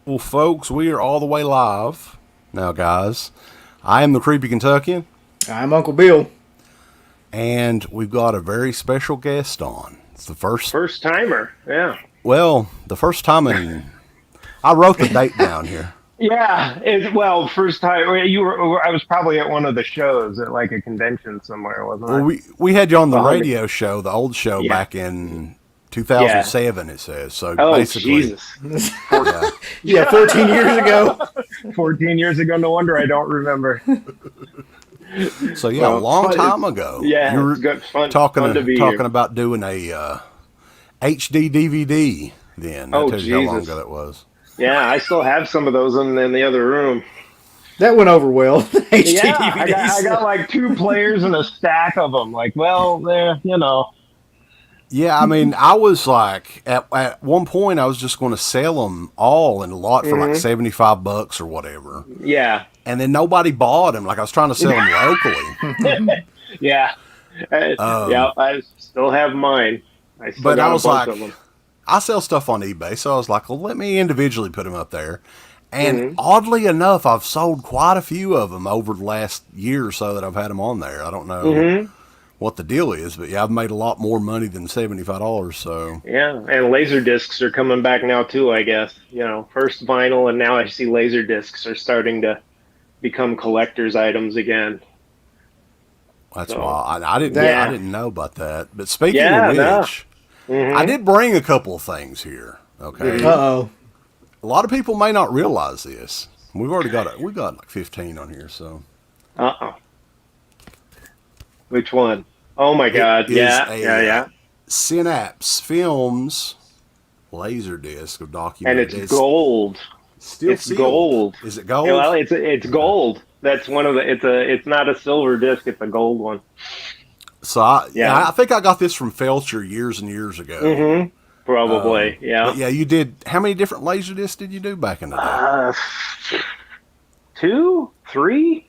Well, folks, we are all the way live now, guys. I am the Creepy Kentuckian. I'm Uncle Bill. And we've got a very special guest on. It's the first timer, yeah. Well, the first time I wrote the date down here. Yeah, first time I was probably at one of the shows at like a convention somewhere, wasn't I? Well, we had you on the radio show, the old show, yeah. back in 2007, it says. So basically, Jesus. Yeah, 14 years ago. 14 years ago, no wonder I don't remember. So a long time ago. Yeah, you were good, talking about doing a HD DVD then. Oh, tells you how long ago that was. Yeah, I still have some of those in the other room. That went over well. HD yeah, DVDs. I got like 2 players and a stack of them. Like, well, there, Yeah, I mean, I was like, at one point, I was just going to sell them all in a lot for like $75 or whatever. Yeah. And then nobody bought them. Like, I was trying to sell them locally. Yeah. I still have mine. But I was like, I sell stuff on eBay, so I was like, well, let me individually put them up there. And oddly enough, I've sold quite a few of them over the last year or so that I've had them on there. I don't know what the deal is, but I've made a lot more money than $75. So yeah, and laser discs are coming back now too. I guess first vinyl, and now I see laser discs are starting to become collector's items again. That's why I didn't know about that. But speaking of which. I did bring a couple of things here. Okay. Uh-oh. A lot of people may not realize this. We've got like 15 on here. So. Which one? Oh my God! Yeah. Synapse Films Laserdisc of documentary. And it's gold. It's gold. Is it gold? Well, it's gold. That's one of the. It's not a silver disc. It's a gold one. So I think I got this from Felcher years and years ago. Probably, yeah. But you did. How many different Laserdiscs did you do back in the day? 2, 3.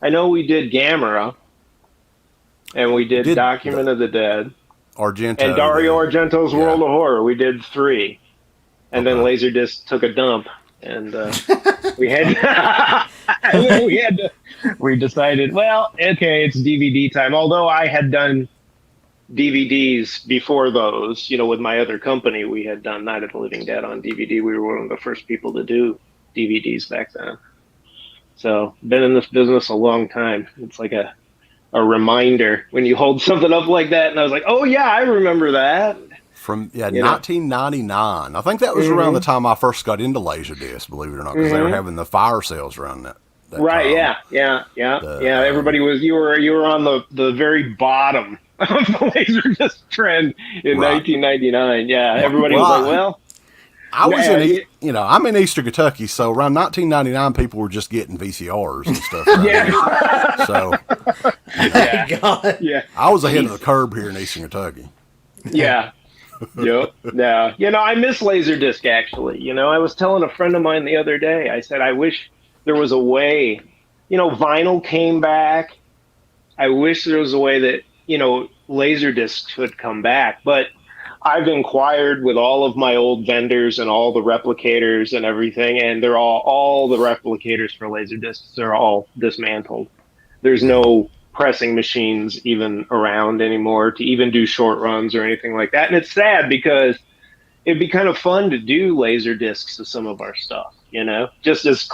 I know we did Gamera, and we did Document of the Dead, Argento, and Dario Argento's World of Horror. We did 3, and then Laserdisc took a dump, and we had we decided, well, okay, it's DVD time. Although I had done DVDs before those, with my other company, we had done Night of the Living Dead on DVD. We were one of the first people to do DVDs back then. So, been in this business a long time. It's like a reminder when you hold something up like that. And I was like, oh yeah, I remember that. From 1999. I think that was around the time I first got into Laserdisc, believe it or not, because they were having the fire sales around that right, time. Yeah. Everybody was. You were on the very bottom of the Laserdisc trend in 1999. Yeah, everybody was like, well. I was I'm in Eastern Kentucky, so around 1999, people were just getting VCRs and stuff. Right? So, I was ahead of the curve here in Eastern Kentucky. Yeah. Yep. Yeah. I miss Laserdisc, actually. I was telling a friend of mine the other day, I said, I wish there was a way, vinyl came back. I wish there was a way that, Laserdisc could come back. But I've inquired with all of my old vendors and all the replicators and everything, and they're all the replicators for Laserdiscs are all dismantled. There's no pressing machines even around anymore to even do short runs or anything like that. And it's sad because it'd be kind of fun to do laser discs of some of our stuff, just as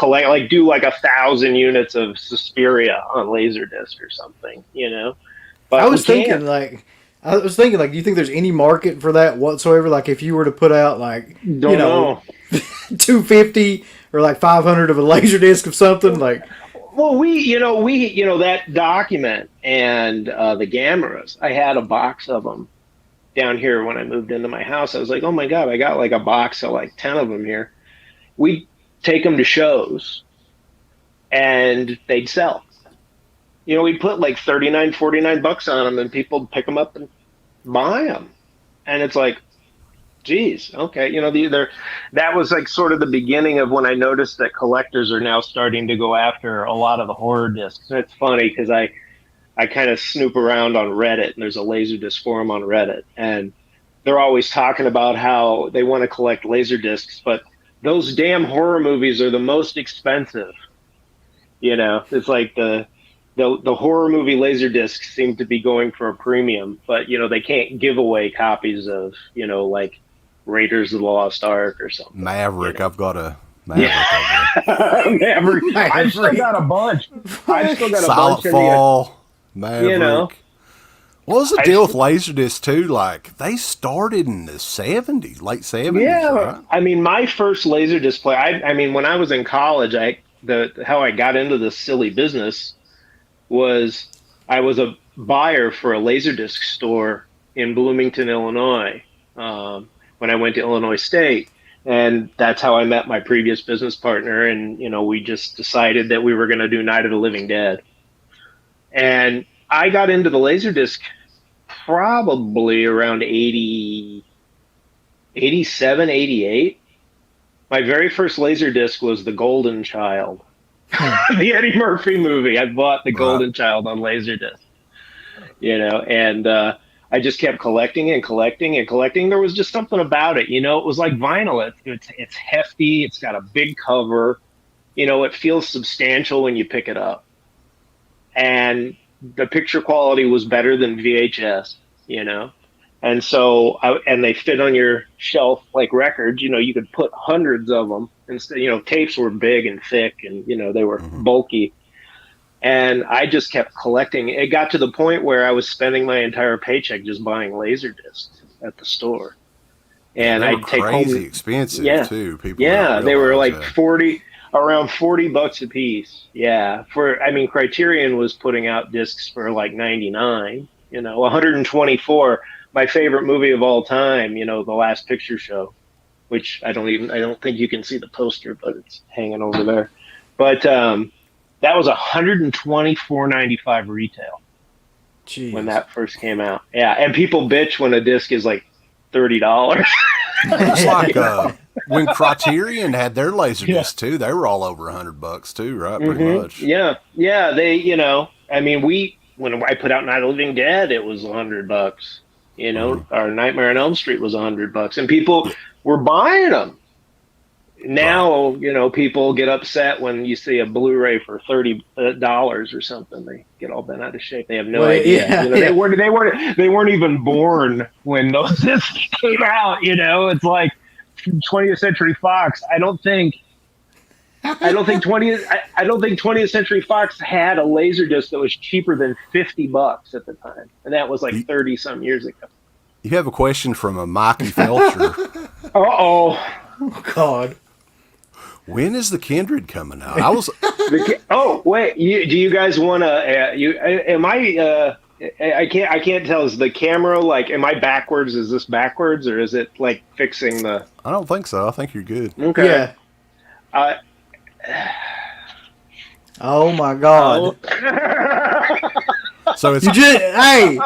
do like 1,000 units of Suspiria on Laserdisc or something, But I was thinking, do you think there's any market for that whatsoever? Like, if you were to put out, don't know. 250 or 500 of a Laserdisc of something, Well, we that document and the Gameras, I had a box of them down here when I moved into my house. I was like, oh my God, I got a box of 10 of them here. We'd take them to shows and they'd sell. We'd put $39, $49 on them and people would pick them up and buy them. And it's like, geez, okay. That was sort of the beginning of when I noticed that collectors are now starting to go after a lot of the horror discs. And it's funny because I kind of snoop around on Reddit, and there's a Laserdisc forum on Reddit, and they're always talking about how they want to collect Laserdiscs, but those damn horror movies are the most expensive. You know, it's like the horror movie Laserdiscs seem to be going for a premium, but you know they can't give away copies of, you know, like Raiders of the Lost Ark or something. Maverick. You know? I've got a Maverick over there. Maverick. I've still got a bunch. Silent Fall, Maverick. You know, what was the deal with Laserdisc too? Like they started in the '70s, late '70s. Yeah, right? I mean, my first Laserdisc player. I mean, when I was in college, how I got into this silly business was I was a buyer for a Laserdisc store in Bloomington, Illinois, when I went to Illinois State. And that's how I met my previous business partner. And, you know, we just decided that we were going to do Night of the Living Dead. And I got into the Laserdisc probably around 87, 88. My very first Laserdisc was The Golden Child. The Eddie Murphy movie. I bought The Golden Child on Laserdisc. You know, and I just kept collecting and collecting and collecting. There was just something about it, you know. It was like vinyl. It's hefty. It's got a big cover. You know, it feels substantial when you pick it up. And the picture quality was better than VHS, you know. And so, and they fit on your shelf like records. You know, you could put hundreds of them. Instead, you know, tapes were big and thick, and you know they were bulky. And I just kept collecting. It got to the point where I was spending my entire paycheck just buying Laserdiscs at the store. And I'd take home crazy expensive too. People they were like around $40 a piece. Yeah, Criterion was putting out discs for like 99. You know, 124. My favorite movie of all time. You know, The Last Picture Show, which I don't think you can see the poster, but it's hanging over there. But that was $124.95 retail. Jeez. When that first came out. Yeah, and people bitch when a disc is like $30. It's like when Criterion had their Laserdisc too, they were all over $100 too, right? Pretty much. Yeah. They, you know, I mean, when I put out Night of the Living Dead, it was $100. You know, our Nightmare on Elm Street was $100, and people were buying them. Now, you know, people get upset when you see a Blu-ray for $30 or something. They get all bent out of shape. They have no idea. Yeah, you know, they weren't even born when those discs came out. You know, it's like 20th Century Fox. I don't think 20th Century Fox had a Laserdisc that was cheaper than $50 at the time, and that was like 30 some years ago. You have a question from a Mikey Felcher. Oh God. When is the Kindred coming out? Wait. Do you guys want to? I can't tell. Is the camera like? Am I backwards? Is this backwards, or is it like fixing the? I don't think so. I think you're good. Okay. Yeah. Oh my God. So it's hey.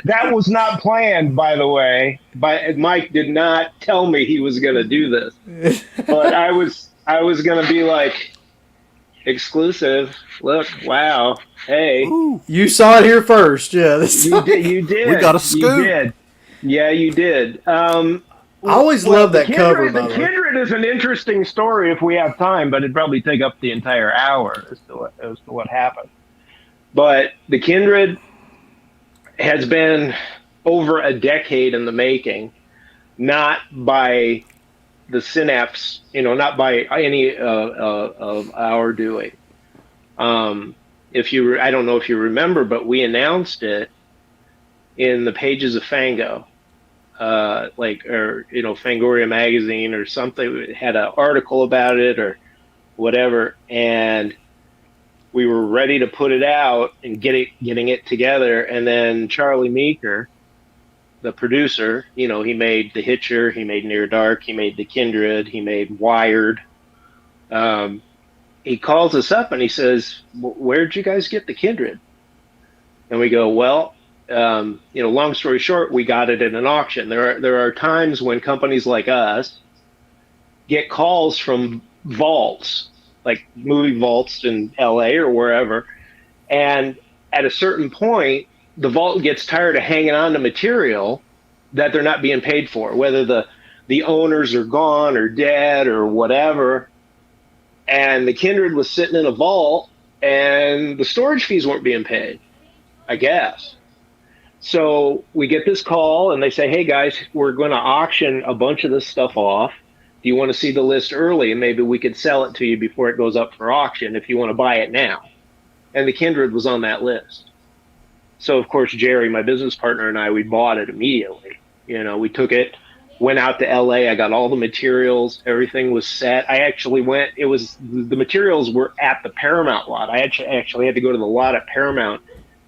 That was not planned, by the way. Mike did not tell me he was going to do this, but I was going to be like, exclusive. Look, wow, hey, you saw it here first. Yeah, you did. We got a scoop. You did. Yeah, you did. I always love that cover. The Kindred is an interesting story if we have time, but it'd probably take up the entire hour as to what happened. But the Kindred has been over a decade in the making, not by the Synapse, you know, not by any of our doing. I don't know if you remember, but we announced it in the pages of Fango, Fangoria magazine or something. It had an article about it or whatever, and we were ready to put it out and getting it together. And then Charlie Meeker, the producer, you know, he made The Hitcher, he made Near Dark, he made The Kindred, he made Wired. He calls us up and he says, "Where'd you guys get The Kindred?" And we go, "Well, long story short, we got it at an auction." There are times when companies like us get calls from vaults, like movie vaults in LA or wherever. And at a certain point, the vault gets tired of hanging on to material that they're not being paid for, whether the owners are gone or dead or whatever. And the Kindred was sitting in a vault, and the storage fees weren't being paid, I guess. So we get this call, and they say, hey, guys, we're going to auction a bunch of this stuff off. Do you want to see the list early? And maybe we could sell it to you before it goes up for auction if you want to buy it now. And the Kindred was on that list. So, of course, Jerry, my business partner, and I, we bought it immediately. You know, we took it, went out to LA. I got all the materials. Everything was set. I actually went, the materials were at the Paramount lot. I actually had to go to the lot at Paramount,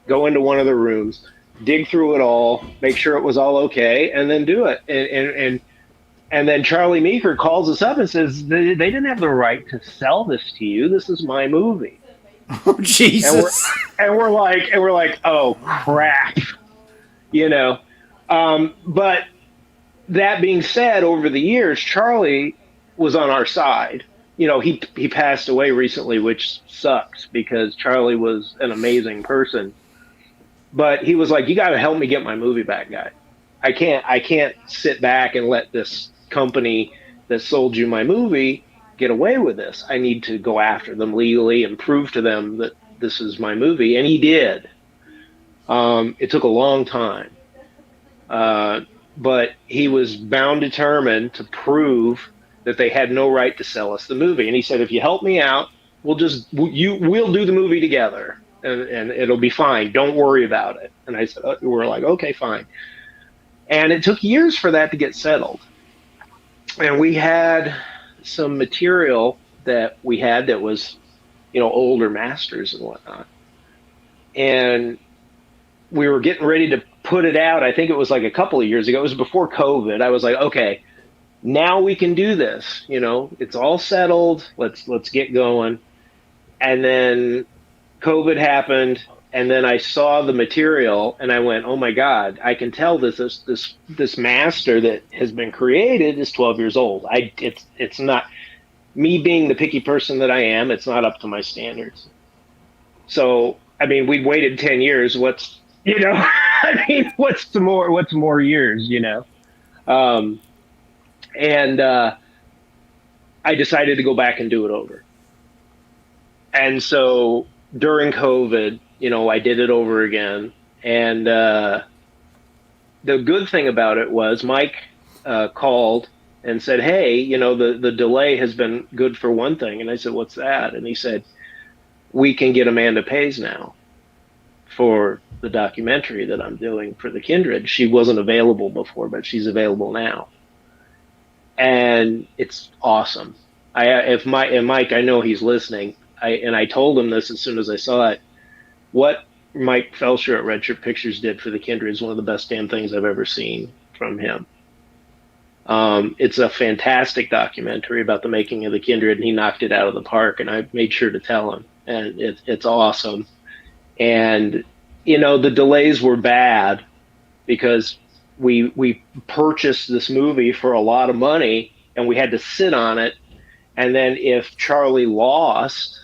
go into one of the rooms, dig through it all, make sure it was all okay, and then do it. And then Charlie Meeker calls us up and says, they didn't have the right to sell this to you. This is my movie. Oh, Jesus. And we're like, oh, crap. You know, but that being said, over the years, Charlie was on our side. You know, he passed away recently, which sucks because Charlie was an amazing person. But he was like, you got to help me get my movie back, guy. I can't sit back and let this company that sold you my movie get away with this. I need to go after them legally and prove to them that this is my movie. And he did. It took a long time. But he was bound determined to prove that they had no right to sell us the movie. And he said, if you help me out, we'll do the movie together and it'll be fine. Don't worry about it. And I said, we're like, okay, fine. And it took years for that to get settled. And we had some material that was, you know, older masters and whatnot. And we were getting ready to put it out. I think it was like a couple of years ago. It was before COVID. I was like, okay, now we can do this. You know, it's all settled. Let's get going. And then COVID happened. And then I saw the material and I went, oh my God, I can tell this master that has been created is 12 years old. It's not, me being the picky person that I am, it's not up to my standards. So, I mean, we'd waited 10 years. What's more years, you know? I decided to go back and do it over. And so during COVID, you know, I did it over again. And the good thing about it was Mike called and said, hey, you know, the delay has been good for one thing. And I said, what's that? And he said, we can get Amanda Pays now for the documentary that I'm doing for the Kindred. She wasn't available before, but she's available now. And it's awesome. Mike, I know he's listening. I told him this as soon as I saw it. What Mike Felsher at Redshirt Pictures did for the Kindred is one of the best damn things I've ever seen from him. It's a fantastic documentary about the making of the Kindred, and he knocked it out of the park, and I made sure to tell him. And it's awesome. And, you know, the delays were bad because we purchased this movie for a lot of money, and we had to sit on it. And then if Charlie lost,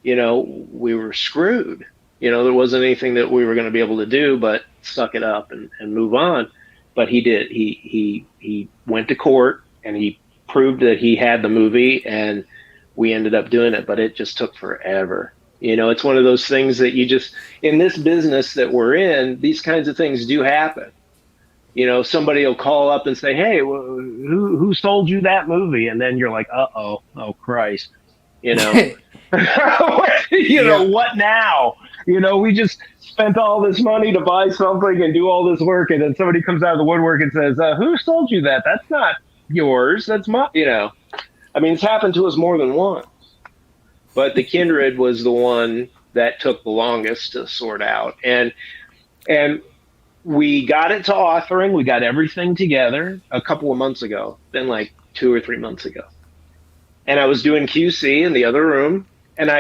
you know, we were screwed. You know, there wasn't anything that we were going to be able to do but suck it up and move on. But he did. He went to court and he proved that he had the movie, and we ended up doing it. But it just took forever. You know, it's one of those things that you just, in this business that we're in, these kinds of things do happen. You know, somebody will call up and say, hey, who sold you that movie? And then you're like, oh Christ. You know, what now? You know, we just spent all this money to buy something and do all this work. And then somebody comes out of the woodwork and says, who sold you that? That's not yours. That's my, you know, I mean, it's happened to us more than once. But the Kindred was the one that took the longest to sort out. And we got it to authoring. We got everything together a couple of months ago, then like 2 or 3 months ago. And I was doing QC in the other room, and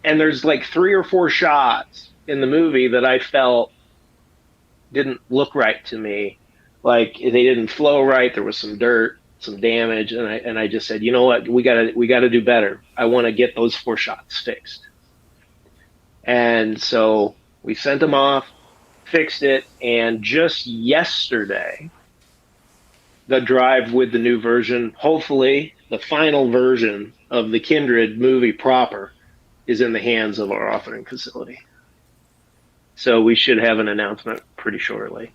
there's like 3 or 4 shots in the movie that I felt didn't look right to me. Like they didn't flow right. There was some dirt, some damage, and I just said, you know what, we gotta do better. I want to get those 4 shots fixed. And so we sent them off. fixed it, and just yesterday, the drive with the new version, hopefully the final version of the Kindred movie proper, is in the hands of our authoring facility. So we should have an announcement pretty shortly.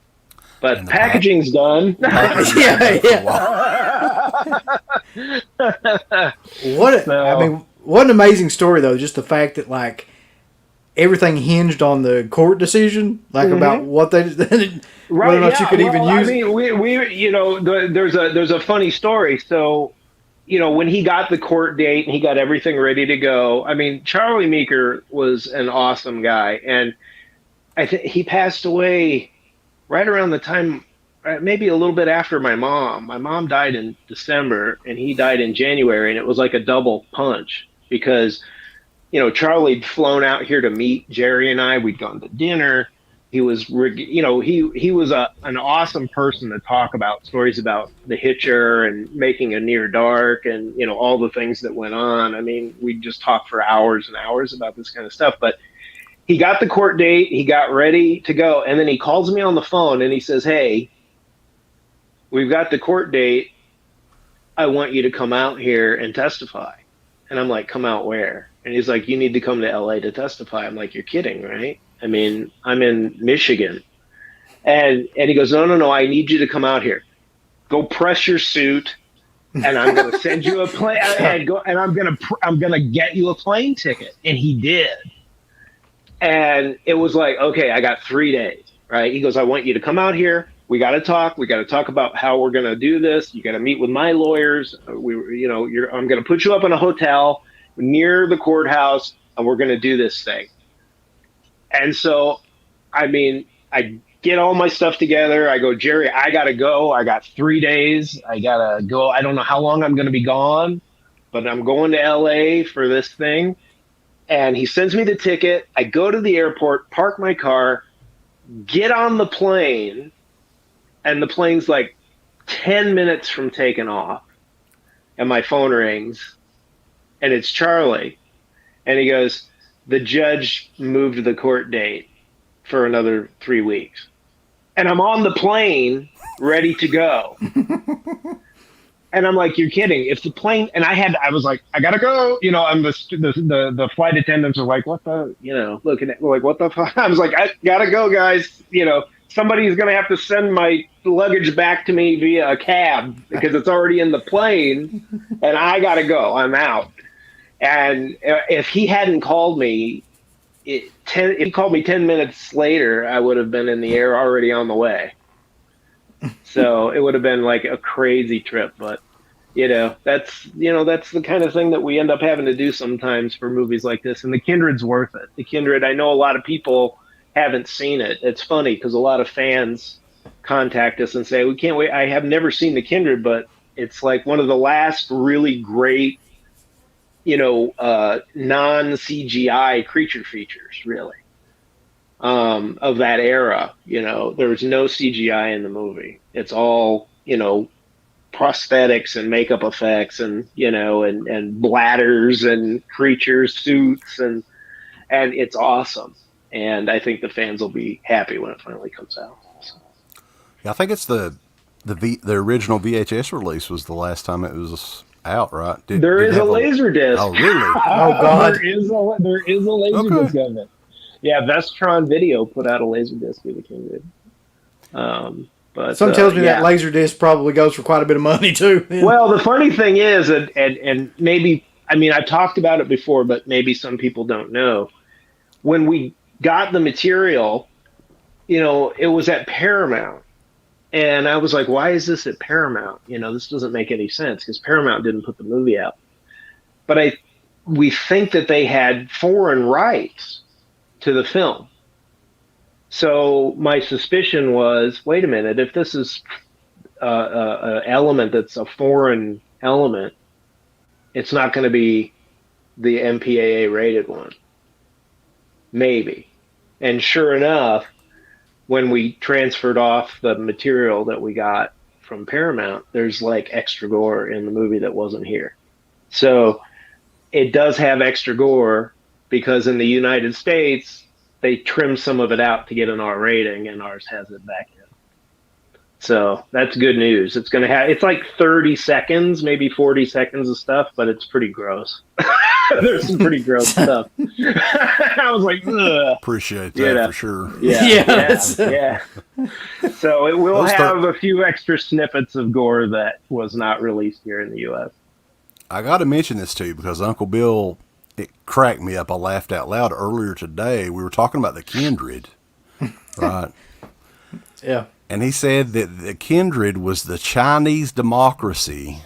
But packaging's done. Yeah. What an amazing story, though. Just the fact that, like, everything hinged on the court decision, like, about what they whether or not you could even use. I mean, we you know, there's a funny story. So, you know, when he got the court date and he got everything ready to go, I mean, Charlie Meeker was an awesome guy, and I think he passed away right around the time, maybe a little bit after my mom. My mom died in December, and he died in January, and it was like a double punch because, you know, Charlie'd flown out here to meet Jerry and I. We'd gone to dinner. He was, you know, he was an awesome person to talk about stories about the Hitcher and making a Near Dark and, you know, all the things that went on. I mean, we just talked for hours and hours about this kind of stuff, but he got the court date, he got ready to go, and then he calls me on the phone and he says, "Hey, we've got the court date. I want you to come out here and testify." And I'm like, "Come out where?" And he's like, "You need to come to LA to testify." I'm like, "You're kidding, right? I mean, I'm in Michigan." And he goes, No, I need you to come out here. Go press your suit, and I'm going to send you a plane, and I'm going to get you a plane ticket. And he did. And it was like, okay, I got 3 days, right? He goes, "I want you to come out here. We got to talk. We got to talk about how we're going to do this. You got to meet with my lawyers. I'm going to put you up in a hotel near the courthouse, and we're going to do this thing." And so, I mean, I get all my stuff together. I go, "Jerry, I got to go. I got 3 days. I got to go. I don't know how long I'm going to be gone, but I'm going to LA for this thing." And he sends me the ticket. I go to the airport, park my car, get on the plane, and the plane's like 10 minutes from taking off. And my phone rings, and it's Charlie. And he goes, "The judge moved the court date for another 3 weeks." And I'm on the plane, ready to go. And I'm like, "You're kidding." If the plane, and I was like, "I gotta go." You know, I'm the flight attendants are like, "What the," you know, looking at, like, "What the fuck?" I was like, "I gotta go, guys. You know, somebody's going to have to send my luggage back to me via a cab because it's already in the plane and I got to go. I'm out." And if he hadn't called me, if he called me 10 minutes later, I would have been in the air already on the way. So it would have been like a crazy trip, but that's the kind of thing that we end up having to do sometimes for movies like this. And the Kindred's worth it. The Kindred, I know a lot of people haven't seen it. It's funny because a lot of fans contact us and say, "We can't wait. I have never seen the Kindred, but it's like one of the last really great, non-CGI creature features, really, of that era." There was no CGI in the movie. It's all, prosthetics and makeup effects and bladders and creatures suits and it's awesome. And I think the fans will be happy when it finally comes out. So. Yeah, I think it's the original VHS release was the last time it was out, right? There is a laser disc. Oh, really? Oh, God. There is a laser disc of it. Yeah, Vestron Video put out a laser disc of the Kindred. But some tells me that laser disc probably goes for quite a bit of money too. Well, the funny thing is, and maybe, I've talked about it before, but maybe some people don't know. When we got the material, it was at Paramount. And I was like, why is this at Paramount? This doesn't make any sense because Paramount didn't put the movie out. But we think that they had foreign rights to the film. So my suspicion was, wait a minute, if this is an element that's a foreign element, it's not going to be the MPAA rated one. Maybe. And sure enough, when we transferred off the material that we got from Paramount, there's like extra gore in the movie that wasn't here. So it does have extra gore because in the United States, they trimmed some of it out to get an R rating, and ours has it back in. So that's good news. It's going to have, it's like 30 seconds, maybe 40 seconds of stuff, but it's pretty gross. There's some pretty gross stuff. I was like, ugh. Appreciate that for sure. Yeah. So it will have a few extra snippets of gore that was not released here in the U.S. I got to mention this to you because Uncle Bill, it cracked me up. I laughed out loud earlier today. We were talking about the Kindred, right? Yeah. And he said that the Kindred was the Chinese democracy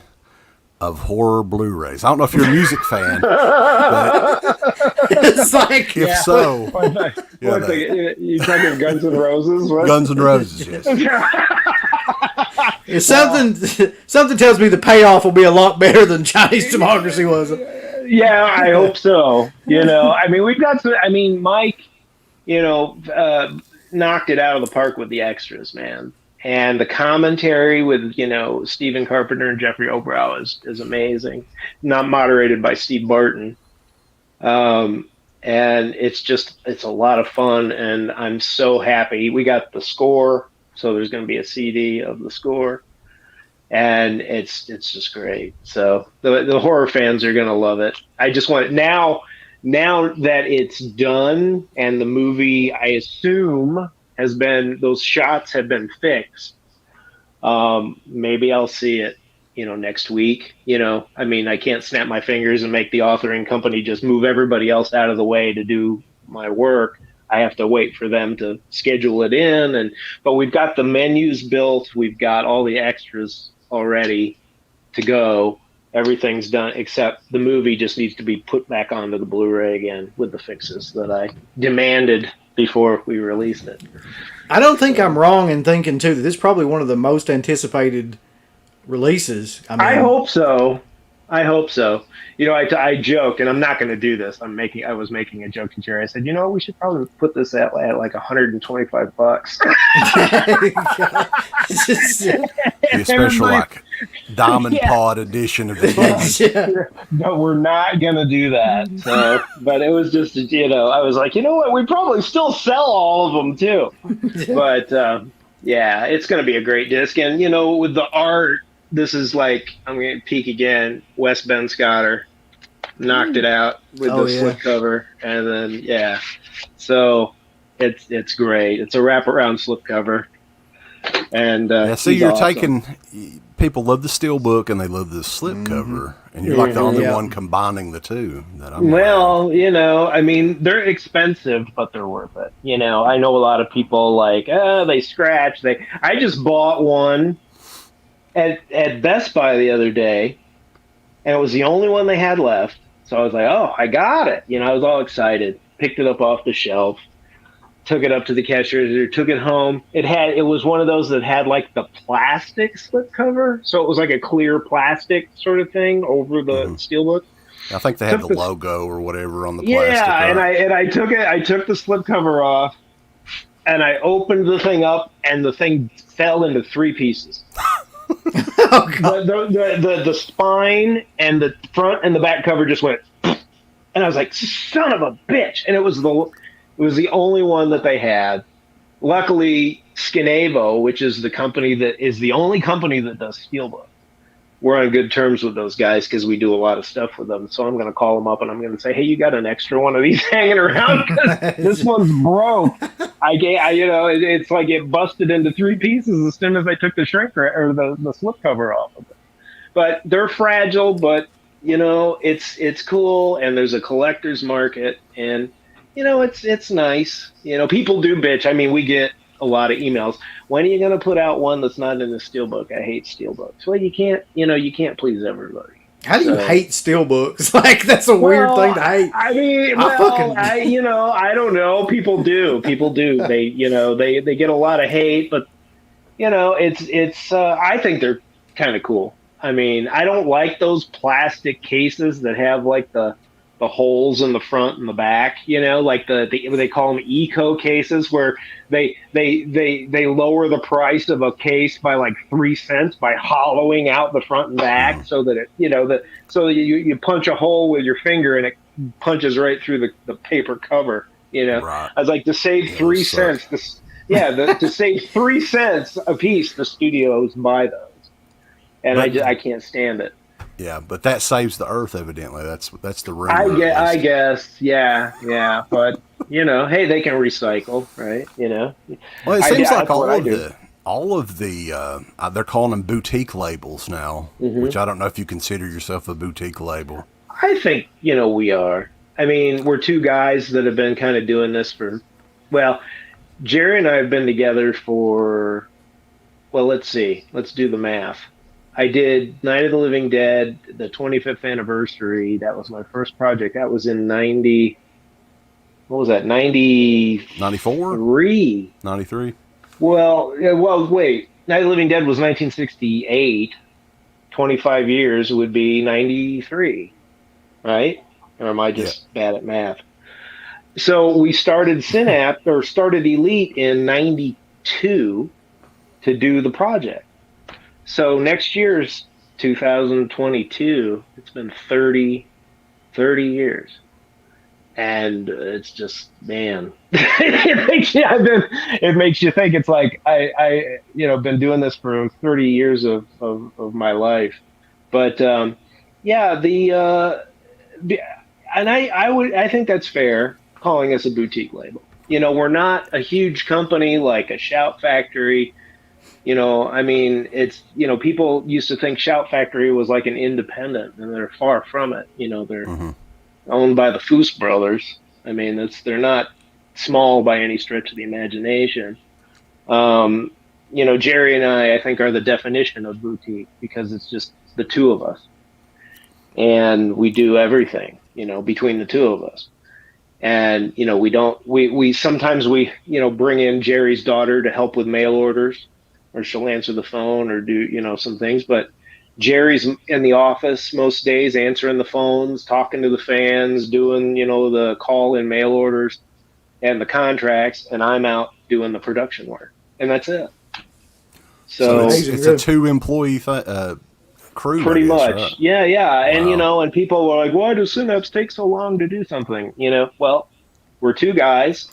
of horror Blu-rays. I don't know if you're a music fan, but it's like, if so, you talking Guns N' Roses? What? Guns N' Roses, yes. If something tells me the payoff will be a lot better than Chinese democracy was. Yeah, I hope so. I mean, we've got some. I mean, Mike, knocked it out of the park with the extras, man. And the commentary with, Stephen Carpenter and Jeffrey Obrow is amazing. Not moderated by Steve Barton. And it's a lot of fun, and I'm so happy. We got the score, so there's going to be a CD of the score. And it's just great. So the horror fans are going to love it. I just want it now that it's done and the movie, I assume, those shots have been fixed. Maybe I'll see it, next week. I mean, I can't snap my fingers and make the authoring company just move everybody else out of the way to do my work. I have to wait for them to schedule it in. But we've got the menus built. We've got all the extras already to go. Everything's done except the movie just needs to be put back onto the Blu-ray again with the fixes that I demanded before we released it. I don't think I'm wrong in thinking too that this is probably one of the most anticipated releases. I hope so. I joked, and I'm not going to do this. I was making a joke to Jerry. I said, we should probably put this at like $125. The special like Diamond Pod edition of the No, we're not going to do that. So, but it was just, I was like, what? We probably still sell all of them too. But it's going to be a great disc. And, with the art, this is like, I'm going to peek again, Wes Ben Scotter knocked it out with the slipcover. And then, so it's great. It's a wraparound slipcover. And you're awesome. People love the steelbook and they love the slipcover. And you're like the only one combining the two. I mean, they're expensive, but they're worth it. I know a lot of people like, they scratch. I just bought one at Best Buy the other day, and it was the only one they had left. So I was like, oh, I got it. I was all excited. Picked it up off the shelf, took it up to the cashier, took it home. It was one of those that had like the plastic slipcover. So it was like a clear plastic sort of thing over the steelbook. I think they had the logo or whatever on the plastic. Yeah, and I took the slipcover off, and I opened the thing up, and the thing fell into 3 pieces. The spine and the front and the back cover just went, and I was like, son of a bitch. And it was the only one that they had. Luckily, Skinevo, which is the only company that does steelbook, we're on good terms with those guys because we do a lot of stuff with them. So I'm going to call them up and I'm going to say, hey, you got an extra one of these hanging around? Because this one's broke. It's like it busted into 3 pieces as soon as I took the or the slipcover off of it. But they're fragile, but it's cool, and there's a collector's market, and it's nice. People do bitch. I mean, we get a lot of emails. When are you going to put out one that's not in the steelbook? I hate steelbooks. Well, you can't please everybody. How do you hate steelbooks? Like, that's a weird thing to hate. I mean, I don't know. People do. They get a lot of hate, but it's I think they're kind of cool. I mean, I don't like those plastic cases that have like the holes in the front and the back, like they call them eco cases, where they lower the price of a case by like 3 cents by hollowing out the front and back, so that you punch a hole with your finger and it punches right through the paper cover. You know, Right. I was like, to save 3 cents, to save 3 cents a piece, the studios buy those, and I can't stand it. Yeah, but that saves the earth. Evidently, that's the rumor. I guess, yeah. But you know, hey, they can recycle, right? You know. Well, it seems like all of the they're calling them boutique labels now, which I don't know if you consider yourself a boutique label. I think, you know, we are. I mean, we're two guys that have been kind of doing this Jerry and I have been together for, let's see, let's do the math. I did Night of the Living Dead, the 25th anniversary. That was my first project. That was in 90. What was that? 94? 93. Well, wait. Night of the Living Dead was 1968. 25 years would be 93, right? Or am I just bad at math? So we started Synapse, or started Elite in 92 to do the project. So next year's 2022. It's been 30 years. And it's just, man, it makes you think. It's like I been doing this for 30 years of my life, but I think that's fair, calling us a boutique label. You know, we're not a huge company like a Shout Factory. You know, I mean, it's, you know, people used to think Shout Factory was like an independent, and they're far from it. You know, they're owned by the Foose brothers. I mean, they're not small by any stretch of the imagination. You know, Jerry and I think, are the definition of boutique, because it's just the two of us. And we do everything, you know, between the two of us. And, you know, we sometimes bring in Jerry's daughter to help with mail orders, or she'll answer the phone or do, you know, some things. But Jerry's in the office most days, answering the phones, talking to the fans, doing, you know, the call-in mail orders and the contracts, and I'm out doing the production work, and that's it. So it's a 2-employee crew, pretty much, right? yeah. Wow. And you know, and people were like, "Why does Synapse take so long to do something?" You know, well, we're two guys.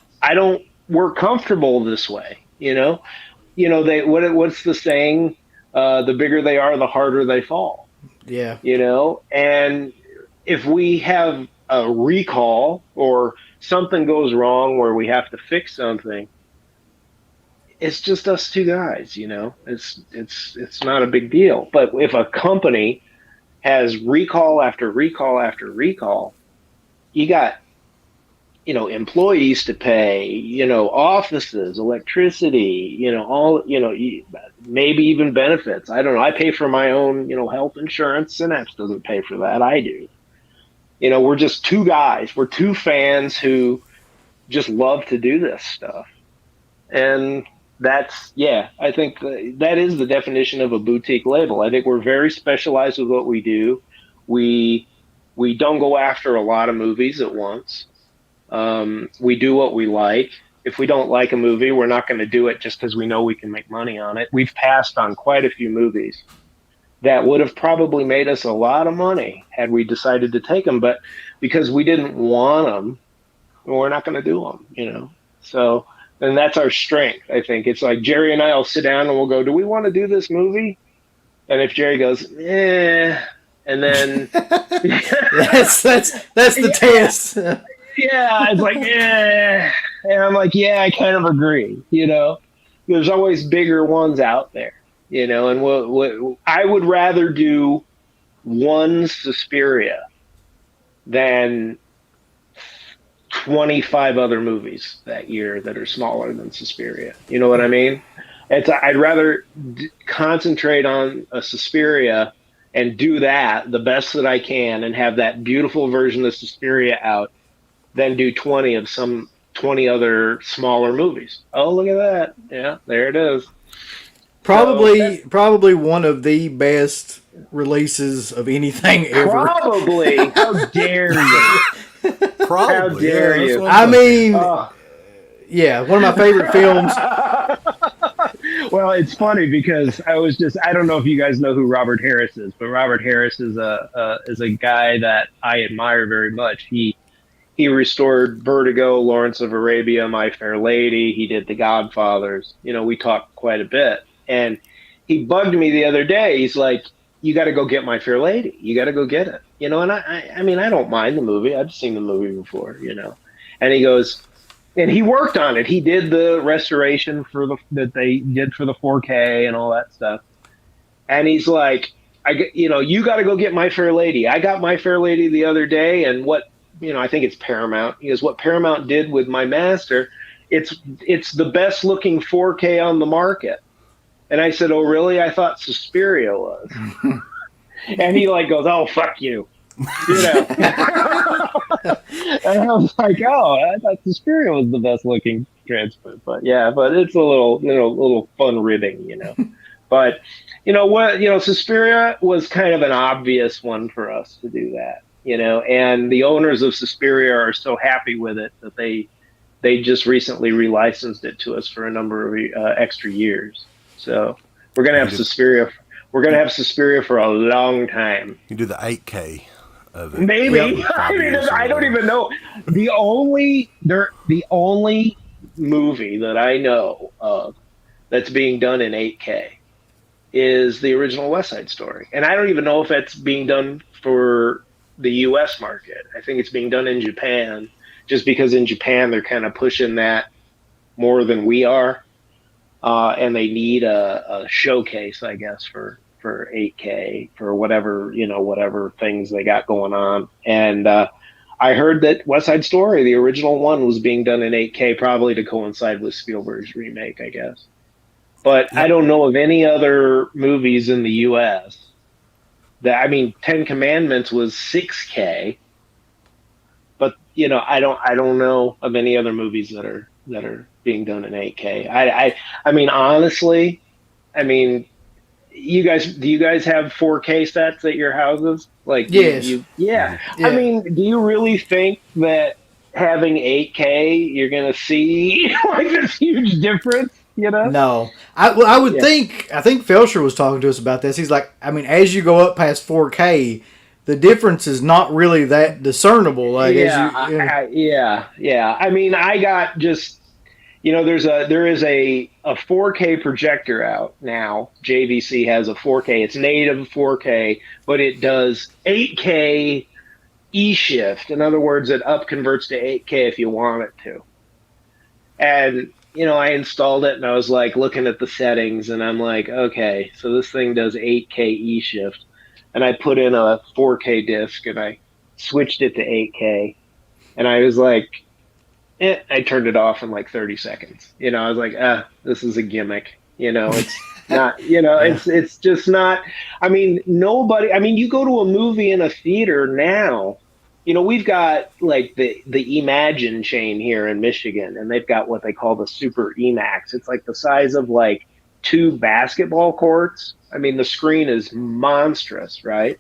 We're comfortable this way. You know, what's the saying? The bigger they are, the harder they fall. Yeah. You know, and if we have a recall or something goes wrong where we have to fix something, it's just us two guys, you know. It's not a big deal. But if a company has recall after recall after recall, you got, you know, employees to pay, you know, offices, electricity, you know, all, you know, maybe even benefits. I don't know. I pay for my own, you know, health insurance. Synapse doesn't pay for that. I do. You know, we're just two guys. We're two fans who just love to do this stuff. And that's, I think that is the definition of a boutique label. I think we're very specialized with what we do. We don't go after a lot of movies at once. We do what we like. If we don't like a movie, we're not going to do it just because we know we can make money on it. We've passed on quite a few movies that would have probably made us a lot of money had we decided to take them, but because we didn't want them, we're not going to do them, you know? So, and that's our strength, I think. It's like Jerry and I will sit down and we'll go, do we want to do this movie? And if Jerry goes, and then that's the test. Yeah, it's like, and I'm like, yeah, I kind of agree. You know, there's always bigger ones out there, you know, and I would rather do one Suspiria than 25 other movies that year that are smaller than Suspiria. You know what I mean? I'd rather concentrate on a Suspiria and do that the best that I can and have that beautiful version of Suspiria out than do 20 other smaller movies. Oh, look at that. Yeah, there it is. Probably one of the best releases of anything ever. Probably. How dare you? Probably. How dare you? I mean, yeah, one of my favorite films. Well, it's funny because I don't know if you guys know who Robert Harris is, but Robert Harris is a guy that I admire very much. He he restored Vertigo, Lawrence of Arabia, My Fair Lady. He did The Godfathers. You know, we talked quite a bit. And he bugged me the other day. He's like, you got to go get My Fair Lady. You got to go get it. You know, and I mean, I don't mind the movie. I've seen the movie before, you know. And he goes, and he worked on it. He did the restoration that they did for the 4K and all that stuff. And he's like, you got to go get My Fair Lady. I got My Fair Lady the other day, and I think it's Paramount. He goes, what Paramount did with my master, it's the best looking 4K on the market. And I said, oh, really? I thought Suspiria was. And he like goes, oh, fuck you. You know. And I was like, oh, I thought Suspiria was the best looking transfer. But yeah, but it's a little fun ribbing, you know. But you know what, Suspiria was kind of an obvious one for us to do that, you know, and the owners of Suspiria are so happy with it that they just recently relicensed it to us for a number of extra years. So we're gonna have Suspiria. We're gonna have Suspiria for a long time. You do the 8K of it. Maybe. I don't even know. The only movie that I know of that's being done in 8K is the original West Side Story, and I don't even know if that's being done for the U.S. market. I think it's being done in Japan, just because in Japan they're kind of pushing that more than we are. And they need a showcase, I guess, for 8K, for whatever things they got going on. And I heard that West Side Story, the original one, was being done in 8K, probably to coincide with Spielberg's remake, I guess. But I don't know of any other movies in the U.S. Ten Commandments was 6K, but I don't know of any other movies that are being done in 8K. I mean, honestly, do you guys have 4K sets at your houses? Like, yes. Yeah. I mean, do you really think that having 8K, you're going to see like this huge difference? You know? No. I would think, I think Felcher was talking to us about this. He's like, I mean, as you go up past 4K, the difference is not really that discernible. Like, yeah. I mean, I got just, there is a 4K projector out now. JVC has a 4K. It's native 4K, but it does 8K E-shift. In other words, it up converts to 8K if you want it to. And I installed it and I was like looking at the settings and I'm like, okay, so this thing does 8K E-shift. And I put in a 4K disc and I switched it to 8K. And I was like, I turned it off in like 30 seconds. I was like, this is a gimmick. It's not, it's just not. I mean, you go to a movie in a theater now, we've got like the Imagine chain here in Michigan, and they've got what they call the Super EMAX. It's like the size of like 2 basketball courts. I mean, the screen is monstrous, right?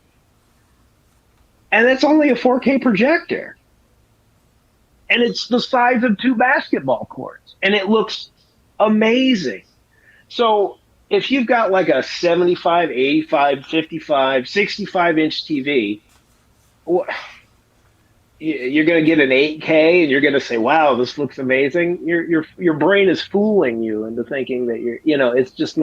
And it's only a 4K projector. And it's the size of 2 basketball courts. And it looks amazing. So if you've got like a 75, 85, 55, 65-inch TV, you're going to get an 8K and you're going to say, wow, this looks amazing. Your brain is fooling you into thinking that it's just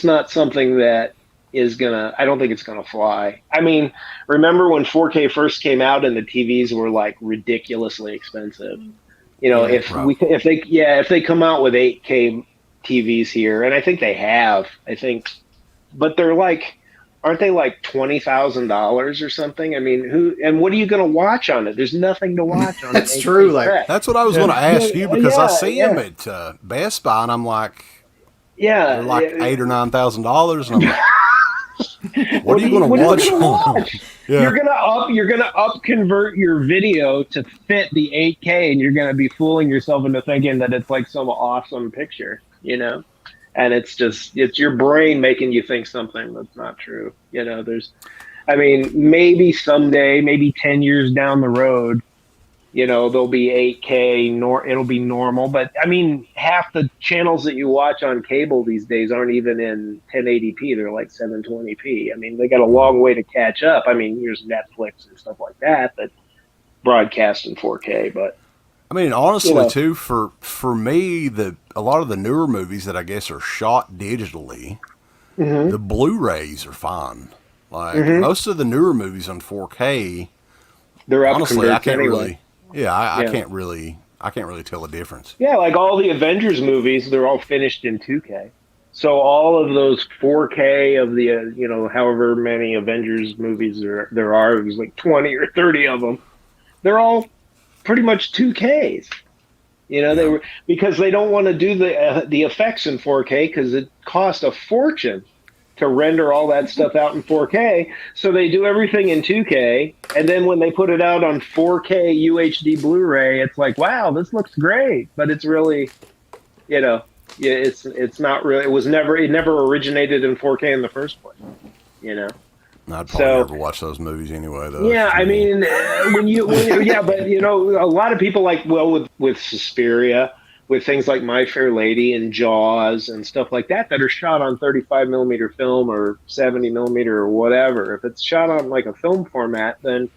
not something that is I don't think it's gonna fly. I mean, remember when 4K first came out and the TVs were like ridiculously expensive? If they come out with 8K TVs here, and I think they have, but they're like, aren't they like $20,000 or something? I mean, what are you gonna watch on it? There's nothing to watch on it. That's true. Like, that's what I was gonna ask you, because I see them at Best Buy and I'm like, they're like $8,000 or $9,000, and I'm like, what are you going to watch? You're gonna up convert your video to fit the 8K, and you're gonna be fooling yourself into thinking that it's like some awesome picture, and it's your brain making you think something that's not true. Maybe someday, maybe 10 years down the road, there'll be 8K, it'll be normal. But I mean, half the channels that you watch on cable these days aren't even in 1080p. They're like 720p. I mean, they got a long way to catch up. I mean, here's Netflix and stuff like that. broadcast in 4K. But I mean, honestly, too, for me, a lot of the newer movies that I guess are shot digitally, the Blu-rays are fine. Like most of the newer movies on 4K, they're honestly, I can't anyway. really, I can't really tell the difference. Yeah, like all the Avengers movies, they're all finished in 2K. So all of those 4K of the however many Avengers movies there are, there's like 20 or 30 of them. They're all pretty much 2Ks. They were, because they don't want to do the effects in 4K because it costs a fortune to render all that stuff out in 4K. So they do everything in 2K, and then when they put it out on 4K UHD Blu-ray, it's like, wow, this looks great, but it's really, it's not really. It never originated in 4K in the first place. I'd probably never watch those movies anyway, though. Yeah, I mean, but a lot of people with Suspiria, with things like My Fair Lady and Jaws and stuff like that are shot on 35 millimeter film or 70 millimeter or whatever. If it's shot on like a film format, then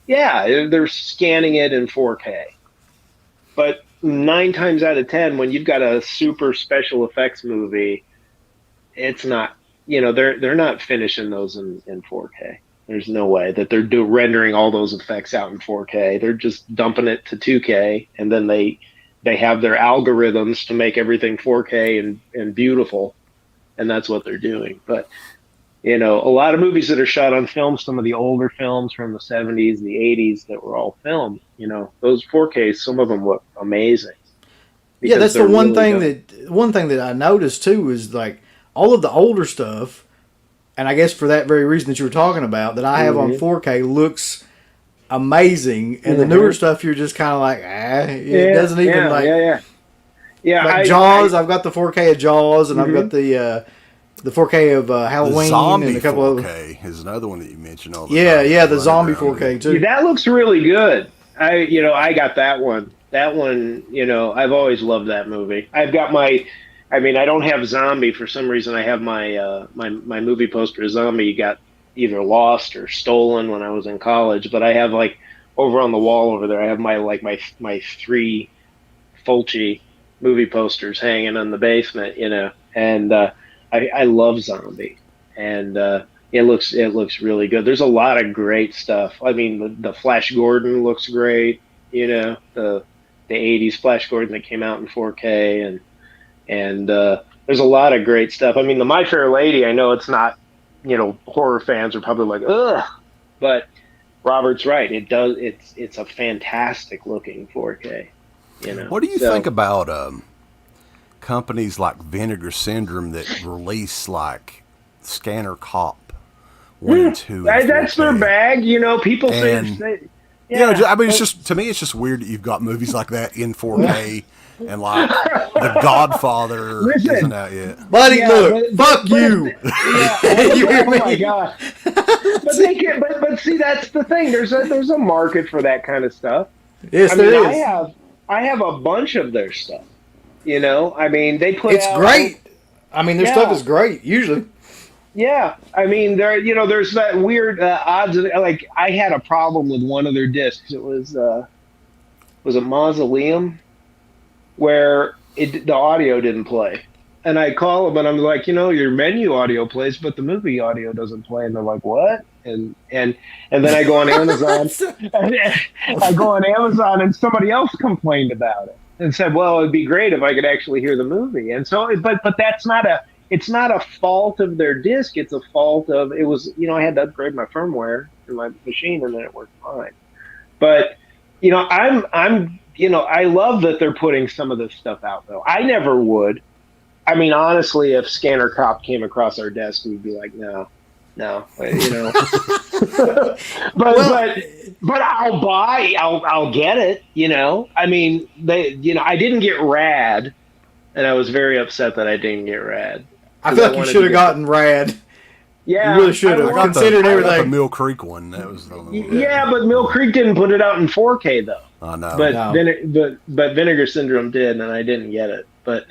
they're scanning it in 4K. But 9 times out of 10, when you've got a super special effects movie, it's not. They're not finishing those in 4K. There's no way that they're rendering all those effects out in 4K. They're just dumping it to 2K, and then they have their algorithms to make everything 4K and beautiful, and that's what they're doing. But a lot of movies that are shot on film, some of the older films from the 70s, the 80s that were all filmed, those 4Ks, some of them look amazing. Yeah, that's the one thing that I noticed too is like all of the older stuff, and I guess for that very reason that you were talking about, that I have on 4K looks amazing, and the newer stuff you're just kind of like, it doesn't even like like Jaws. I've got the 4K of Jaws, and I've got the 4K of Halloween, and a couple of 4K is another one that you mentioned all the time. The zombie 4K too. That looks really good. I got that one. That one, I've always loved that movie. I've got I don't have Zombie for some reason. I have my my movie poster of Zombie got either lost or stolen when I was in college. But I have over on the wall over there, I have my 3 Fulci movie posters hanging in the basement, And I love Zombie, and it looks really good. There's a lot of great stuff. I mean, the Flash Gordon looks great. The 80s Flash Gordon that came out in 4K and there's a lot of great stuff. I mean, the My Fair Lady, I know it's not, horror fans are probably like, ugh, but Robert's right. It's a fantastic looking 4K, What do you think about companies like Vinegar Syndrome that release like Scanner Cop 1 and 2? That's their bag, people say. I mean, it's just, to me, it's just weird that you've got movies like that in 4K. And like The Godfather isn't out yet, buddy. Fuck you. Oh my god! But see, that's the thing. There's a market for that kind of stuff. Yes, there is. I have a bunch of their stuff. I mean, they put. It's great. I mean, their stuff is great usually. Yeah, I mean, there's that weird odds. Like, I had a problem with one of their discs. It was it Mausoleum, where the audio didn't play. And I call them and I'm like, your menu audio plays, but the movie audio doesn't play. And they're like, what? And then I go on Amazon. I go on Amazon and somebody else complained about it and said, well, it'd be great if I could actually hear the movie. And so, but that's it's not a fault of their disc. It's a fault of, it was, I had to upgrade my firmware in my machine and then it worked fine. But, I love that they're putting some of this stuff out, though. I never would. I mean, honestly, if Scanner Cop came across our desk, we'd be like, no, but I'll get it, I mean, I didn't get Rad, and I was very upset that I didn't get Rad. I feel like you should have gotten Rad. Yeah, you really should have considered everything. The Mill Creek one, that was the only one. Yeah, but Mill Creek didn't put it out in 4K though. I know. But Vinegar Syndrome did, and I didn't get it. But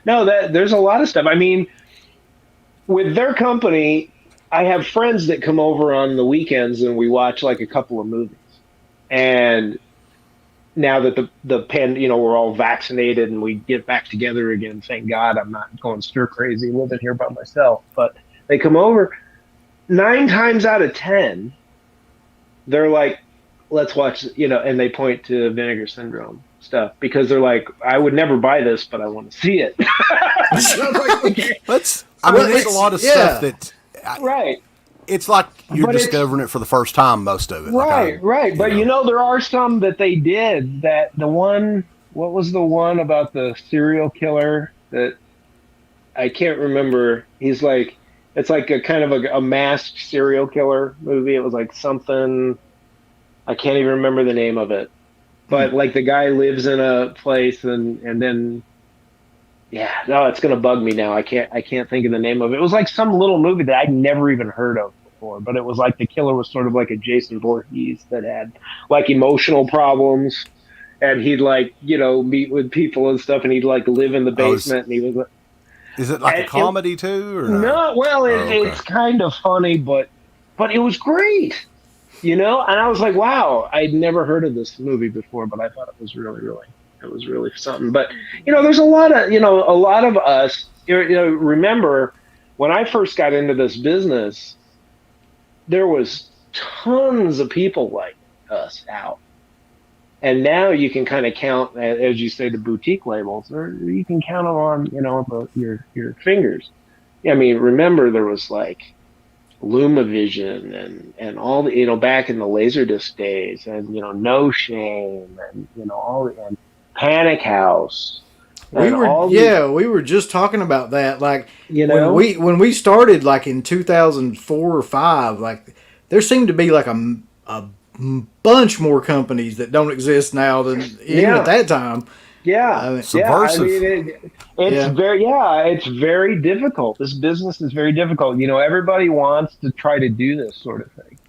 no, there's a lot of stuff. I mean, with their company, I have friends that come over on the weekends and we watch like a couple of movies. And now that we're all vaccinated and we get back together again, thank God I'm not going stir crazy living here by myself. But they come over 9 times out of 10, they're like, let's watch, and they point to Vinegar Syndrome stuff because they're like, I would never buy this, but I want to see it. There's a lot of stuff that, right. It's like you're discovering it for the first time, most of it. Right. But there are some that they did what was the one about the serial killer that I can't remember. He's like, it's like a kind of a masked serial killer movie. It was like something, I can't even remember the name of it. But like the guy lives in a place and then, it's going to bug me now. I can't think of the name of it. It was like some little movie that I'd never even heard of before, but it was like the killer was sort of like a Jason Voorhees that had like emotional problems, and he'd like, meet with people and stuff, and he'd like live in the basement, and he was like, is it like a comedy too? Or no? Well, it's kind of funny, but it was great, and I was like, wow, I'd never heard of this movie before, but I thought it was really something. But there's a lot of us. Remember when I first got into this business, there was tons of people like us out, and now you can kind of count, as you say, the boutique labels, or you can count them on your fingers. I mean, remember there was like LumaVision and all the back in the Laserdisc days, and No Shame, and all and Panic House. We were just talking about that. Like when we started, like in 2004 or 5, like there seemed to be like a bunch more companies that don't exist now than even at that time. Yeah, subversive. It's very difficult. This business is very difficult. Everybody wants to try to do this sort of thing.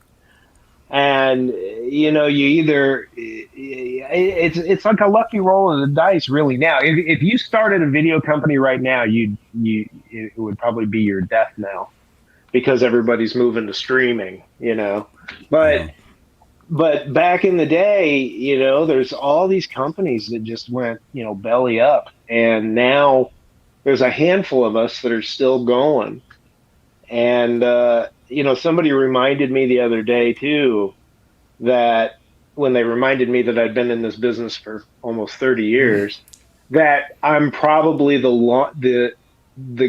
And you either it's like a lucky roll of the dice, really. Now, if you started a video company right now, it would probably be your death now, because everybody's moving to streaming. But back in the day, there's all these companies that just went belly up, and now there's a handful of us that are still going. And somebody reminded me the other day too, that when they reminded me that I'd been in this business for almost 30 years, that I'm probably the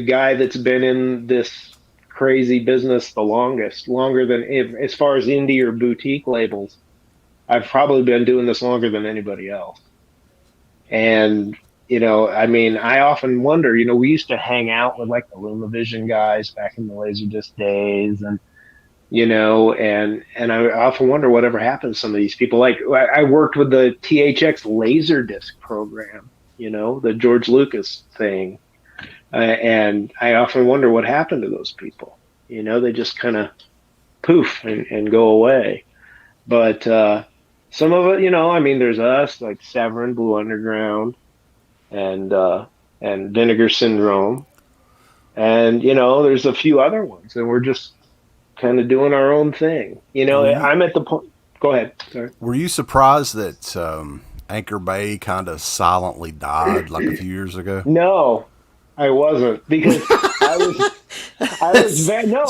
guy that's been in this crazy business the longest, longer than, as far as indie or boutique labels, I've probably been doing this longer than anybody else. And I often wonder, we used to hang out with like the LumaVision guys back in the Laserdisc days, and and I often wonder whatever happened to some of these people. Like I worked with the THX Laserdisc program, the George Lucas thing, and I often wonder what happened to those people. They just kind of poof and go away. But some of it, there's us, like Severin, Blue Underground, and Vinegar Syndrome, and there's a few other ones, and we're just kind of doing our own thing. I'm at the point. Go ahead. Sorry. Were you surprised that Anchor Bay kind of silently died like a few years ago? No, I wasn't, because I was very, no,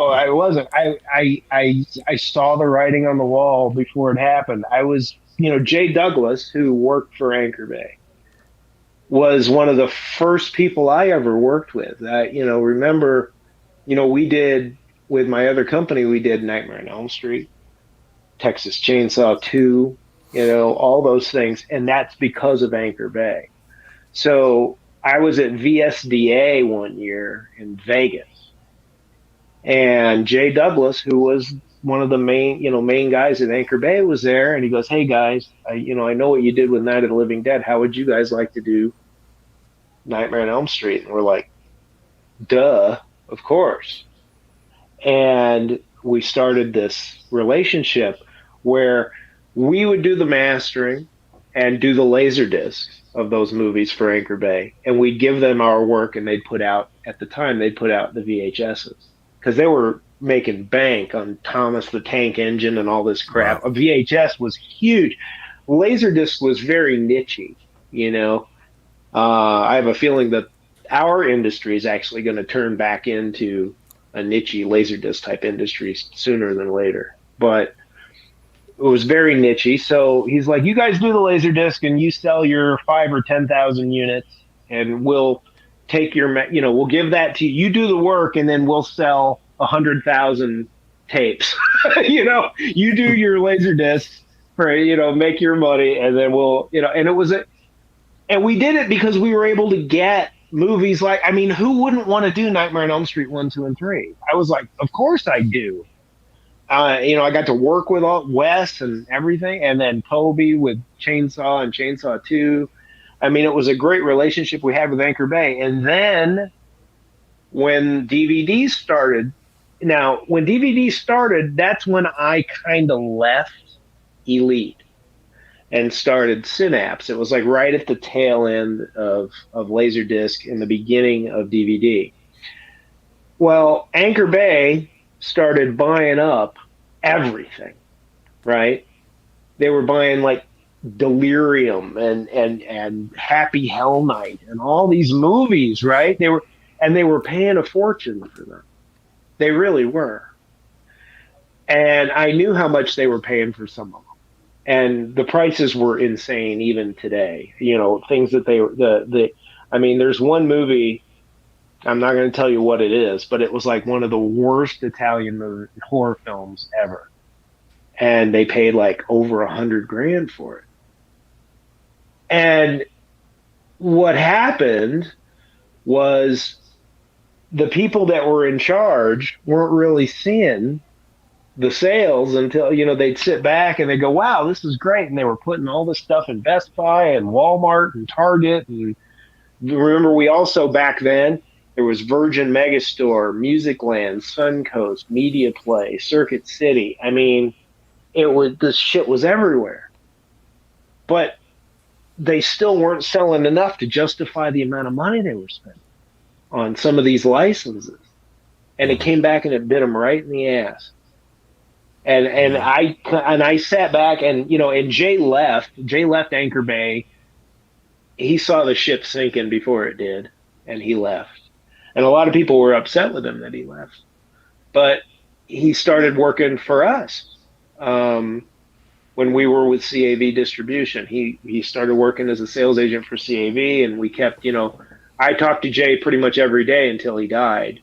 I wasn't. I saw the writing on the wall before it happened. I was, Jay Douglas, who worked for Anchor Bay, was one of the first people I ever worked with. Remember, we did, with my other company, we did Nightmare on Elm Street, Texas Chainsaw 2, all those things. And that's because of Anchor Bay. So I was at VSDA one year in Vegas, and Jay Douglas, who was one of the main guys at Anchor Bay, was there, and he goes, "Hey guys, I know what you did with Night of the Living Dead. How would you guys like to do Nightmare on Elm Street?" And we're like, "Duh, of course." And we started this relationship where we would do the mastering and do the laser discs of those movies for Anchor Bay, and we'd give them our work, and they'd put out, at the time, the VHSs, because they were making bank on Thomas the Tank Engine and all this crap. A VHS was huge. Laserdisc was very nichey, you know. I have a feeling that our industry is actually going to turn back into a nichey Laserdisc type industry sooner than later. But it was very nichey. So he's like, you guys do the Laserdisc and you sell your 5,000 or 10,000 units, and we'll take your, you know, we'll give that to you. You do the work, and then we'll sell 100,000 tapes. You know, you do your Laserdisc for, you know, make your money, and then we'll, you know, and it was and we did it because we were able to get movies like, I mean, who wouldn't want to do Nightmare on Elm Street 1, 2, and 3? I was like, of course I do. You know, I got to work with Wes and everything, and then Toby with Chainsaw and Chainsaw 2. I mean, it was a great relationship we had with Anchor Bay. And then when DVDs started, that's when I kind of left Elite and started Synapse. It was like right at the tail end of Laserdisc in the beginning of DVD. Well, Anchor Bay started buying up everything, right? They were buying like Delirium and Happy Hell Night and all these movies, right? They were paying a fortune for them. They really were. And I knew how much they were paying for some of them. And the prices were insane even today. You know, things that I mean, there's one movie, I'm not going to tell you what it is, but it was like one of the worst Italian horror films ever. And they paid like over $100,000 for it. And what happened was the people that were in charge weren't really seeing the sales until, you know, they'd sit back and they'd go, wow, this is great. And they were putting all this stuff in Best Buy and Walmart and Target. And remember, we also back then, there was Virgin Megastore, Musicland, Suncoast, Media Play, Circuit City. I mean, this shit was everywhere. But they still weren't selling enough to justify the amount of money they were spending on some of these licenses. And it came back and it bit them right in the ass. And I sat back and, you know, and Jay left Anchor Bay. He saw the ship sinking before it did, and he left. And a lot of people were upset with him that he left. But he started working for us when we were with CAV Distribution. He started working as a sales agent for CAV, and we kept, you know, I talked to Jay pretty much every day until he died.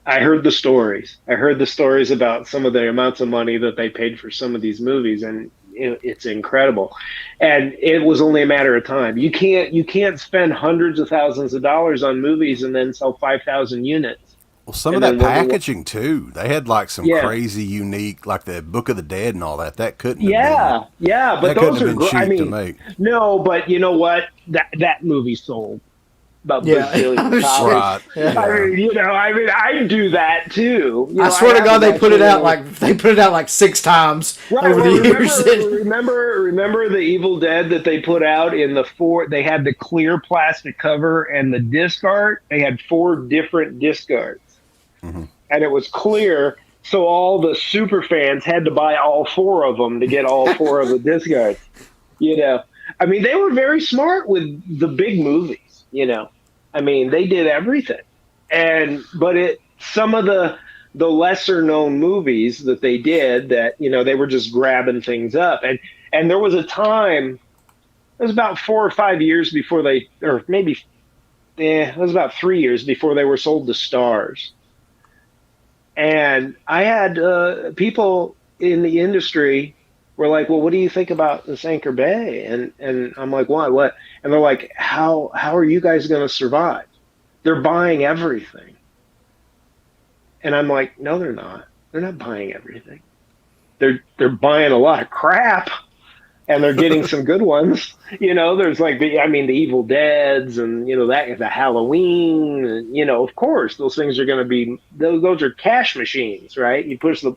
I heard the stories. I heard the stories about some of the amounts of money that they paid for some of these movies, and it's incredible. And it was only a matter of time. You can't spend hundreds of thousands of dollars on movies and then sell 5,000 units. Well, some of that packaging too. They had like some crazy, unique, like the Book of the Dead and all that. That couldn't. Have been, but those are cheap I mean, to make. No, but you know what? That movie sold about billion dollars. Right. Yeah. I do that too. I swear to God, they put it out like 6 times over the years. Remember the Evil Dead that they put out in the 4? They had the clear plastic cover and the disc art. They had 4 different disc arts, and it was clear. So all the super fans had to buy all 4 of them to get all 4 of the disc arts. You know, I mean, they were very smart with the big movies. You know, I mean, they did everything. But some of the lesser known movies that they did that, you know, they were just grabbing things up. And there was a time, it was about 4 or 5 years before it was about 3 years before they were sold to Stars. And I had people in the industry were like, well, what do you think about this Anchor Bay? And I'm like, why? What? And they're like, how are you guys going to survive? They're buying everything. And I'm like, no, they're not. They're not buying everything. They're buying a lot of crap, and they're getting some good ones. You know, there's like the Evil Deads, and you know the Halloween, and, you know, of course those things are going to be those are cash machines, right? You push the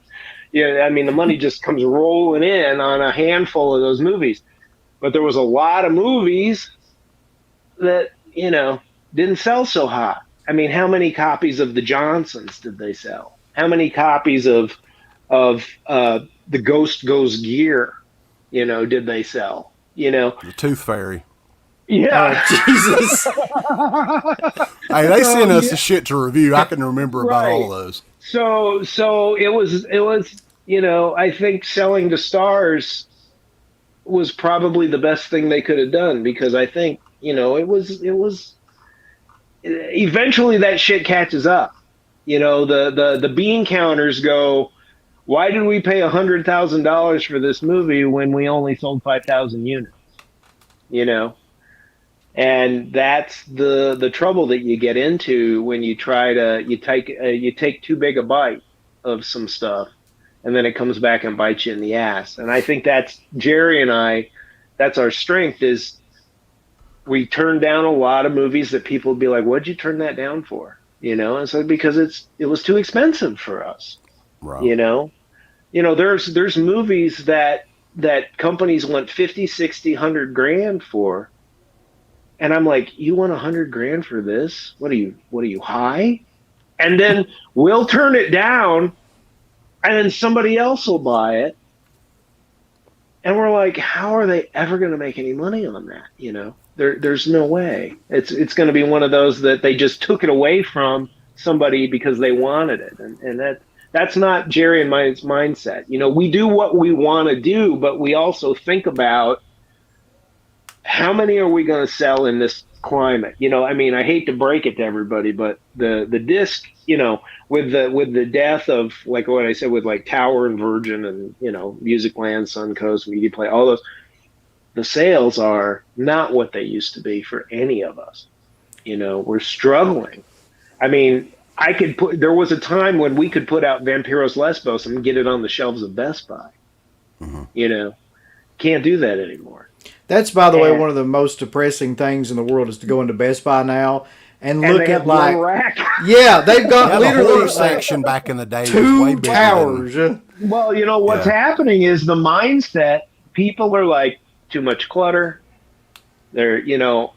the money just comes rolling in on a handful of those movies. But there was a lot of movies that, you know, didn't sell so hot. I mean, how many copies of the Johnsons did they sell? How many copies of the Ghost Goes Gear, did they sell? The Tooth Fairy. Yeah. Jesus. Hey, they sent us the shit to review. I can remember about all those. So it was, I think selling to Stars was probably the best thing they could have done, because I think, it was eventually that shit catches up. The bean counters go, why did we pay $100,000 for this movie when we only sold 5,000 units? And that's the trouble that you get into when you try to you take too big a bite of some stuff, and then it comes back and bites you in the ass. And I think that's Jerry and I. That's our strength, is we turn down a lot of movies that people would be like, "What'd you turn that down for?" And so because it was too expensive for us. Right. There's movies that companies want 50, 60, 100 grand for. And I'm like, you want $100,000 for this? What are you high? And then we'll turn it down, and then somebody else will buy it. And we're like, how are they ever going to make any money on that? There's no way. It's going to be one of those that they just took it away from somebody because they wanted it. And that's not Jerry and my mindset. We do what we want to do, but we also think about, how many are we going to sell in this climate? I hate to break it to everybody, but the disc, with the death of, like what I said, with like Tower and Virgin and, Musicland, Suncoast, Media Play, all those, the sales are not what they used to be for any of us. We're struggling. There was a time when we could put out Vampiros Lesbos and get it on the shelves of Best Buy. Mm-hmm. Can't do that anymore. That's, by the way, one of the most depressing things in the world, is to go into Best Buy now and look at like, yeah, they've got literally the section back in the day 2 towers. Well, what's happening is the mindset. People are like, too much clutter. They're,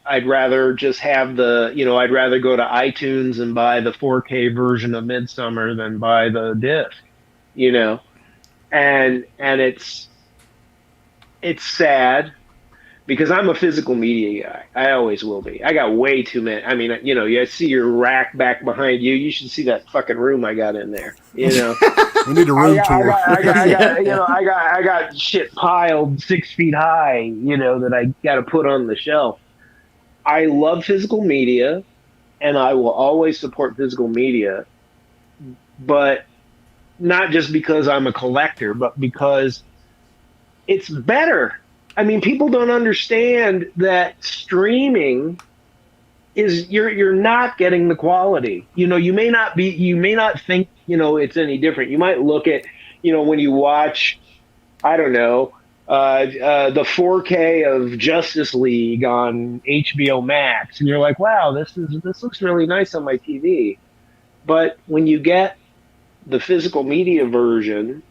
I'd rather just have I'd rather go to iTunes and buy the 4K version of Midsummer than buy the disc, and it's sad. Because I'm a physical media guy. I always will be. I got way too many. I see your rack back behind you. You should see that fucking room I got in there. We need a room tour. I got shit piled 6 feet high, that I got to put on the shelf. I love physical media, and I will always support physical media, but not just because I'm a collector, but because it's better. People don't understand that streaming is you're not getting the quality. You may not think, it's any different. You might look at, when you watch, I don't know, the 4K of Justice League on HBO Max, and you're like, wow, this looks really nice on my TV. But when you get the physical media version,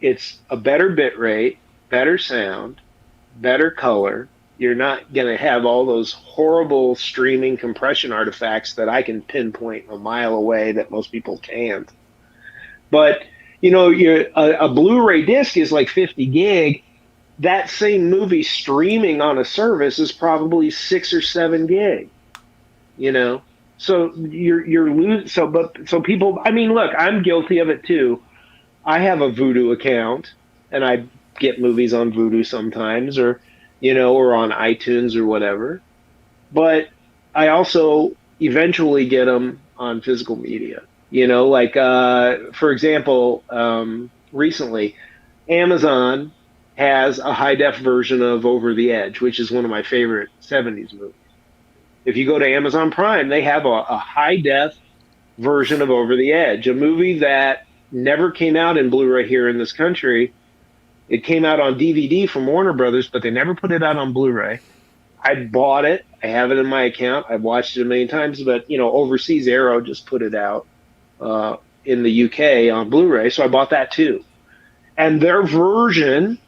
it's a better bit rate, better sound, better color. You're not going to have all those horrible streaming compression artifacts that I can pinpoint a mile away that most people can't. But, a Blu-ray disc is like 50 gig. That same movie streaming on a service is probably 6 or 7 gig, So you're losing. So people, look, I'm guilty of it too. I have a Vudu account, and I get movies on Vudu sometimes, or on iTunes or whatever. But I also eventually get them on physical media. For example, recently, Amazon has a high-def version of Over the Edge, which is one of my favorite 70s movies. If you go to Amazon Prime, they have a high-def version of Over the Edge, a movie that never came out in Blu-ray here in this country. It came out on DVD from Warner Brothers, but they never put it out on Blu-ray. I bought it. I have it in my account. I've watched it a million times, but, overseas Arrow just put it out in the UK on Blu-ray, so I bought that too. And their version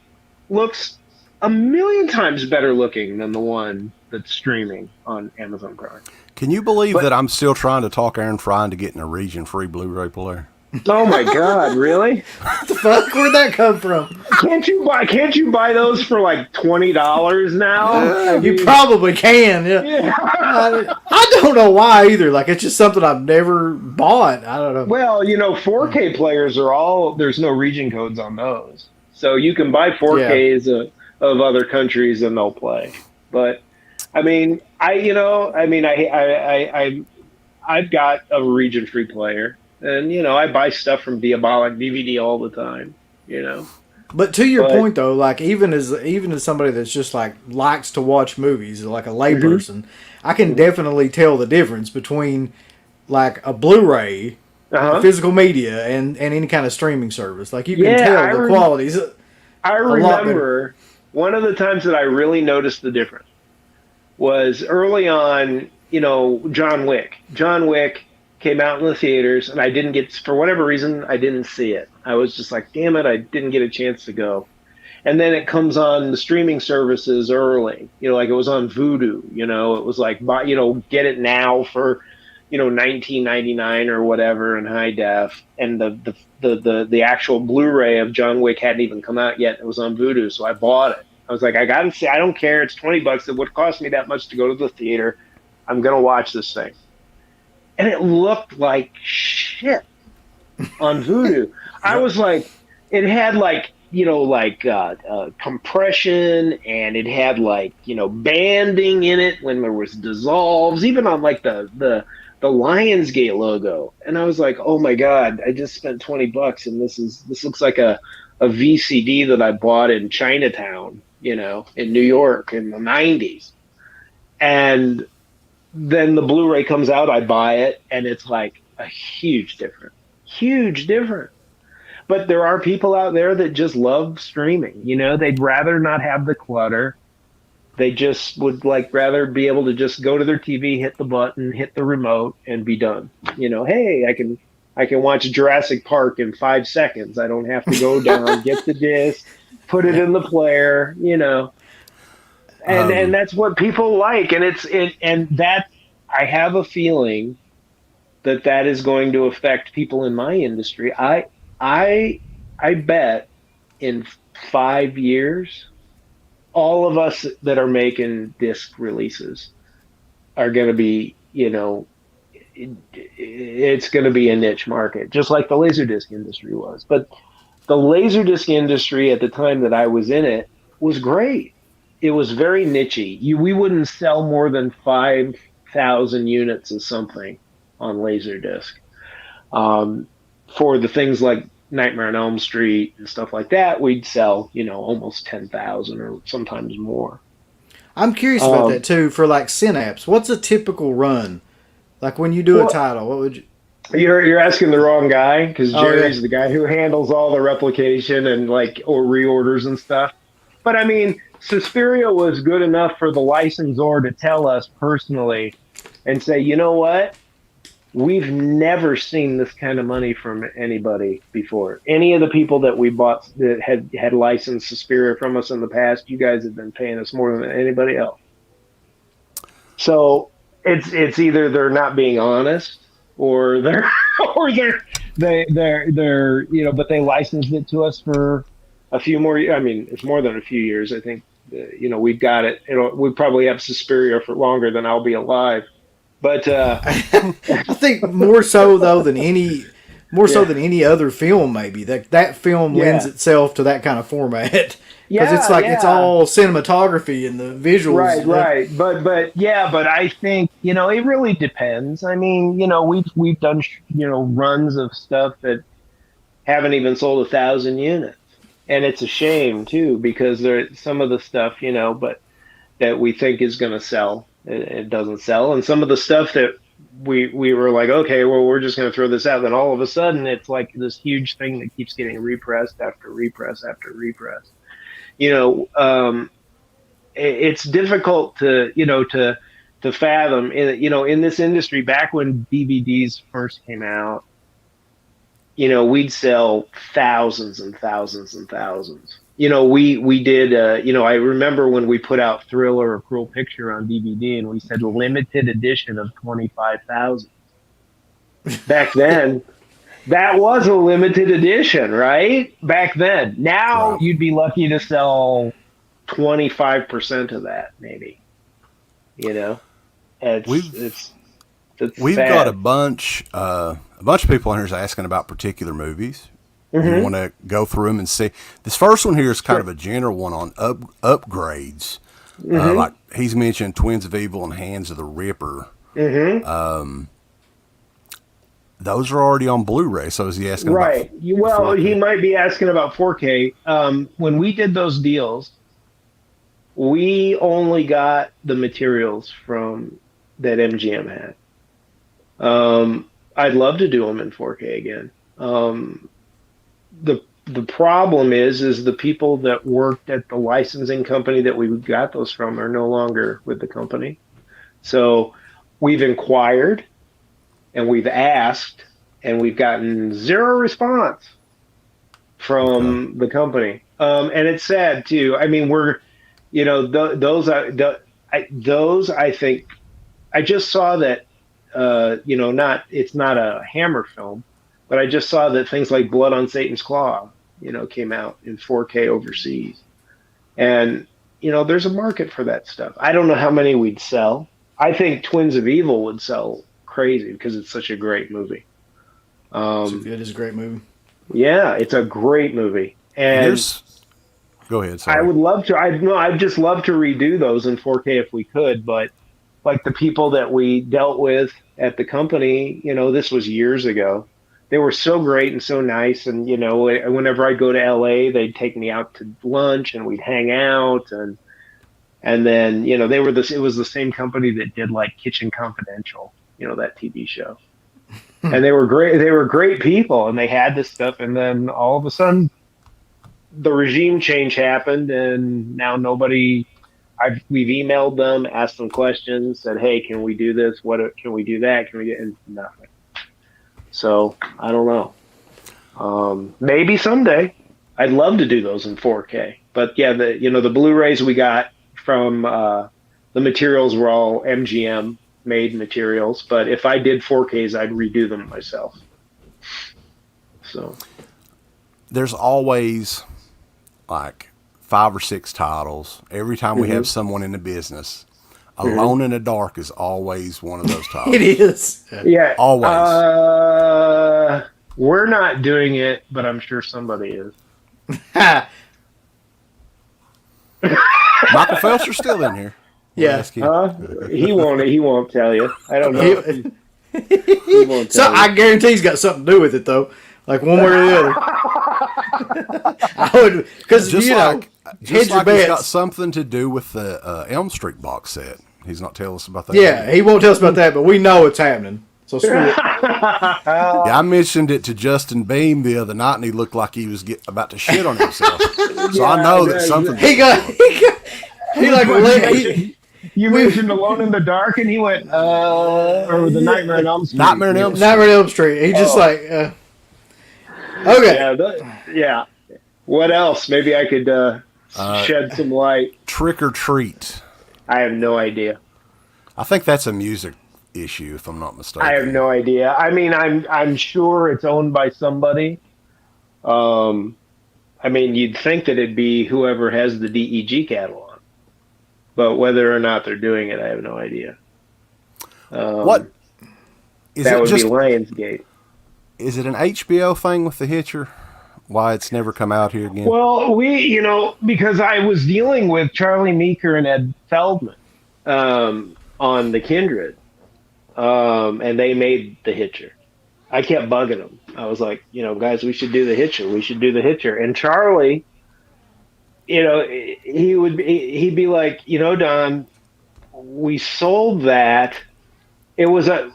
looks a million times better looking than the one that's streaming on Amazon Prime. Can you believe that I'm still trying to talk Aaron Fry into getting a region-free Blu-ray player? Oh my God! Really? What the fuck? Where'd that come from? Can't you buy those for like $20 now? You probably can. Yeah. I don't know why either. Like, it's just something I've never bought. I don't know. Well, 4K players are there's no region codes on those, so you can buy 4Ks of other countries and they'll play. But I mean, I've got a region-free player. And, I buy stuff from Diabolic DVD all the time, But to your point, though, like, even as somebody that's just, like, likes to watch movies, like a layperson, I can definitely tell the difference between, like, a Blu-ray, physical media, and any kind of streaming service. Like, you can tell the qualities. I remember one of the times that I really noticed the difference was early on, John Wick. John Wick came out in the theaters, and I didn't get, for whatever reason, I didn't see it. I was just like, damn it, I didn't get a chance to go. And then it comes on the streaming services early, like it was on Vudu, it was like, get it now for, $19.99 or whatever in high def. And the actual Blu-ray of John Wick hadn't even come out yet. It was on Vudu, so I bought it. I was like, I gotta see, I don't care. It's $20. It would cost me that much to go to the theater. I'm gonna watch this thing. And it looked like shit on Vudu. I was like, it had compression, and it had banding in it when there was dissolves, even on like the Lionsgate logo. And I was like, oh my God, I just spent $20, and this looks like a VCD that I bought in Chinatown, in New York in the 90s. And then the Blu-ray comes out, I buy it, and it's like a huge difference. But there are people out there that just love streaming. They'd rather not have the clutter. They just would rather be able to just go to their TV, hit the button, hit the remote, and be done. Hey, I can watch Jurassic Park in 5 seconds. I don't have to go down, get the disc, put it in the player, And that's what people like, and that I have a feeling that is going to affect people in my industry. I bet in 5 years, all of us that are making disc releases are going to be, it's going to be a niche market, just like the Laserdisc industry was. But the Laserdisc industry at the time that I was in it was great. It was very nichey. We wouldn't sell more than 5,000 units of something on Laserdisc. For the things like Nightmare on Elm Street and stuff like that, we'd sell, almost 10,000 or sometimes more. I'm curious about that too. For like Synapse, what's a typical run? Like when you do a title, what would you? You're asking the wrong guy, because Jerry's the guy who handles all the replication and or reorders and stuff. But I mean, Suspiria was good enough for the licensor to tell us personally and say, you know what? We've never seen this kind of money from anybody before. Any of the people that we bought that had licensed Suspiria from us in the past, you guys have been paying us more than anybody else. So it's either they're not being honest, or they're but they licensed it to us for a few more. I mean, it's more than a few years. I think we've got it. We probably have Suspiria for longer than I'll be alive. But I think more so than any other film, maybe that film lends itself to that kind of format. Because it's all cinematography and the visuals. Right. But I think it really depends. I mean, we've done runs of stuff that haven't even sold 1,000 units, and it's a shame too, because there's some of the stuff but that we think is going to sell, it doesn't sell, and some of the stuff that we were like, okay, well, we're just going to throw this out, then all of a sudden it's like this huge thing that keeps getting repressed after repress after repress. It's difficult to fathom. In this industry, back when DVDs first came out, we'd sell thousands and thousands and thousands. we did, I remember when we put out Thriller or Cruel Picture on DVD, and we said limited edition of 25,000. Back then, that was a limited edition, right? Back then. Now, You'd be lucky to sell 25% of that, maybe. We've got a bunch of people in here is asking about particular movies. Mm-hmm. You want to go through them and see. This first one here is kind of a general one on upgrades. Mm-hmm. Like he's mentioned Twins of Evil and Hands of the Ripper. Mm-hmm. Those are already on Blu-ray, so is he asking right. about 4K? Well, he might be asking about 4K. When we did those deals, we only got the materials from that MGM had. I'd love to do them in 4K again. The problem is the people that worked at the licensing company that we got those from are no longer with the company. So we've inquired and we've asked and we've gotten zero response from the company. And it's sad too. I mean, those I think I just saw that, it's not a Hammer film, but I just saw that things like Blood on Satan's Claw, came out in 4K overseas. And, there's a market for that stuff. I don't know how many we'd sell. I think Twins of Evil would sell crazy because it's such a great movie. It is a great movie. Yeah, it's a great movie. And go ahead. Sorry. I would love to. I'd just love to redo those in 4K if we could, but like the people that we dealt with at the company, this was years ago. They were so great and so nice. And, whenever I'd go to LA, they'd take me out to lunch and we'd hang out. And then, it was the same company that did like Kitchen Confidential, that TV show. And they were great. They were great people and they had this stuff. And then all of a sudden the regime change happened and now we've emailed them, asked them questions, said, hey, can we do this? Can we do that? And nothing. So I don't know. Maybe someday. I'd love to do those in 4K. But yeah, the Blu-rays we got from the materials were all MGM made materials. But if I did 4Ks, I'd redo them myself. So there's always like 5 or 6 titles. Every time we have someone in the business, Alone in the Dark is always one of those titles. It is. Yeah. Always. We're not doing it, but I'm sure somebody is. Michael Phelps still in here. Yeah. He won't tell you. I don't know. He won't tell you. I guarantee he's got something to do with it, though. Like one way or the other. I would, because just like he's got something to do with the Elm Street box set. He's not telling us about that. Yeah, he won't tell us about that, but we know it's happening. So screw it. Yeah, I mentioned it to Justin Beam the other night, and he looked like he was about to shit on himself. So I know that something. You mentioned Alone in the Dark, and he went, or the Nightmare on Elm Street. Nightmare on Elm Street. He just okay. Yeah. What else? Maybe I could shed some light. Trick or Treat. I have no idea. I think that's a music issue, if I'm not mistaken. I have no idea. I mean, I'm sure it's owned by somebody. I mean, you'd think that it'd be whoever has the DEG catalog, but whether or not they're doing it, I have no idea. What is that? It would just, be Lionsgate. Is it an HBO thing with the Hitcher? Why it's never come out here again? Well, because I was dealing with Charlie Meeker and Ed Feldman on the Kindred, and they made the Hitcher. I kept bugging them. I was like, guys, we should do the Hitcher. We should do the Hitcher. And Charlie, he'd be like, Don, we sold that. It was a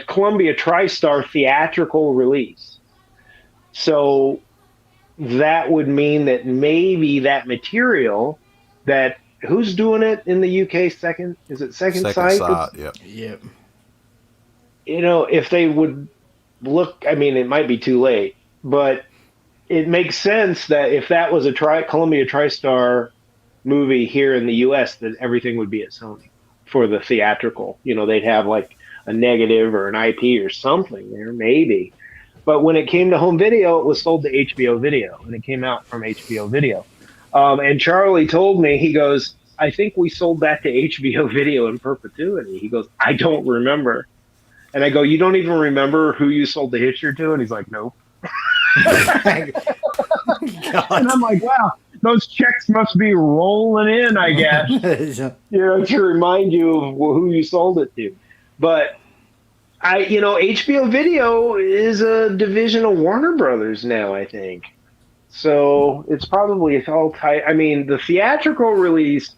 Columbia TriStar theatrical release. So that would mean that maybe that material that who's doing it in the UK second? Is it Second Sight? Yep. If they would look, I mean, it might be too late, but it makes sense that if that was a Columbia TriStar movie here in the U.S., that everything would be at Sony for the theatrical. They'd have like a negative or an IP or something there, maybe. But when it came to home video, it was sold to HBO Video, and it came out from HBO Video. And Charlie told me, he goes, I think we sold that to HBO Video in perpetuity. He goes, I don't remember. And I go, you don't even remember who you sold the Hitcher to? And he's like, nope. And I'm like, wow, those checks must be rolling in, I guess, to remind you of who you sold it to. But HBO Video is a division of Warner Brothers now, I think. So it's probably all tight. I mean, the theatrical release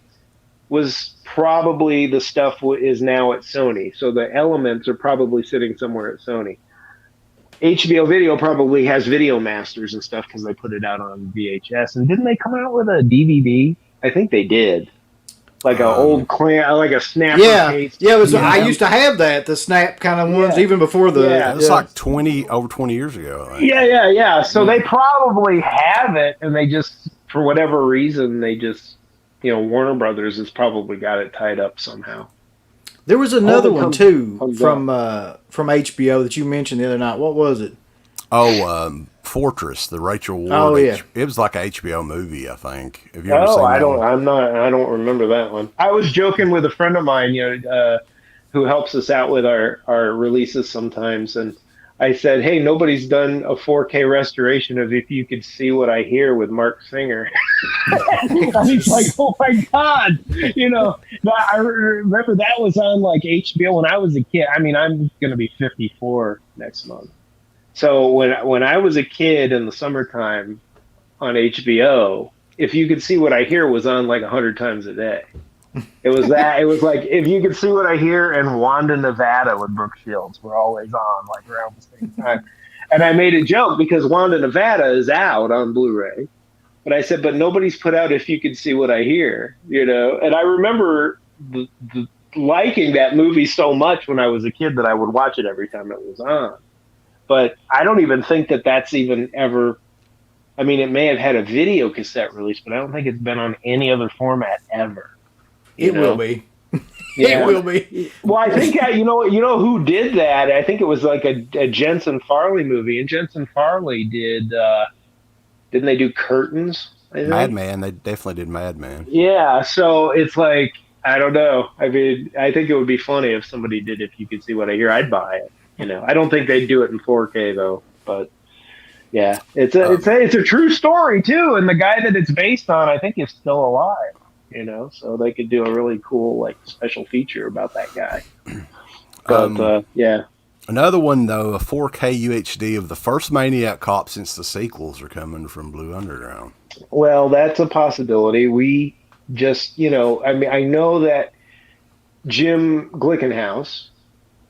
was probably the stuff is now at Sony. So the elements are probably sitting somewhere at Sony. HBO Video probably has video masters and stuff because they put it out on VHS. And didn't they come out with a DVD? I think they did. Like an old like a snapper case. Yeah, I used to have that, the snap kind of ones, even before the... Yeah, it's like over 20 years ago. Yeah. So they probably have it, and they just, for whatever reason, they just, Warner Brothers has probably got it tied up somehow. There was another one, too, from HBO that you mentioned the other night. What was it? Fortress, the Rachel Ward. Oh, yeah. It was like an HBO movie, I think. Have you ever seen that? I don't remember that one. I was joking with a friend of mine, who helps us out with our releases sometimes, and I said, hey, nobody's done a 4K restoration of If You Could See What I Hear with Mark Singer. And he's like, oh my God. I remember that was on like HBO when I was a kid. I mean, I'm going to be 54 next month. So when I was a kid in the summertime on HBO, If You Could See What I Hear was on like 100 times a day. It was like If You Could See What I Hear and Wanda, Nevada with Brooke Shields were always on like around the same time. And I made a joke because Wanda, Nevada is out on Blu-ray. But I said, but nobody's put out If You Could See What I Hear, And I remember liking that movie so much when I was a kid that I would watch it every time it was on. But I don't even think that that's even ever... I mean, it may have had a video cassette release, but I don't think it's been on any other format ever. It will be. Yeah. It will be. Well, I think, you know who did that? I think it was like a Jensen Farley movie. And Jensen Farley did... didn't they do Curtains? Madman. They definitely did Madman. Yeah, so it's like, I don't know. I mean, I think it would be funny if somebody did If You Could See What I Hear. I'd buy it. I don't think they'd do it in 4K though, but yeah, it's a true story too, and the guy that it's based on, I think, is still alive. So they could do a really cool like special feature about that guy. But yeah, another one though, a 4K UHD of the first Maniac Cop since the sequels are coming from Blue Underground. Well, that's a possibility. We just, I mean, I know that Jim Glickenhaus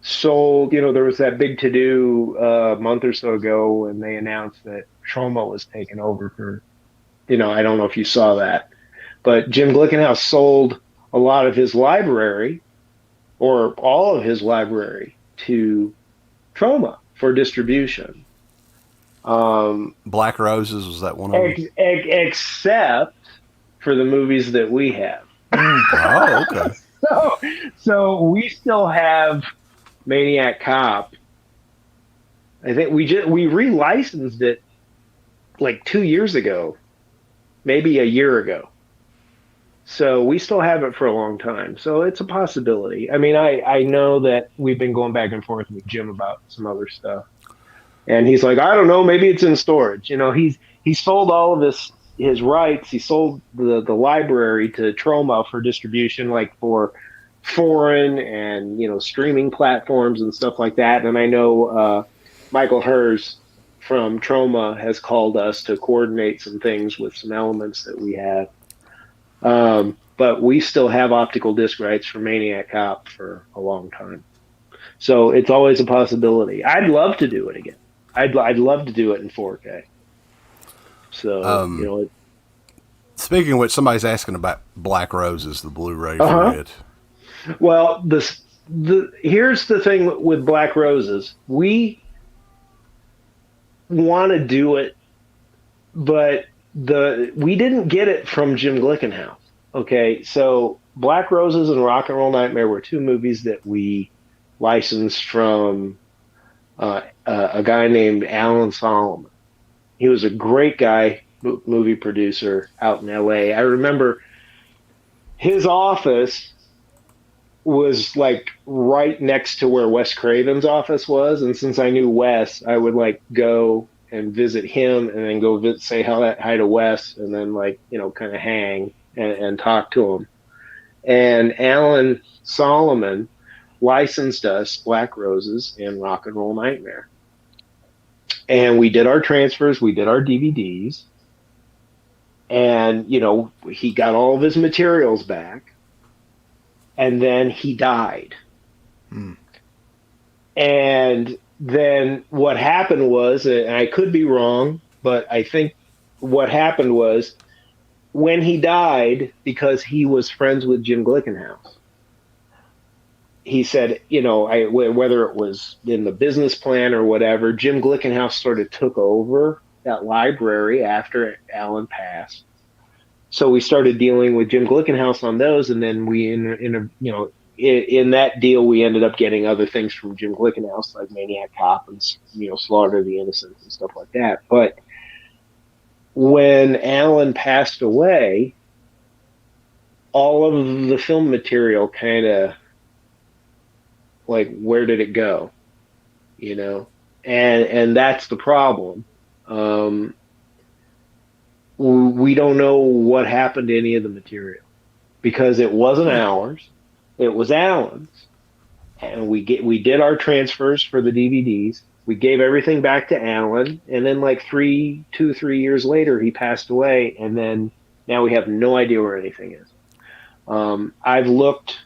sold, there was that big to-do a month or so ago when they announced that Troma was taken over for, I don't know if you saw that, but Jim Glickenhaus sold a lot of his library or all of his library to Troma for distribution. Black Roses, was that one of them? Except for the movies that we have. Oh, okay. So we still have Maniac Cop. I think we relicensed it like 2 years ago, maybe a year ago. So we still have it for a long time. So it's a possibility. I mean, I know that we've been going back and forth with Jim about some other stuff, and he's like, I don't know, maybe it's in storage. He sold all of his rights. He sold the library to Troma for distribution, like for foreign and streaming platforms and stuff like that. And I know Michael Hers from Troma has called us to coordinate some things with some elements that we have. But we still have optical disc rights for Maniac Cop for a long time, so it's always a possibility. I'd love to do it again. I'd love to do it in 4K. So speaking of which, somebody's asking about Black Roses, the Blu-ray for it. Well, here's the thing with Black Roses. We want to do it we didn't get it from Jim Glickenhaus. Okay, so Black Roses and Rock and Roll Nightmare were two movies that we licensed from a guy named Alan Solomon. He was a great guy, movie producer out in L.A. I remember his office was like right next to where Wes Craven's office was, and since I knew Wes, I would like go and visit him, and then go say hi to Wes, and then kind of hang and talk to him. And Alan Solomon licensed us Black Roses and Rock and Roll Nightmare. And we did our transfers, we did our DVDs, and, he got all of his materials back, and then he died. And then what happened was, and I could be wrong, but I think what happened was, when he died, because he was friends with Jim Glickenhaus, he said, whether it was in the business plan or whatever, Jim Glickenhaus sort of took over that library after Alan passed. So we started dealing with Jim Glickenhaus on those, and then we, in that deal, we ended up getting other things from Jim Glickenhaus, like Maniac Cop and Slaughter of the Innocents and stuff like that. But when Alan passed away, all of the film material kind of, where did it go? And that's the problem. We don't know what happened to any of the material, because it wasn't ours, it was Alan's. And we did our transfers for the DVDs. We gave everything back to Alan, and then 3 years later, he passed away, and then now we have no idea where anything is. I've looked,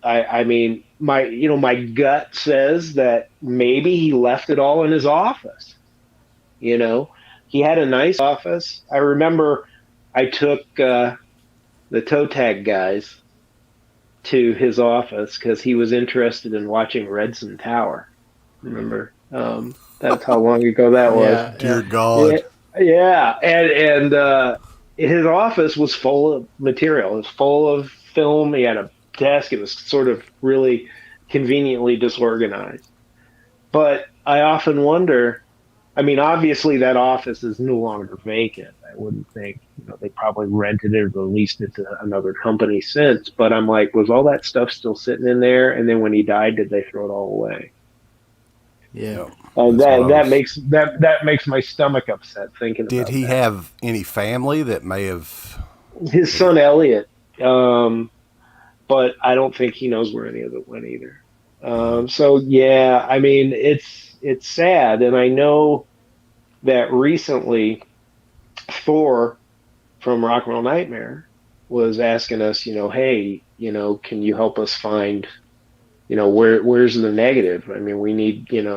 I mean, my gut says that maybe he left it all in his office. He had a nice office. I remember I took the toe tag guys to his office because he was interested in watching Redson Tower. Remember? That's how long ago that was. Yeah, dear God. Yeah. And his office was full of material. It was full of film. He had a desk. It was sort of really conveniently disorganized. But I often wonder, I mean, obviously that office is no longer vacant. I wouldn't think, they probably rented it or leased it to another company since. But I'm like, was all that stuff still sitting in there? And then when he died, did they throw it all away? Yeah. And that makes my stomach upset thinking about it. Did he have any family that may have... His son Elliot, but I don't think he knows where any of it went either. So yeah, I mean, it's sad, and I know that recently Thor from Rock and Roll Nightmare was asking us, hey, can you help us find, where's the negative? I mean, we need, and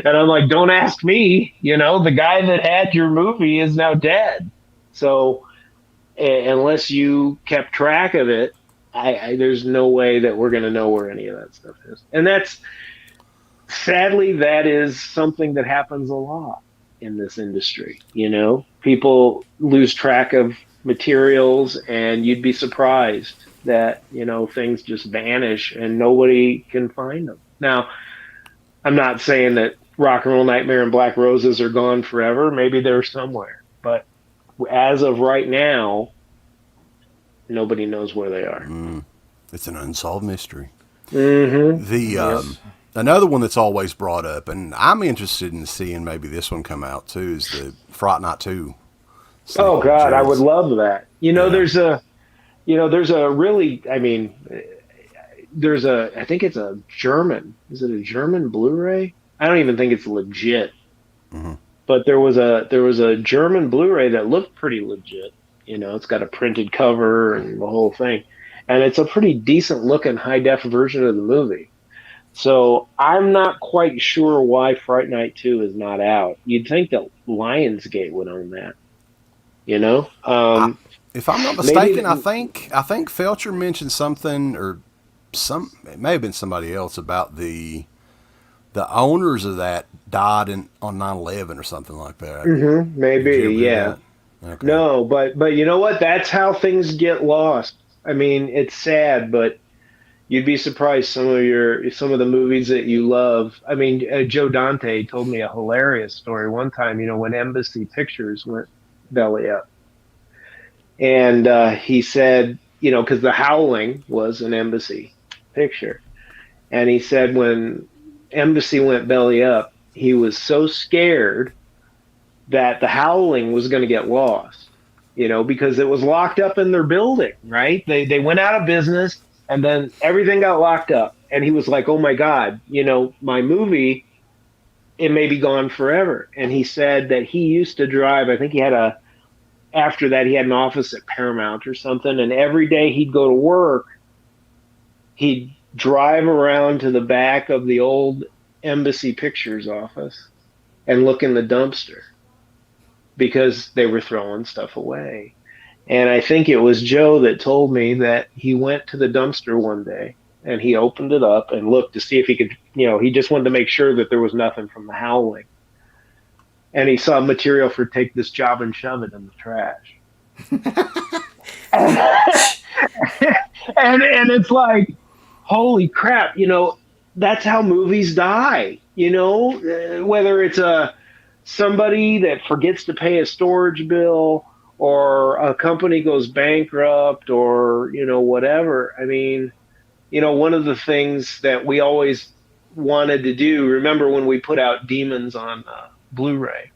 I'm like, don't ask me, the guy that had your movie is now dead. So unless you kept track of it, there's no way that we're going to know where any of that stuff is. And sadly, that is something that happens a lot in this industry. People lose track of materials, and you'd be surprised that, things just vanish and nobody can find them. Now, I'm not saying that Rock and Roll Nightmare and Black Roses are gone forever. Maybe they're somewhere. But as of right now, nobody knows where they are. It's an unsolved mystery. Mm-hmm. Another one that's always brought up, and I'm interested in seeing maybe this one come out too, is the Fright Night 2. Oh God, I would love that. There's a really, I think it's a German. Is it a German Blu-ray? I don't even think it's legit. Mm-hmm. But there was a German Blu-ray that looked pretty legit. It's got a printed cover and the whole thing. And it's a pretty decent looking high def version of the movie. So I'm not quite sure why Fright Night 2 is not out. You'd think that Lionsgate would own that. If I'm not mistaken, I think Felcher mentioned something, or it may have been somebody else, about the the owners of that died on 9/11 or something like that. Maybe, yeah. Okay. No, but you know what? That's how things get lost. I mean, it's sad, but you'd be surprised some of the movies that you love. I mean, Joe Dante told me a hilarious story one time. You know, when Embassy Pictures went belly up, and he said, you know, because The Howling was an Embassy picture, and he said when Embassy went belly up, he was so scared that The Howling was going to get lost, you know, because it was locked up in their building, right? They went out of business, and then everything got locked up. And he was like, oh, my God, you know, my movie, it may be gone forever. And he said that he used to drive, I think after that, he had an office at Paramount or something, and every day he'd go to work, he'd drive around to the back of the old Embassy Pictures office and look in the dumpster because they were throwing stuff away. And I think it was Joe that told me that he went to the dumpster one day and he opened it up and looked to see if he could, you know, he just wanted to make sure that there was nothing from The Howling. And he saw material for Take This Job and Shove It in the trash. and it's like, holy crap, you know, that's how movies die, you know, whether it's somebody that forgets to pay a storage bill or a company goes bankrupt or, you know, whatever. I mean, you know, one of the things that we always wanted to do, remember when we put out Demons on Blu-ray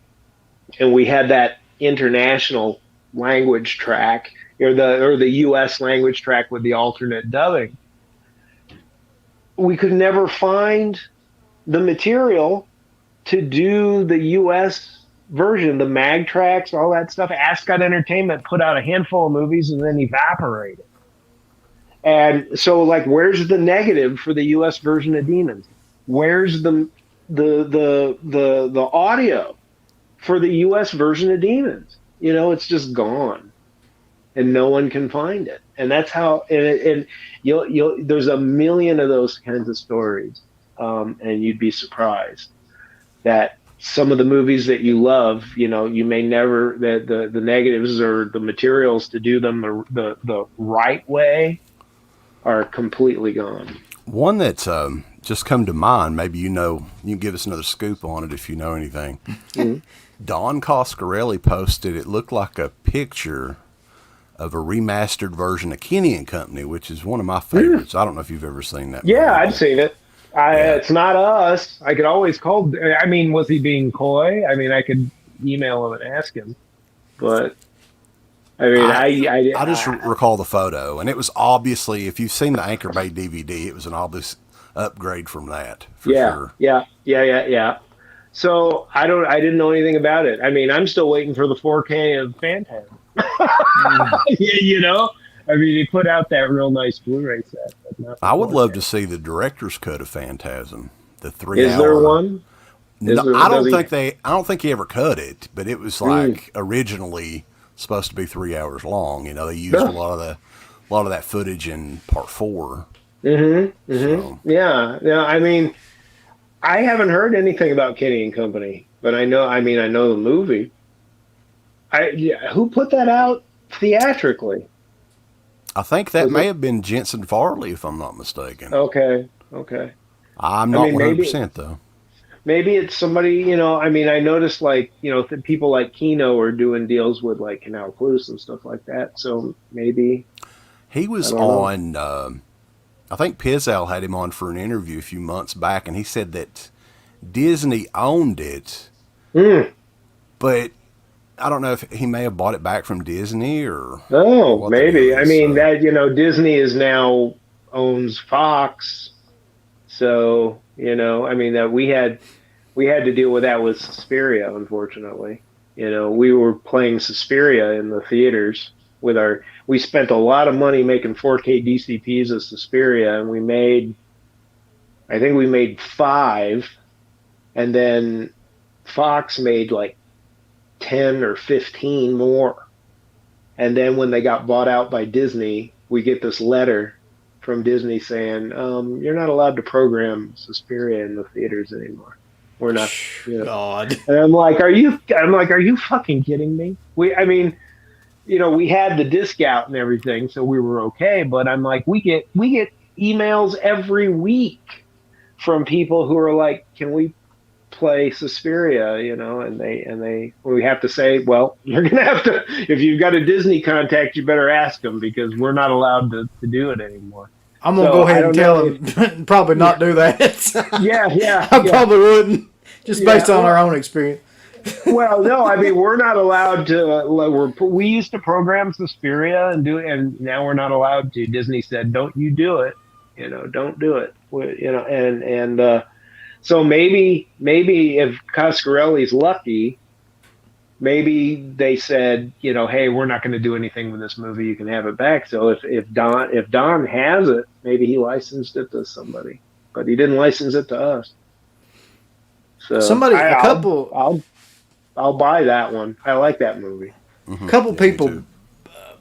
and we had that international language track or the US language track with the alternate dubbing, we could never find the material to do the US version, the mag tracks, all that stuff. Ascot Entertainment put out a handful of movies and then evaporated. And so, like, where's the negative for the US version of Demons? Where's the audio for the US version of Demons? You know, it's just gone, and no one can find it. And that's how. And you'll there's a million of those kinds of stories, and you'd be surprised that some of the movies that you love, you know, you may never the negatives or the materials to do them the right way are completely gone. One that's just come to mind, maybe you know, you can give us another scoop on it if you know anything. Mm-hmm. Don Coscarelli posted, it looked like a picture of a remastered version of Kenny and Company, which is one of my favorites. I don't know if you've ever seen that. Yeah, I've seen it. It's not us. I could always call. I mean, was he being coy? I mean, I could email him and ask him. But I mean, I just recall the photo, and it was obviously, if you've seen the Anchor Bay DVD, it was an obvious upgrade from that. For sure. Yeah. So I didn't know anything about it. I mean, I'm still waiting for the 4K of Phantasm. You know, I mean, he put out that real nice Blu-ray set. But I would love to see the director's cut of Phantasm. The 3 hour. Is there one? I don't think he ever cut it, but it was like originally supposed to be 3 hours long. You know, they used a lot of that footage in part 4. So. Yeah. I mean, I haven't heard anything about Kenny and Company, but I know the movie. Who put that out theatrically? I think that may have been Jensen Farley, if I'm not mistaken. Okay. I'm not 100% though. Maybe it's somebody, you know, I mean, I noticed, like, you know, people like Kino are doing deals with, like, Canal Plus and stuff like that. So maybe. He was on, I think Pizzal had him on for an interview a few months back, and he said that Disney owned it, but I don't know if he may have bought it back from Disney or. Oh, maybe. I mean, that, you know, Disney is now owns Fox. So, you know, I mean, that we had to deal with that with Suspiria, unfortunately. You know, we were playing Suspiria in the theaters we spent a lot of money making 4K DCPs of Suspiria, and I think we made 5, and then Fox made like 10 or 15 more. And then when they got bought out by Disney, we get this letter from Disney saying, you're not allowed to program Suspiria in the theaters anymore. We're not. You know. God. And I'm like, are you fucking kidding me? We had the disc out and everything, so we were okay. But I'm like, we get emails every week from people who are like, can we play Suspiria? And we have to say, well, you're gonna have to, if you've got a Disney contact, you better ask them, because we're not allowed to do it anymore. I'm gonna go ahead and tell them probably not do that. I probably wouldn't, just based on our own experience. Well, no, I mean, we're not allowed to. We used to program Suspiria and now we're not allowed to. Disney said, "Don't you do it? Don't do it." So maybe if Coscarelli's lucky, maybe they said, hey, we're not going to do anything with this movie. You can have it back. So if Don has it, maybe he licensed it to somebody, but he didn't license it to us. So I'll buy that one. I like that movie. A couple people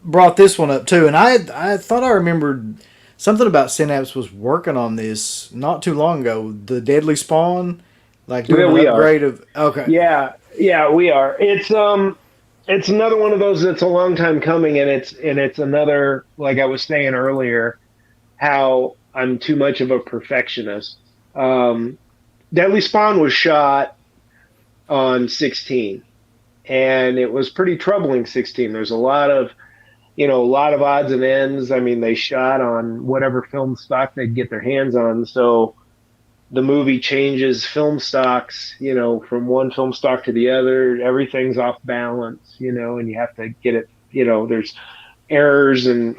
brought this one up too, and I thought I remembered something about Synapse was working on this not too long ago. The Deadly Spawn, like doing an upgrade of. Okay. Yeah, we are. It's another one of those that's a long time coming, and it's another, like I was saying earlier, how I'm too much of a perfectionist. Deadly Spawn was shot on 16, and it was pretty troubling 16. There's a lot of odds and ends. I mean, they shot on whatever film stock they'd get their hands on, so the movie changes film stocks, from one film stock to the other. Everything's off balance, and you have to get it, there's errors and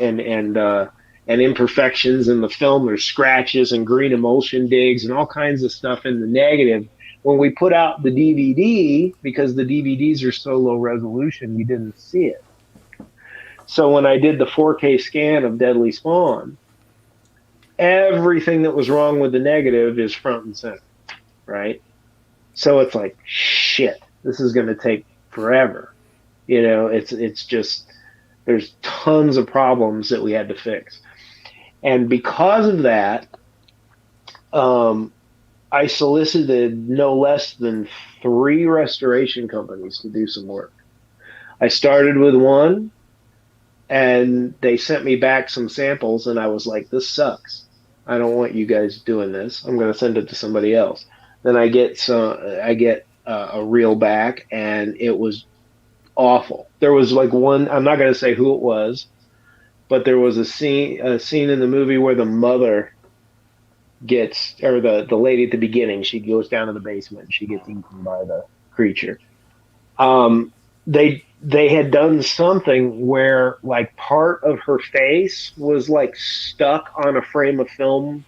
imperfections in the film. There's scratches and green emulsion digs and all kinds of stuff in the negative. When we put out the DVD, because the DVDs are so low resolution, you didn't see it. So when I did the 4K scan of Deadly Spawn, everything that was wrong with the negative is front and center, right? So it's like, shit, this is going to take forever. It's just, there's tons of problems that we had to fix. And because of that, I solicited no less than 3 restoration companies to do some work. I started with one, and they sent me back some samples, and I was like, this sucks. I don't want you guys doing this. I'm going to send it to somebody else. Then I get a reel back, and it was awful. There was like one, I'm not going to say who it was, but there was a scene in the movie where the mother gets, or the lady at the beginning, she goes down to the basement and she gets eaten by the creature. They had done something where like part of her face was like stuck on a frame of film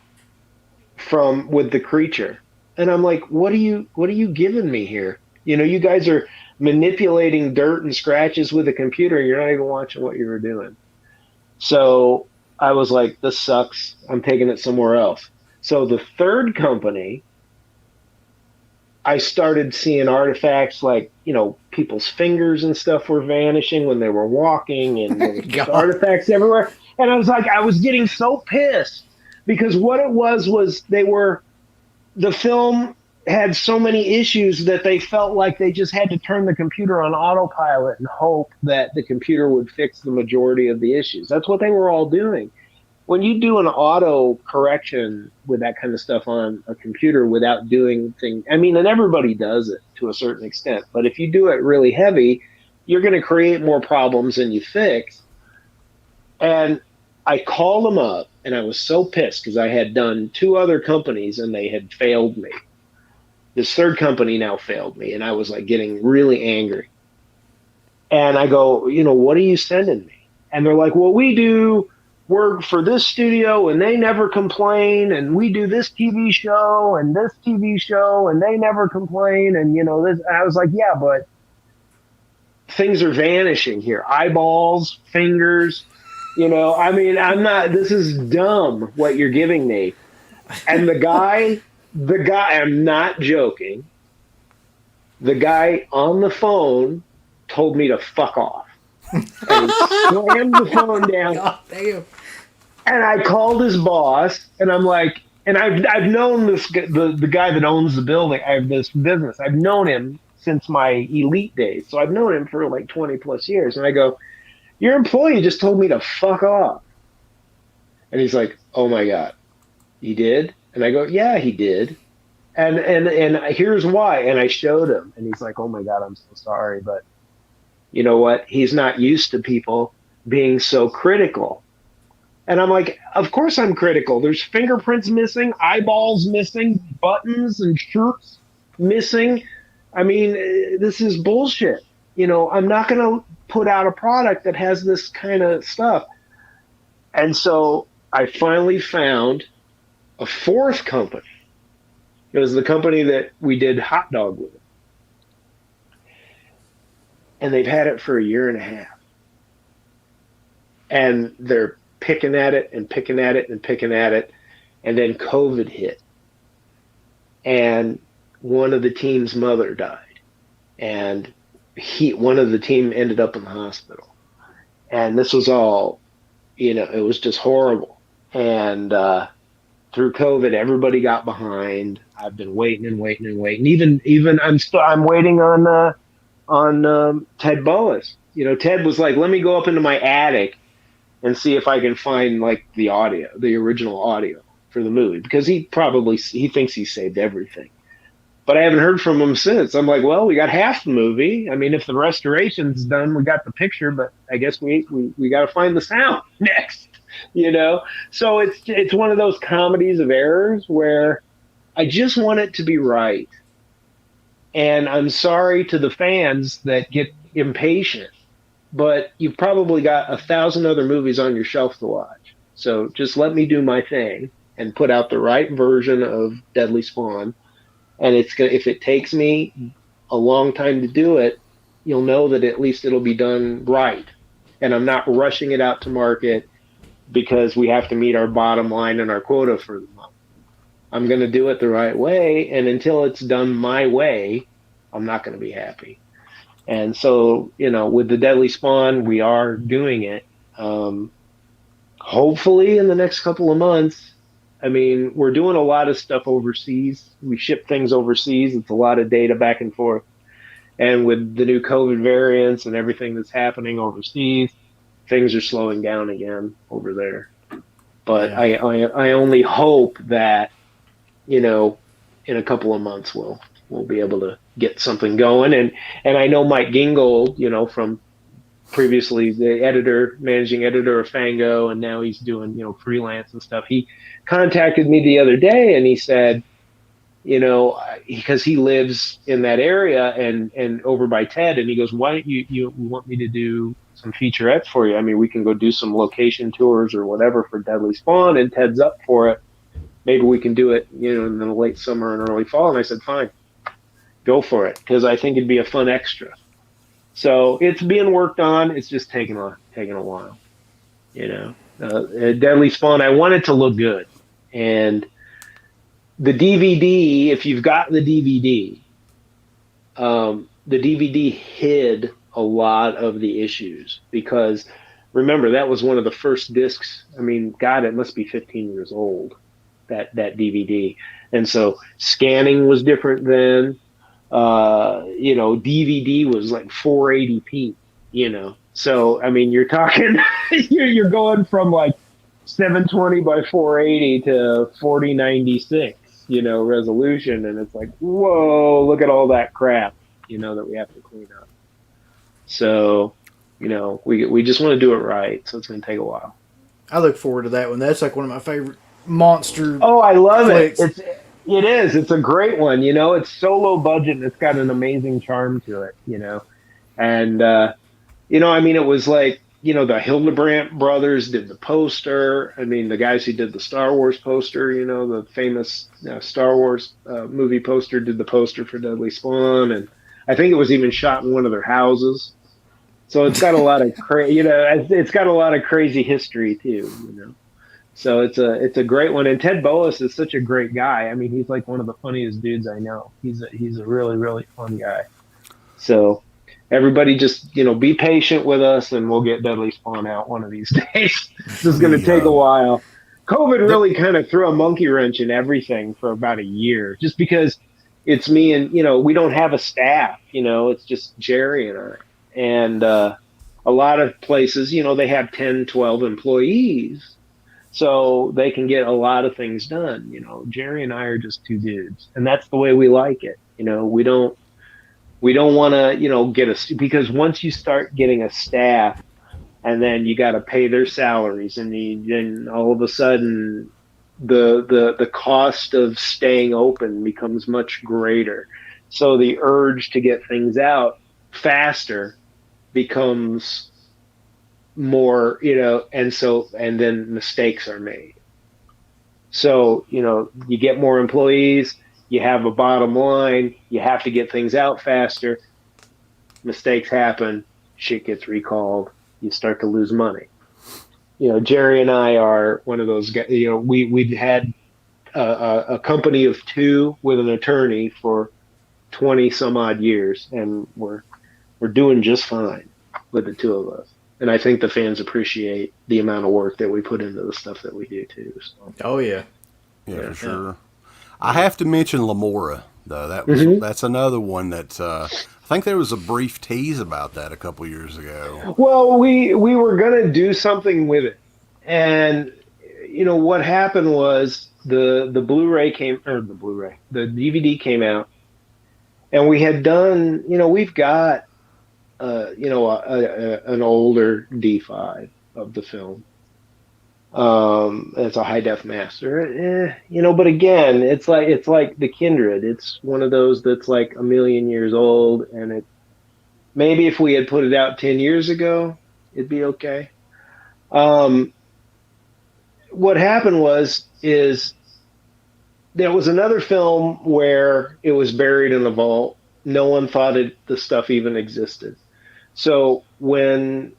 with the creature. And I'm like, what are you giving me here? You guys are manipulating dirt and scratches with a computer, and you're not even watching what you were doing. So I was like, this sucks. I'm taking it somewhere else. So the third company, I started seeing artifacts like, people's fingers and stuff were vanishing when they were walking, and there was artifacts everywhere. And I was like, I was getting so pissed, because what it was the film had so many issues that they felt like they just had to turn the computer on autopilot and hope that the computer would fix the majority of the issues. That's what they were all doing. When you do an auto correction with that kind of stuff on a computer without doing things, I mean, and everybody does it to a certain extent, but if you do it really heavy, you're going to create more problems than you fix. And I called them up, and I was so pissed because I had done 2 other companies and they had failed me. This third company now failed me, and I was like getting really angry. And I go, what are you sending me? And they're like, well, we do work for this studio and they never complain, and we do this TV show and this TV show and they never complain, and this. I was like, yeah, but things are vanishing here. Eyeballs, fingers, I mean, this is dumb what you're giving me. And the guy, I'm not joking, the guy on the phone told me to fuck off. And he slammed the phone down. God damn. And I called his boss, and I'm like, and I've known the guy that owns the building. I have this business. I've known him since my elite days, so I've known him for like 20 plus years. And I go, your employee just told me to fuck off. And he's like, oh my God, he did? And I go, yeah, he did. And here's why. And I showed him, and he's like, oh my God, I'm so sorry, but you know what? He's not used to people being so critical. And I'm like, of course I'm critical. There's fingerprints missing, eyeballs missing, buttons and shirts missing. I mean, this is bullshit. You know, I'm not going to put out a product that has this kind of stuff. And so I finally found a fourth company. It was the company that we did Hot Dog with. And they've had it for a year and a half. And they're picking at it and picking at it and picking at it. And then COVID hit. And one of the team's mother died. And one of the team ended up in the hospital. And this was all, you know, it was just horrible. And through COVID, everybody got behind. I've been waiting and waiting and waiting. Even I'm waiting on Ted Boas. You know, Ted was like, let me go up into my attic and see if I can find like the original audio for the movie, because he thinks he saved everything. But I haven't heard from him since. I'm like, well, we got half the movie. I mean, if the restoration's done, we got the picture, but I guess we got to find the sound next, you know? So it's one of those comedies of errors where I just want it to be right. And I'm sorry to the fans that get impatient, but you've probably got 1,000 other movies on your shelf to watch. So just let me do my thing and put out the right version of Deadly Spawn. And if it takes me a long time to do it, you'll know that at least it'll be done right. And I'm not rushing it out to market because we have to meet our bottom line and our quota for the month. I'm going to do it the right way. And until it's done my way, I'm not going to be happy. And so, you know, with the Deadly Spawn, we are doing it. Hopefully in the next couple of months. I mean, we're doing a lot of stuff overseas. We ship things overseas. It's a lot of data back and forth. And with the new COVID variants and everything that's happening overseas, things are slowing down again over there. But yeah. I only hope that, you know, in a couple of months we'll be able to get something going. And I know Mike Gingold, you know, from previously the managing editor of Fango, and now he's doing, you know, freelance and stuff. He contacted me the other day and he said, you know, because he lives in that area and over by Ted, and he goes, why don't you want me to do some featurettes for you? I mean, we can go do some location tours or whatever for Deadly Spawn, and Ted's up for it. Maybe we can do it, you know, in the late summer and early fall. And I said, fine, go for it, because I think it'd be a fun extra. So it's being worked on. It's just taking a while, you know. Deadly Spawn, I want it to look good. And the DVD, if you've got the DVD hid a lot of the issues, because remember, that was one of the first discs. I mean, God, it must be 15 years old, that DVD. And so scanning was different then. You know, DVD was like 480p, you know. So, I mean, you're talking, you're going from like 720 by 480 to 4096, you know, resolution. And it's like, whoa, look at all that crap, you know, that we have to clean up. So, you know, we just want to do it right. So it's going to take a while. I look forward to that one. That's like one of my favorite monster. Oh, I love flicks. It is. It's a great one. You know, it's so low budget and it's got an amazing charm to it, you know. And, you know, I mean, it was like, you know, the Hildebrandt brothers did the poster. I mean, the guys who did the Star Wars poster, you know, the famous Star Wars movie poster, did the poster for Deadly Spawn. And I think it was even shot in one of their houses. So it's got a lot of, it's got a lot of crazy history too, you know. So it's a great one. And Ted Boas is such a great guy. I mean, he's like one of the funniest dudes I know. He's a really, really fun guy. So everybody just, be patient with us, and we'll get Deadly Spawn out one of these days. This is going to take a while. COVID really kind of threw a monkey wrench in everything for about a year, just because it's me and, we don't have a staff, it's just Jerry and I. And a lot of places, they have 10, 12 employees, so they can get a lot of things done. Jerry and I are just two dudes, and that's the way we like it. We don't want to, get because once you start getting a staff, and then you got to pay their salaries, and then all of a sudden the cost of staying open becomes much greater. So the urge to get things out faster becomes more, and then mistakes are made. So, you get more employees, you have a bottom line, you have to get things out faster, mistakes happen, shit gets recalled, you start to lose money. Jerry and I are one of those guys. We'd had a company of two with an attorney for 20 some odd years, and we're doing just fine with the two of us. And I think the fans appreciate the amount of work that we put into the stuff that we do too. So. Oh yeah, for sure. I have to mention Lemora though. That's another one that I think there was a brief tease about that a couple years ago. Well, we were gonna do something with it, and what happened was the Blu-ray the DVD came out, and we had done. We've got an older D5 of the film. It's a high def master, but again, it's like the Kindred. It's one of those that's like a million years old, and maybe if we had put it out 10 years ago, it'd be okay. What happened is there was another film where it was buried in a vault. No one thought the stuff even existed. So when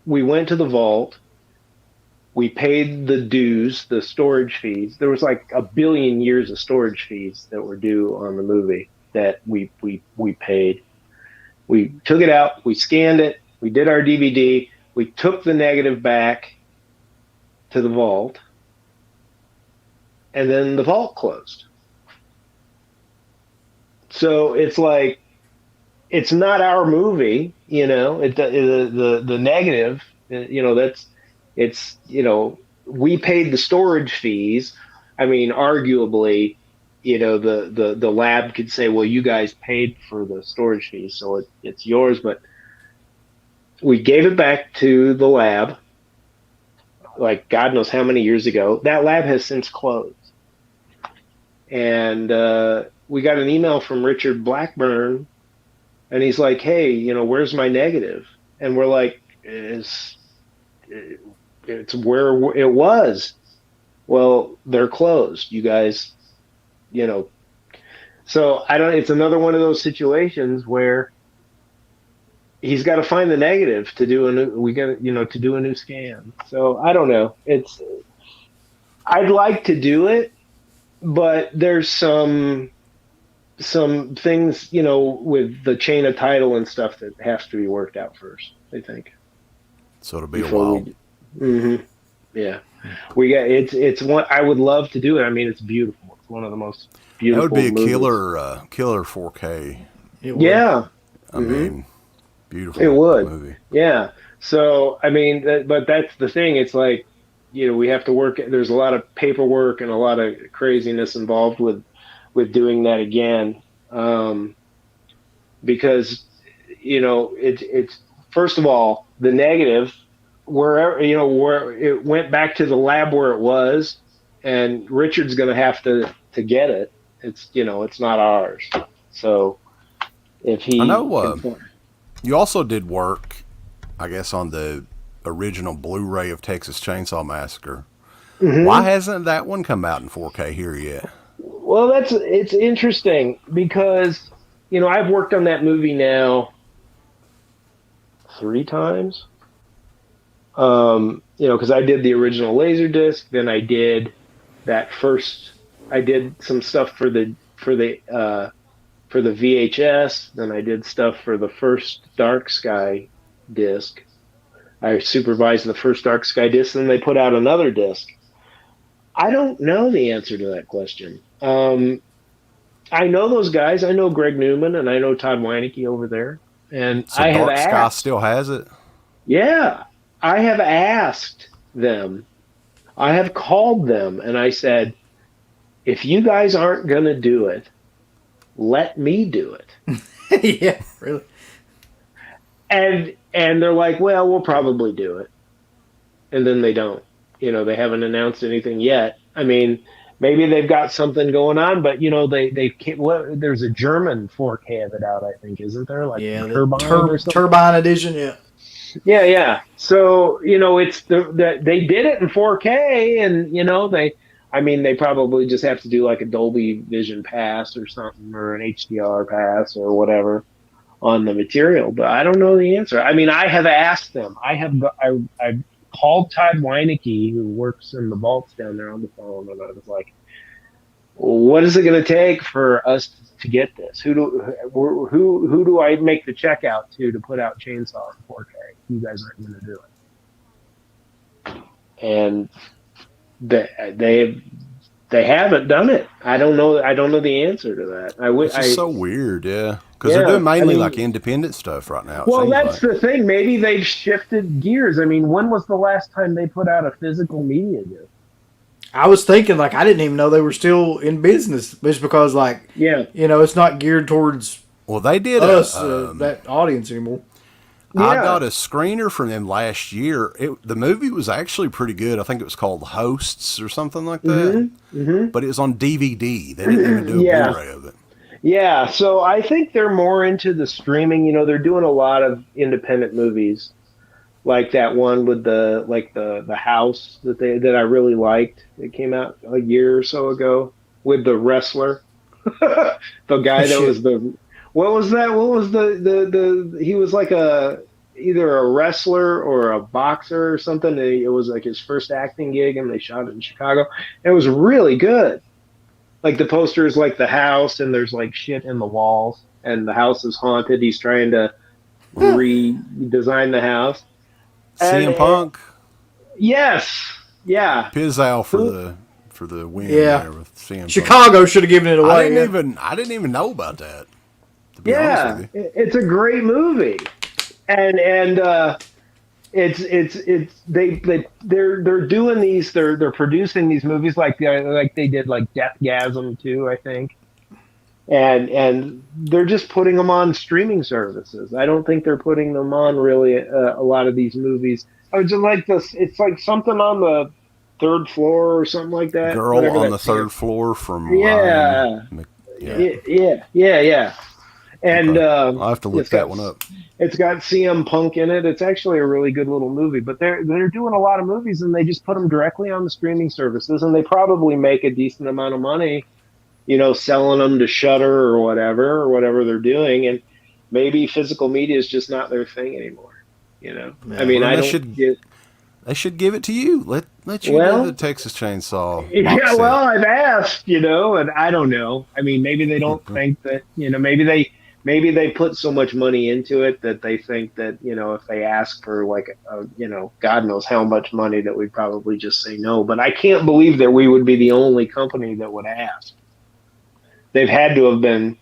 we went to the vault, we paid the dues, the storage fees. There was like 1 billion years of storage fees that were due on the movie that we paid. We took it out, we scanned it, we did our DVD, we took the negative back to the vault, and then the vault closed. So it's like, it's not our movie, the negative, we paid the storage fees. I mean, arguably, the lab could say, well, you guys paid for the storage fees, so it's yours. But we gave it back to the lab, like God knows how many years ago. That lab has since closed. And we got an email from Richard Blackburn, and he's like, hey, where's my negative? And we're like, it's where it was. Well, they're closed, you guys, So it's another one of those situations where he's got to find the negative to do to do a new scan. So I don't know. I'd like to do it, but there's some things, with the chain of title and stuff that has to be worked out first, I think. So it'll be a while. Yeah. It's one I would love to do it. I mean, it's beautiful. It's one of the most beautiful. That would be a movies. killer 4K. Yeah. I mean, beautiful. It would. Movie. Yeah. So, I mean, but that's the thing. It's like, we have to work. There's a lot of paperwork and a lot of craziness involved with doing that again. Because, it's first of all, the negative, wherever, where it went back to the lab where it was, and Richard's going to have to get it. It's, it's not ours. So if he, I know, you also did work, I guess, on the original Blu-ray of Texas Chainsaw Massacre. Why hasn't that one come out in 4K here yet? Well, it's interesting because, I've worked on that movie now 3 times. Because I did the original Laserdisc, then I did I did some stuff for the for the VHS. Then I did stuff for the first Dark Sky disc. I supervised the first Dark Sky disc, and they put out another disc. I don't know the answer to that question. I know those guys. I know Greg Newman, and I know Todd Weinecke over there. And so I Dark have Sky asked, still has it? Yeah. I have asked them. I have called them, and I said, if you guys aren't going to do it, let me do it. Yeah, really. And they're like, well, we'll probably do it. And then they don't. They haven't announced anything yet. I mean, maybe they've got something going on, but they can't. There's a German 4K of it out, I think, isn't there? Like Turbine edition, yeah. Yeah. So it's they did it in 4K, and they probably just have to do like a Dolby Vision pass or something, or an HDR pass or whatever on the material. But I don't know the answer. I mean, I have asked them. I called Todd Weinecke, who works in the vaults down there, on the phone, and I was like, what is it going to take for us to get this? Who do I make the check out to put out Chainsaw in 4K? You guys aren't going to do it. And they haven't done it. I don't know the answer to that. Which is so weird, yeah. Because they're doing mainly like independent stuff right now. Well, that's the thing. Maybe they've shifted gears. I mean, when was the last time they put out a physical media disc? I was thinking, I didn't even know they were still in business, just because, it's not geared towards they did us, that audience anymore. Yeah. I got a screener from them last year. The movie was actually pretty good. I think it was called Hosts or something like that. Mm-hmm. But it was on DVD. They didn't even do a Blu-ray of it. Yeah, so I think they're more into the streaming. They're doing a lot of independent movies, like that one with the house that I really liked. It came out a year or so ago with the wrestler, the guy that was what was that? What was the he was like either a wrestler or a boxer or something. It was like his first acting gig, and they shot it in Chicago. It was really good. Like the poster is like the house, and there's like shit in the walls, and the house is haunted. He's trying to redesign the house. CM Punk. Yes. Yeah. Pizzle for the win there with CM Chicago should have given it away. I didn't even know about that. To be honest with you. It's a great movie, and they're doing these. They're producing these movies like they did like Deathgasm too, I think, and they're just putting them on streaming services. I don't think they're putting them on really a lot of these movies. I was just like this. It's like something on the third floor or something like that. Girl on the third floor from yeah. And I'll have to look that one up. It's got CM Punk in it. It's actually a really good little movie. But they're doing a lot of movies, and they just put them directly on the streaming services, and they probably make a decent amount of money, selling them to Shudder or whatever they're doing. And maybe physical media is just not their thing anymore. I mean, they should give it to you. Let you do the Texas Chainsaw. Yeah, well, I've asked, and I don't know. I mean, maybe they don't think that, maybe they put so much money into it that they think that, if they ask for God knows how much money, that we'd probably just say no. But I can't believe that we would be the only company that would ask. They've had to have been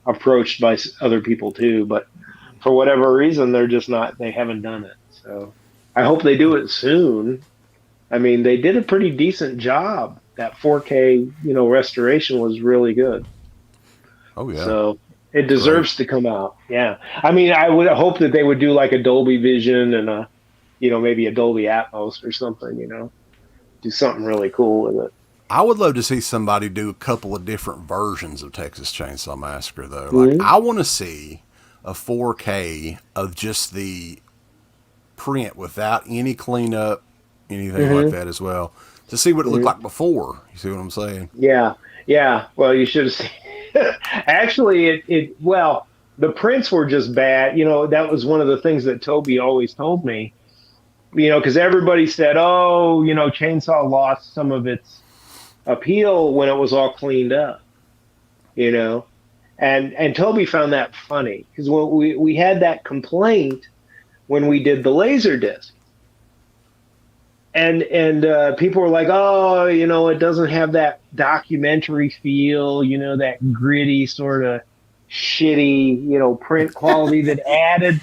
approached by other people too, but for whatever reason, they haven't done it. So I hope they do it soon. I mean, they did a pretty decent job. That 4K, restoration was really good. Oh yeah. So it deserves to come out. Yeah. I mean, I would hope that they would do like a Dolby Vision and maybe a Dolby Atmos or something, do something really cool with it. I would love to see somebody do a couple of different versions of Texas Chainsaw Massacre though. Like I want to see a 4K of just the print without any cleanup, anything like that as well, to see what it looked like before. You see what I'm saying? Yeah. Well, you should have seen. Actually, the prints were just bad. That was one of the things that Toby always told me. Because everybody said, Chainsaw lost some of its appeal when it was all cleaned up. And Toby found that funny because when we had that complaint when we did the Laserdisc. And people were like, oh, it doesn't have that documentary feel, that gritty sort of shitty, print quality that added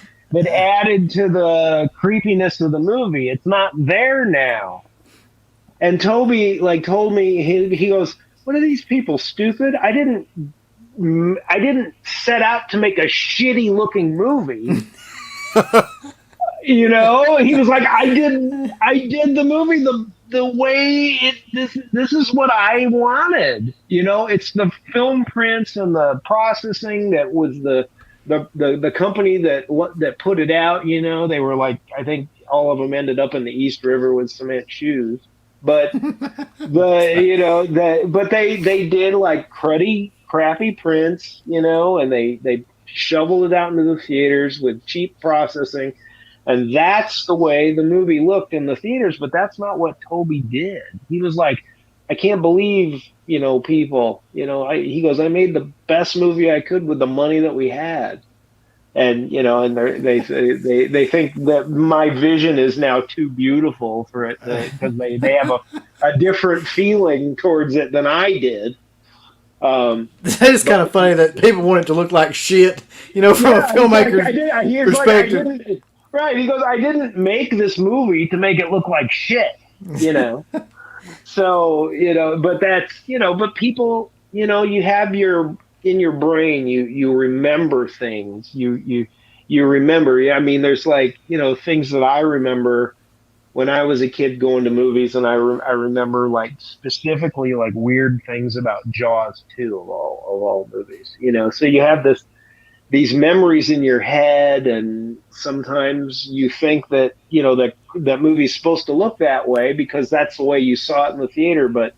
to the creepiness of the movie. It's not there now. And Toby told me, he goes, what are these people, stupid? I didn't set out to make a shitty looking movie. He was like, I did the movie the way this is what I wanted. It's the film prints and the processing that was the company that put it out. They were like, I think all of them ended up in the East River with cement shoes. But they did like crappy prints, and they shoveled it out into the theaters with cheap processing. And that's the way the movie looked in the theaters, but that's not what Toby did. He was like, I can't believe, people, he goes, I made the best movie I could with the money that we had. And, and they think that my vision is now too beautiful for it because they have a different feeling towards it than I did. That is kind of funny that people want it to look like shit, from a filmmaker's perspective. Right. He goes, I didn't make this movie to make it look like shit, So, but that's, but people, you have in your brain, you remember things. You remember. I mean, there's things that I remember when I was a kid going to movies, and I remember specifically weird things about Jaws 2 of all movies, So you have these memories in your head, and sometimes you think that that movie's supposed to look that way because that's the way you saw it in the theater, but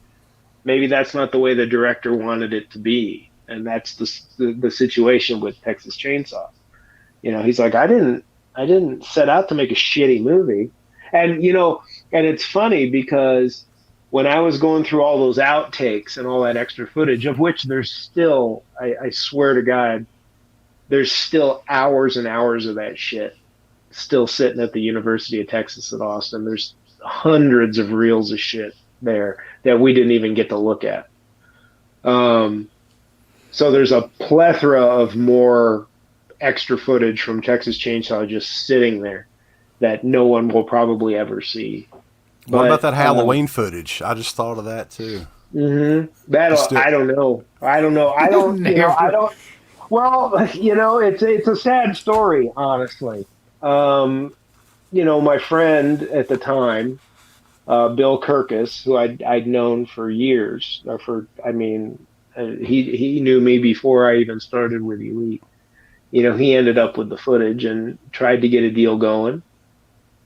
maybe that's not the way the director wanted it to be. And that's the situation with Texas Chainsaw. He's like, I didn't set out to make a shitty movie. And and it's funny because when I was going through all those outtakes and all that extra footage, of which there's still, I swear to God, there's still hours and hours of that shit still sitting at the University of Texas at Austin. There's hundreds of reels of shit there that we didn't even get to look at. So there's a plethora of more extra footage from Texas Chainsaw just sitting there that no one will probably ever see. What about that Halloween footage? I just thought of that too. Mm-hmm. I don't know. Well, it's a sad story, honestly. My friend at the time, Bill Kirkus, who I'd known for years, he knew me before I even started with Elite. He ended up with the footage and tried to get a deal going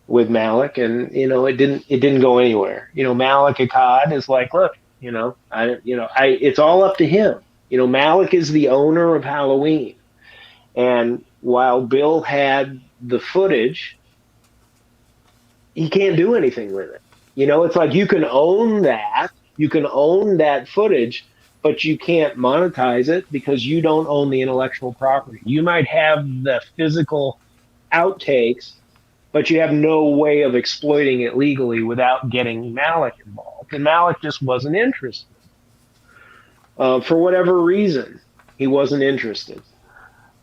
with Malik, and it didn't go anywhere. Malik Akkad is like, look, it's all up to him. Malik is the owner of Halloween. And while Bill had the footage, he can't do anything with it. It's like you can own that footage, but you can't monetize it because you don't own the intellectual property. You might have the physical outtakes, but you have no way of exploiting it legally without getting Malik involved. And Malik just wasn't interested. For whatever reason, he wasn't interested.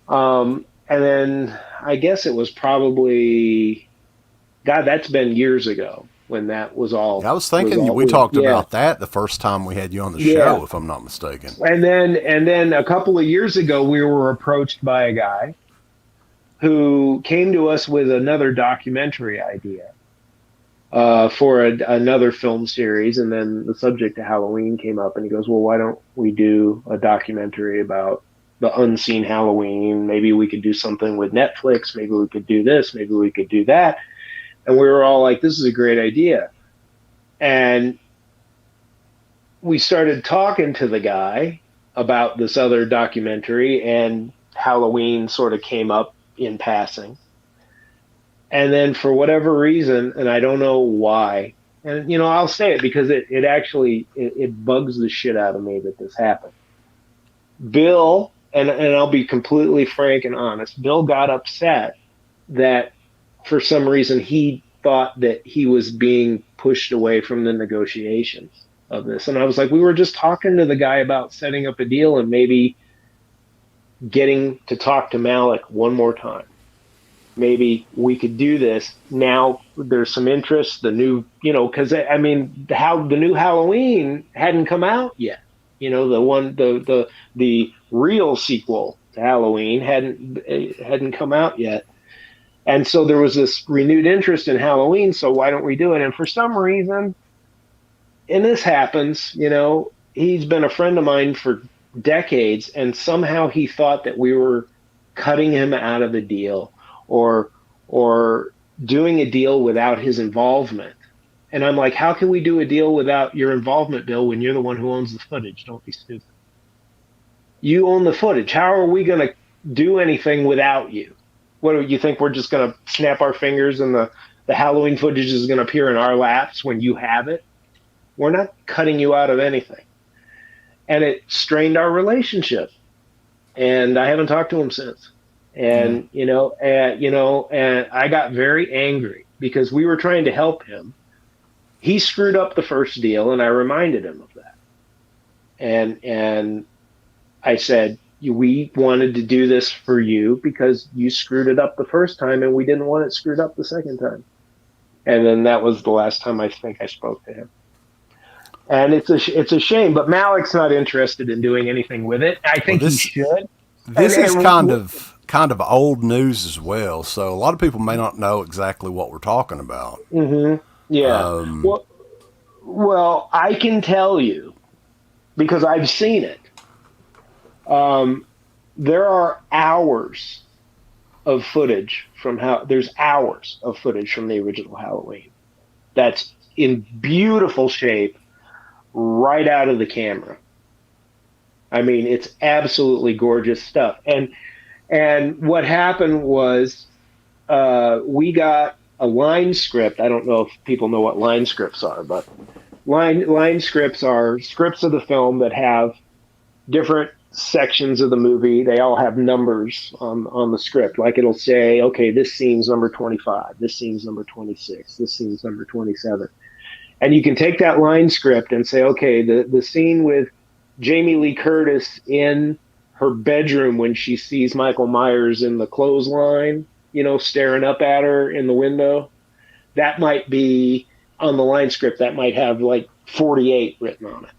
And then I guess it was probably, God, that's been years ago when that was all. I was thinking we talked about that the first time we had you on the show, if I'm not mistaken. And then a couple of years ago, we were approached by a guy who came to us with another documentary idea for another film series. And then the subject of Halloween came up, and he goes, well, why don't we do a documentary about the unseen Halloween? Maybe we could do something with Netflix. Maybe we could do this. Maybe we could do that. And we were all like, this is a great idea. And we started talking to the guy about this other documentary, and Halloween sort of came up in passing. And then for whatever reason, and I don't know why, and I'll say it because it actually bugs the shit out of me that this happened. Bill and I'll be completely frank and honest, Bill got upset that for some reason he thought that he was being pushed away from the negotiations of this. And I was like, we were just talking to the guy about setting up a deal and maybe getting to talk to Malik one more time. Maybe we could do this. Now there's some interest. The new, because I mean, the new Halloween hadn't come out yet. The real sequel to Halloween hadn't come out yet. And so there was this renewed interest in Halloween. So why don't we do it? And for some reason, and this happens, he's been a friend of mine for decades, and somehow he thought that we were cutting him out of the deal or doing a deal without his involvement. And I'm like, how can we do a deal without your involvement, Bill, when you're the one who owns the footage? Don't be stupid. You own the footage. How are we going to do anything without you? What do you think? We're just going to snap our fingers and the Halloween footage is going to appear in our laps when you have it? We're not cutting you out of anything. And it strained our relationship. And I haven't talked to him since. And, and I got very angry because we were trying to help him. He screwed up the first deal, and I reminded him of that. And I said, we wanted to do this for you because you screwed it up the first time, and we didn't want it screwed up the second time. And then that was the last time I think I spoke to him. And it's a shame, but Malik's not interested in doing anything with it. I think he should. This is kind of old news as well, so a lot of people may not know exactly what we're talking about. Mm-hmm. Yeah. Well, I can tell you because I've seen it. There are hours of footage there's hours of footage from the original Halloween that's in beautiful shape right out of the camera. I mean, it's absolutely gorgeous stuff. And what happened was we got a line script. I don't know if people know what line scripts are, but line scripts are scripts of the film that have different sections of the movie. They all have numbers on the script. Like it'll say, okay, this scene's number 25, this scene's number 26, this scene's number 27. And you can take that line script and say, okay, the scene with Jamie Lee Curtis in her bedroom when she sees Michael Myers in the clothesline, staring up at her in the window, that might be on the line script. That might have like 48 written on it.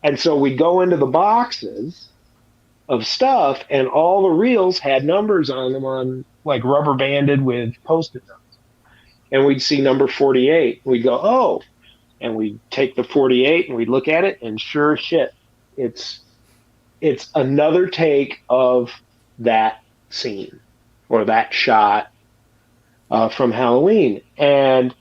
And so we'd go into the boxes of stuff, and all the reels had numbers on them, on like rubber banded with Post-it notes. And we'd see number 48. We'd go, oh, and we'd take the 48 and we'd look at it, and sure shit, it's another take of that scene or that shot from Halloween. And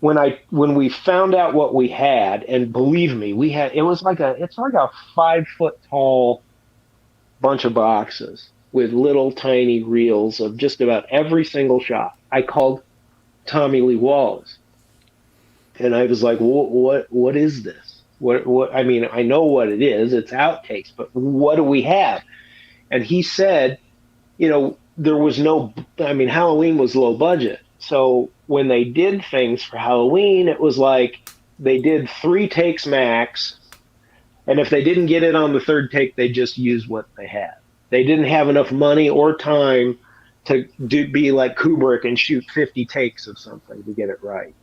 when we found out what we had, and believe me, it's like a 5-foot tall bunch of boxes with little tiny reels of just about every single shot. I called Tommy Lee Wallace, and I was like, what is this? What? I mean, I know what it is. It's outtakes, but what do we have? And he said, there was Halloween was low budget. So when they did things for Halloween, it was like they did 3 takes max. And if they didn't get it on the third take, they just used what they had. They didn't have enough money or time to be like Kubrick and shoot 50 takes of something to get it right.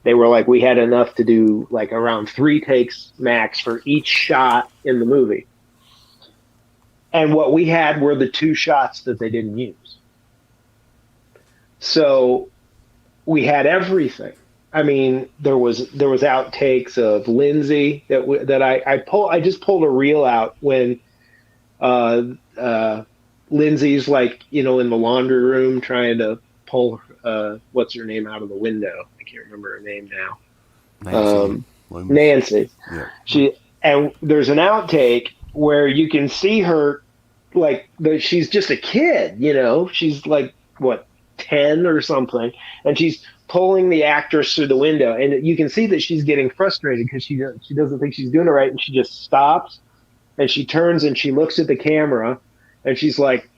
They were like, we had enough to do like around 3 takes max for each shot in the movie. And what we had were the 2 shots that they didn't use. So we had everything. I mean, there was outtakes of Lindsay that I just pulled a reel out when Lindsay's like, in the laundry room trying to pull what's her name out of the window. I can't remember her name now. Nancy. Yeah. And there's an outtake where you can see her like she's just a kid, she's like 10 or something, and she's pulling the actress through the window, and you can see that she's getting frustrated because she doesn't think she's doing it right, and she just stops and she turns and she looks at the camera, and she's like,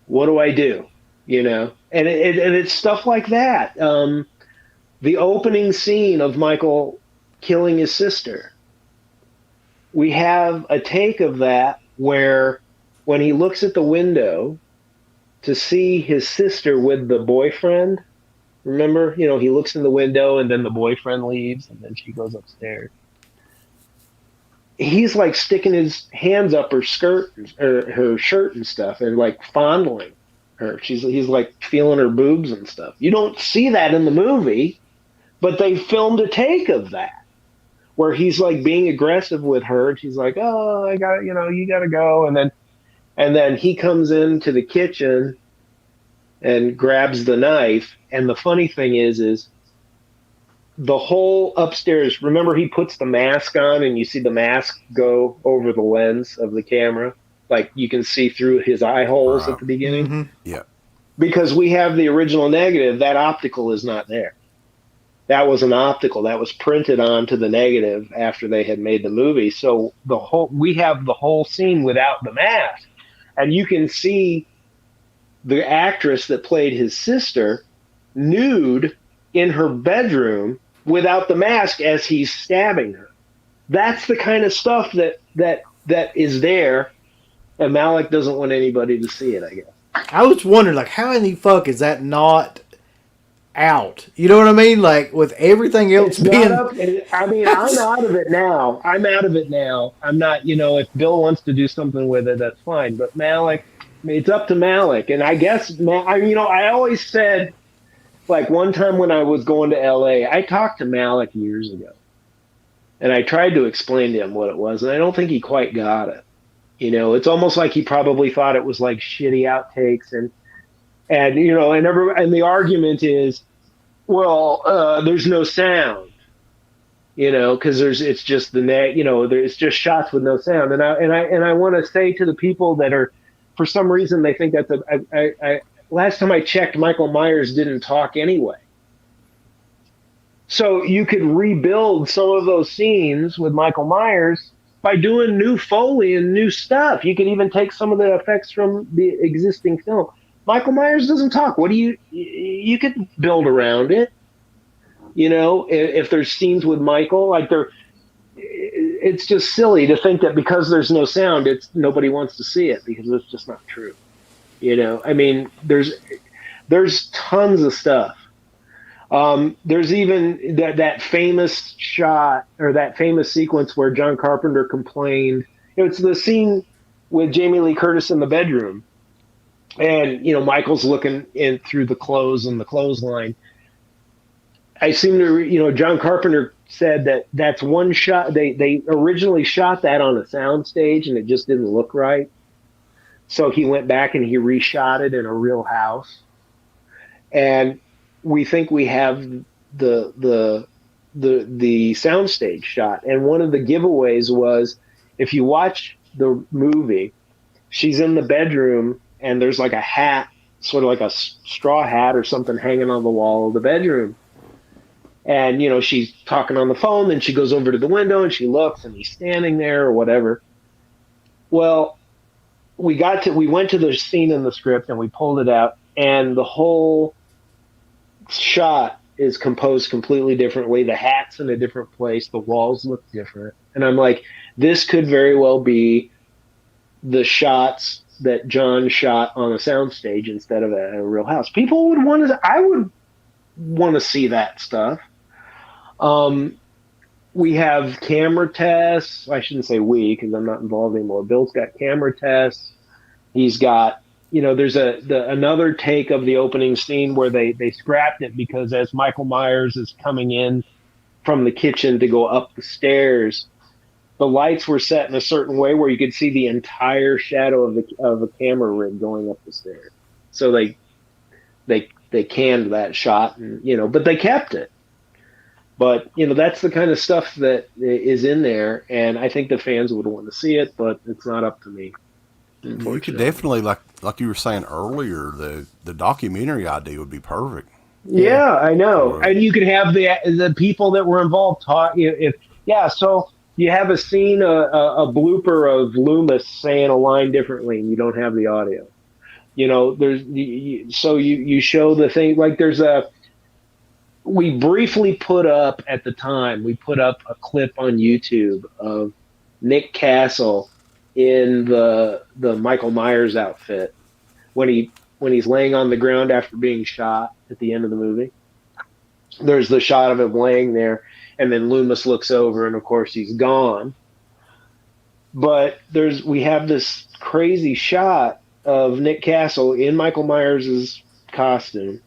"What do I do?" You know, and it's stuff like that. The opening scene of Michael killing his sister. We have a take of that where when he looks at the window to see his sister with the boyfriend, remember, you know, he looks in the window and then the boyfriend leaves and then she goes upstairs. He's like sticking his hands up her skirt or her shirt and stuff and like fondling her. He's like feeling her boobs and stuff. You don't see that in the movie, but they filmed a take of that where he's like being aggressive with her and she's like, "Oh, I got, you know, you got to go." And then he comes into the kitchen and grabs the knife. And the funny thing is the whole upstairs, remember he puts the mask on and you see the mask go over the lens of the camera? Like you can see through his eye holes at the beginning. Mm-hmm. Yeah. Because we have the original negative, that optical is not there. That was an optical that was printed onto the negative after they had made the movie. So we have the whole scene without the mask. And you can see the actress that played his sister nude in her bedroom without the mask as he's stabbing her. That's the kind of stuff that is there, and Malick doesn't want anybody to see it, I guess. I was wondering, like, how in the fuck is that not out? You know what I mean? Like, with everything else being... I mean, I'm out of it now. I'm not, you know, if Bill wants to do something with it, that's fine. But Malick, I mean, it's up to Malick. And I guess, you know, I always said, like, one time when I was going to L.A., I talked to Malick years ago. And I tried to explain to him what it was, and I don't think he quite got it. You know, it's almost like he probably thought it was like shitty outtakes, and you know, and the argument is, well, there's no sound, you know, because it's just you know, it's just shots with no sound, and I want to say to the people that are, for some reason, they think that's last time I checked, Michael Myers didn't talk anyway. So you could rebuild some of those scenes with Michael Myers by doing new Foley and new stuff. You could even take some of the effects from the existing film. Michael Myers doesn't talk. What do you could build around it. You know, if there's scenes with Michael, like it's just silly to think that because there's no sound, nobody wants to see it, because it's just not true. You know, I mean, there's tons of stuff. There's even that famous shot, or that famous sequence where John Carpenter complained. You know, it's the scene with Jamie Lee Curtis in the bedroom, and you know, Michael's looking in through the clothes and the clothesline. I seem to, you know, John Carpenter said that's one shot. They originally shot that on a soundstage and it just didn't look right, so he went back and he reshot it in a real house, and we think we have the soundstage shot. And one of the giveaways was, if you watch the movie, she's in the bedroom and there's like a hat, sort of like a straw hat or something, hanging on the wall of the bedroom. And, you know, she's talking on the phone, then she goes over to the window and she looks and he's standing there or whatever. Well, we went to the scene in the script and we pulled it out, and the whole shot is composed completely differently. The hat's in a different place. The walls look different. And I'm like, this could very well be the shots that John shot on a soundstage instead of a real house. People would I would want to see that stuff. We have camera tests. I shouldn't say we, because I'm not involved anymore. Bill's got camera tests. He's got, you know, there's another take of the opening scene where they scrapped it because as Michael Myers is coming in from the kitchen to go up the stairs, the lights were set in a certain way where you could see the entire shadow of a camera rig going up the stairs. So they canned that shot, and, you know, but they kept it. But, you know, that's the kind of stuff that is in there, and I think the fans would want to see it, but it's not up to me. You could definitely, like you were saying earlier, the documentary idea would be perfect. Yeah, I know. And you could have the people that were involved talk. So, you have a scene, a blooper of Loomis saying a line differently, and you don't have the audio. You know, so you show the thing, like we briefly put up at the time, we put up a clip on YouTube of Nick Castle in the Michael Myers outfit when he's laying on the ground after being shot at the end of the movie. There's the shot of him laying there, and then Loomis looks over, and of course he's gone. But we have this crazy shot of Nick Castle in Michael Myers' costume,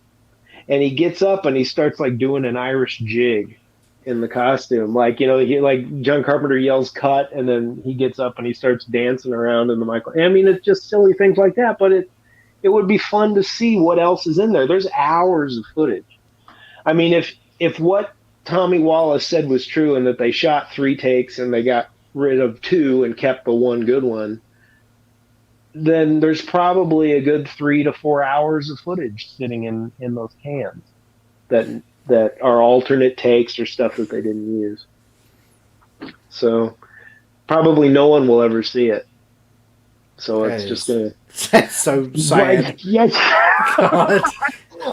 and he gets up and he starts like doing an Irish jig in the costume, like, you know, like John Carpenter yells cut, and then he gets up and he starts dancing around in the Michael. I mean, it's just silly things like that, but it would be fun to see what else is in there. There's hours of footage. I mean, if what Tommy Wallace said was true, and that they shot 3 takes and they got rid of 2 and kept the one good one, then there's probably a good 3 to 4 hours of footage sitting in those cans that are alternate takes or stuff that they didn't use. So probably no one will ever see it. So it's just that's so sad. Like, yes. God.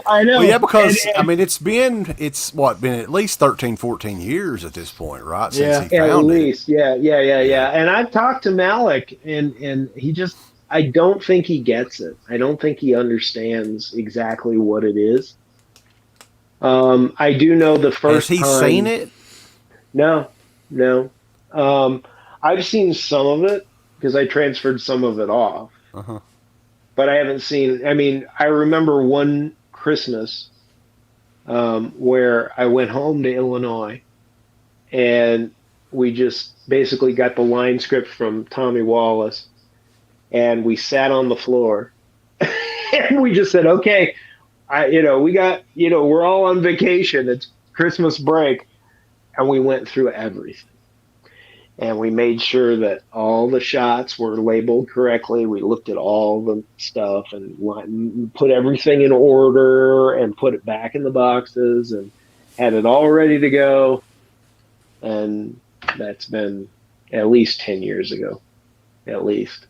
I know. Well, yeah, because I mean, it's been at least 13, 14 years at this point, right? Since he found at least, it. Yeah. And I've talked to Malik, and he just, I don't think he gets it. I don't think he understands exactly what it is. I do know the first time. Has he seen it? No. I've seen some of it because I transferred some of it off. Uh-huh. But I haven't seen. I mean, I remember one Christmas where I went home to Illinois, and we just basically got the line script from Tommy Wallace, and we sat on the floor, and we just said, okay, we got, we're all on vacation. It's Christmas break, and we went through everything. And we made sure that all the shots were labeled correctly. We looked at all the stuff and put everything in order and put it back in the boxes and had it all ready to go. And that's been at least 10 years ago, at least.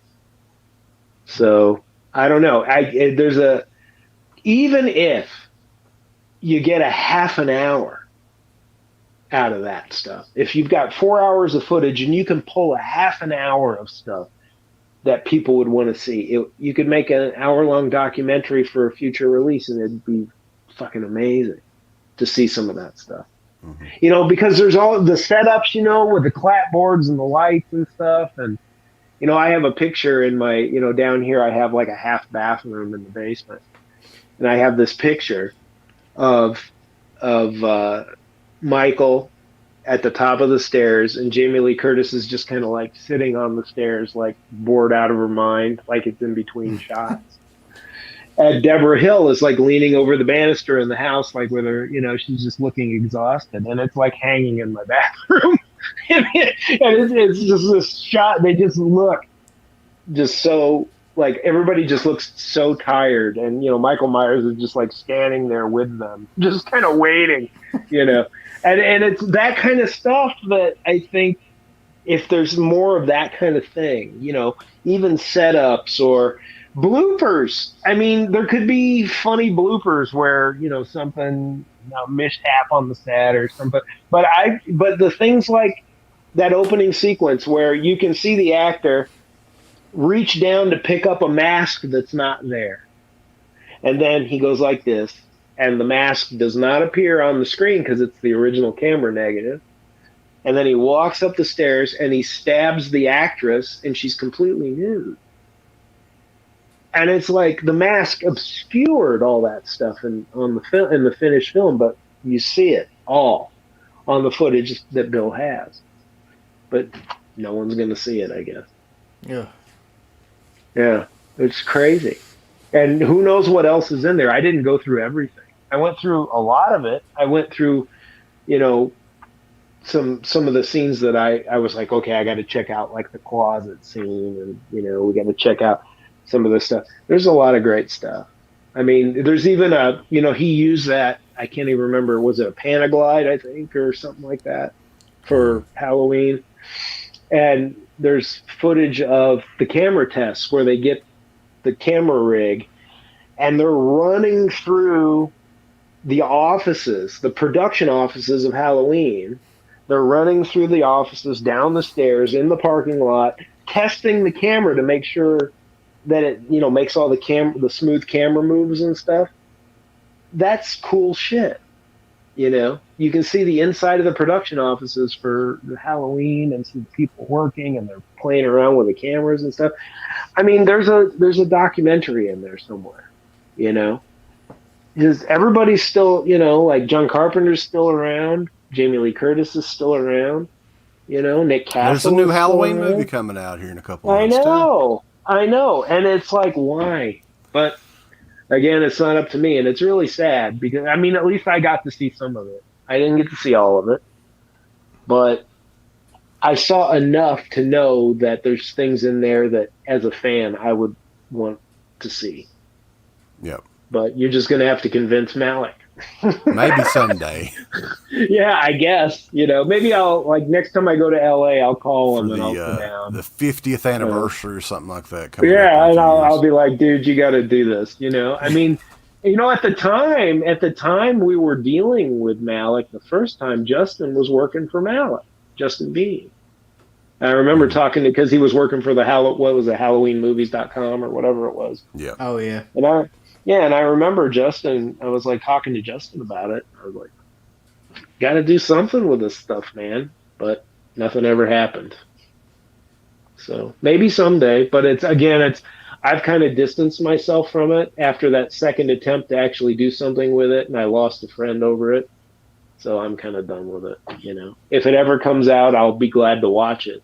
So I don't know. Even if you get a half an hour out of that stuff, if you've got 4 hours of footage and you can pull a half an hour of stuff that people would want to see, you could make an hour-long documentary for a future release, and it'd be fucking amazing to see some of that stuff. Mm-hmm. Because there's all the setups, with the clapboards and the lights and stuff. And, I have a picture in my, down here, I have like a half bathroom in the basement. And I have this picture of Michael at the top of the stairs, and Jamie Lee Curtis is just kind of like sitting on the stairs, like bored out of her mind, like it's in between shots. And Deborah Hill is like leaning over the banister in the house, like with her, she's just looking exhausted, and it's like hanging in my bathroom. And it's just this shot. They just look just so, like, everybody just looks so tired, and Michael Myers is just like standing there with them, just kind of waiting, And it's that kind of stuff that I think if there's more of that kind of thing, even setups or bloopers. I mean, there could be funny bloopers where, something, mishap on the set or something. But the things like that opening sequence where you can see the actor reach down to pick up a mask that's not there. And then he goes like this. And the mask does not appear on the screen because it's the original camera negative. And then he walks up the stairs and he stabs the actress, and she's completely nude. And it's like the mask obscured all that stuff in the finished film, but you see it all on the footage that Bill has. But no one's going to see it, I guess. Yeah. Yeah, it's crazy. And who knows what else is in there. I didn't go through everything. I went through a lot of it. I went through, some of the scenes that I was like, okay, I got to check out like the closet scene, and we got to check out some of the stuff. There's a lot of great stuff. I mean, there's even he used that, I can't even remember, was it a Panaglide, I think, or something like that for Halloween. And there's footage of the camera tests where they get the camera rig and they're running through the offices, the production offices of Halloween. They're running through the offices, down the stairs, in the parking lot, testing the camera to make sure that it, makes all the smooth camera moves and stuff. That's cool shit. You can see the inside of the production offices for the Halloween and see people working and they're playing around with the cameras and stuff. I mean, there's a documentary in there somewhere, Just everybody's still, like John Carpenter's still around. Jamie Lee Curtis is still around. Nick Castle. There's a new Halloween movie coming out here in a couple of months. I know. And it's like, why? But again, it's not up to me. And it's really sad because, I mean, at least I got to see some of it. I didn't get to see all of it. But I saw enough to know that there's things in there that, as a fan, I would want to see. Yep. But you're just going to have to convince Malik. Maybe someday. Yeah, I guess. Maybe I'll, like, next time I go to LA, I'll call him and I'll come down. The 50th anniversary or something like that. Yeah, and I'll be like, dude, you got to do this. I mean, at the time we were dealing with Malik, the first time Justin was working for Malik, Justin Bean. I remember talking because he was working for HalloweenMovies.com or whatever it was. Yeah. Oh, yeah. And I remember Justin, I was like talking to Justin about it. I was like, got to do something with this stuff, man. But nothing ever happened. So maybe someday, but I've kind of distanced myself from it after that second attempt to actually do something with it. And I lost a friend over it. So I'm kind of done with it. If it ever comes out, I'll be glad to watch it.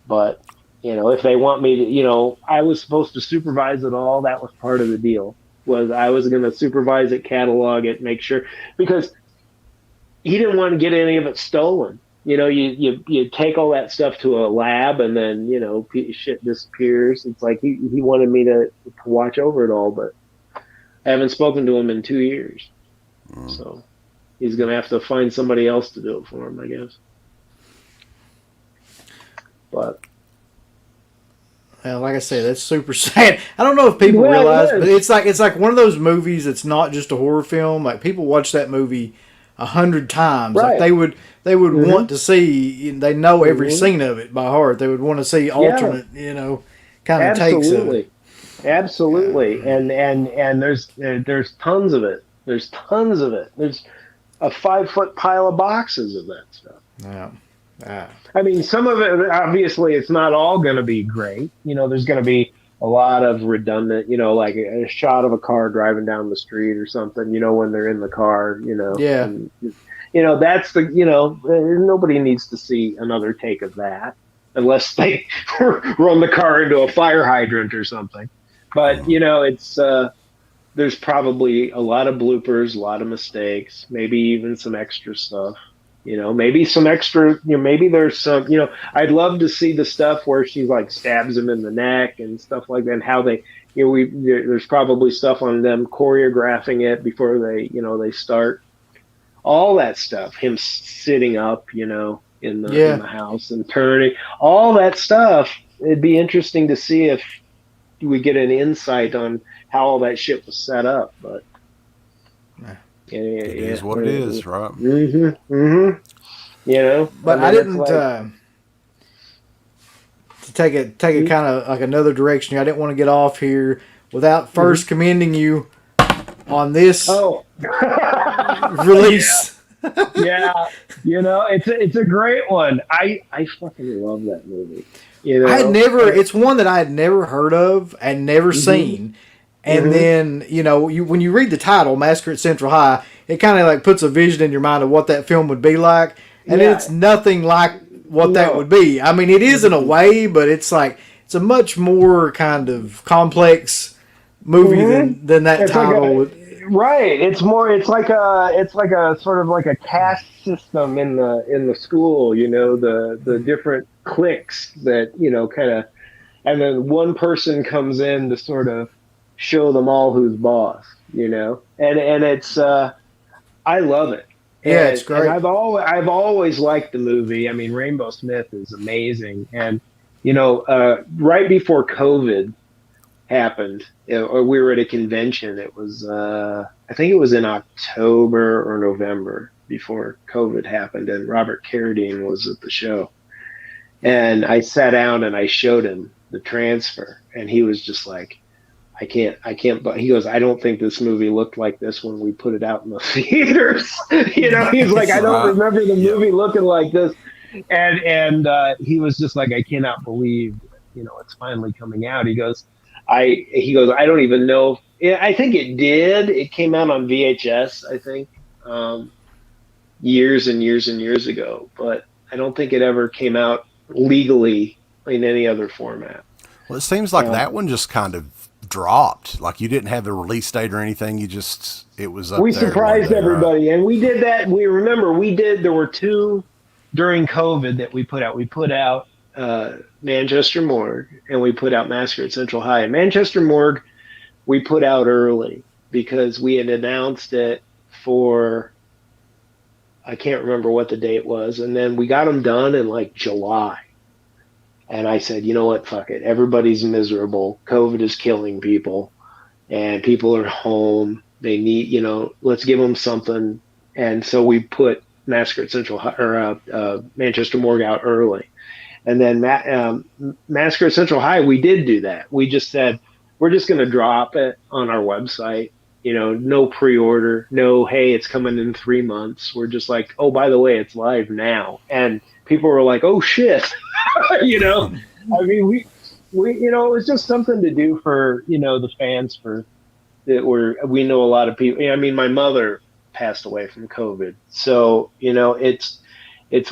But, if they want me to, I was supposed to supervise it all. That was part of the deal. I was going to supervise it, catalog it, make sure, because he didn't want to get any of it stolen. You take all that stuff to a lab and then, shit disappears. It's like he wanted me to watch over it all, but I haven't spoken to him in 2 years. So he's going to have to find somebody else to do it for him, I guess. But like I say, that's super sad. I don't know if people realize, but it's like one of those movies that's not just a horror film. Like people watch that movie 100 times. Right. Like they would want to see. They know every scene of it by heart. They would want to see alternate, kind of takes of it. Absolutely. And there's tons of it. There's tons of it. There's a 5-foot pile of boxes of that stuff. Yeah. I mean, some of it, obviously, it's not all going to be great. There's going to be a lot of redundant, like a shot of a car driving down the street or something, when they're in the car, Yeah. And, that's nobody needs to see another take of that unless they run the car into a fire hydrant or something. But, it's, there's probably a lot of bloopers, a lot of mistakes, maybe even some extra stuff. Maybe some extra, maybe there's some, I'd love to see the stuff where she like stabs him in the neck and stuff like that, and how they, there's probably stuff on them choreographing it before they start. All that stuff, him sitting up, in the house and turning, all that stuff. It'd be interesting to see if we get an insight on how all that shit was set up, but. It is what it is, right? But I didn't to take it kind of like another direction. I didn't want to get off here without first commending you on this release. Yeah, it's a great one. I fucking love that movie. It's one that I had never heard of and never seen. And then, when you read the title, Massacre at Central High, it kind of like puts a vision in your mind of what that film would be like. And it's nothing like what that would be. I mean, it is in a way, but it's like, it's a much more kind of complex movie than that title would. Right. It's like a sort of like a caste system in the school, the different cliques that, kind of, and then one person comes in to sort of show them all who's boss, and it's, I love it. Yeah, it's great. And I've always liked the movie. I mean, Rainbow Smith is amazing. And, you know, right before COVID happened, or we were at a convention, it was, I think it was in October or November before COVID happened, and Robert Carradine was at the show. And I sat down and I showed him the transfer, and he was just like, I can't, but he goes, I don't think this movie looked like this when we put it out in the theaters. You know, he's like, I don't remember the movie looking like this. And he was just like, I cannot believe, you know, it's finally coming out. He goes, I don't even know. I think it did. It came out on VHS, I think, years and years and years ago, but I don't think it ever came out legally in any other format. Well, it seems like that one just kind of dropped. Like you didn't have a release date or anything. It was up we there surprised day, everybody, right? And we did that. There were two during COVID that we put out. We put out Manchester Morgue, and we put out Massacre at Central High. And Manchester Morgue we put out early because we had announced it for, I can't remember what the date was, and then we got them done in like July. And I said, you know what, fuck it. Everybody's miserable. COVID is killing people, and people are home. They need, you know, let's give them something. And so we put Massacre at Central or Manchester Morgue out early. And then Massacre at Central High, we did do that. We just said, we're just going to drop it on our website. You know, no pre-order, no, hey, it's coming in 3 months. We're just like, oh, by the way, it's live now. And people were like, oh, shit. You know, I mean, we, you know, it was just something to do for, you know, the fans we know a lot of people. I mean, my mother passed away from COVID. So, you know, it's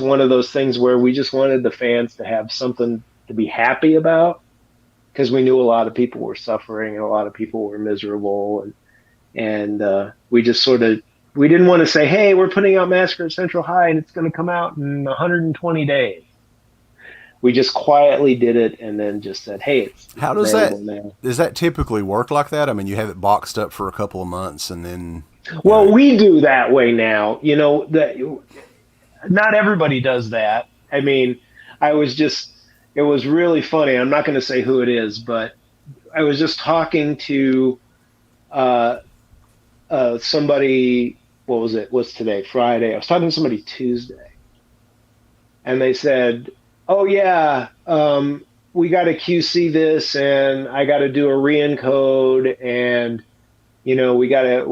one of those things where we just wanted the fans to have something to be happy about, because we knew a lot of people were suffering and a lot of people were miserable. And we just we didn't want to say, hey, we're putting out Massacre at Central High and it's going to come out in 120 days. We just quietly did it and then just said, hey, it's how does that typically work like that? I mean, you have it boxed up for a couple of months and then. Well, we do that way now. You know, not everybody does that. I mean, it was really funny. I'm not going to say who it is, but I was just talking to somebody. What was it? What's today? Friday. I was talking to somebody Tuesday, and they said, oh yeah, we got to QC this, and I got to do a re-encode, and you know, we got a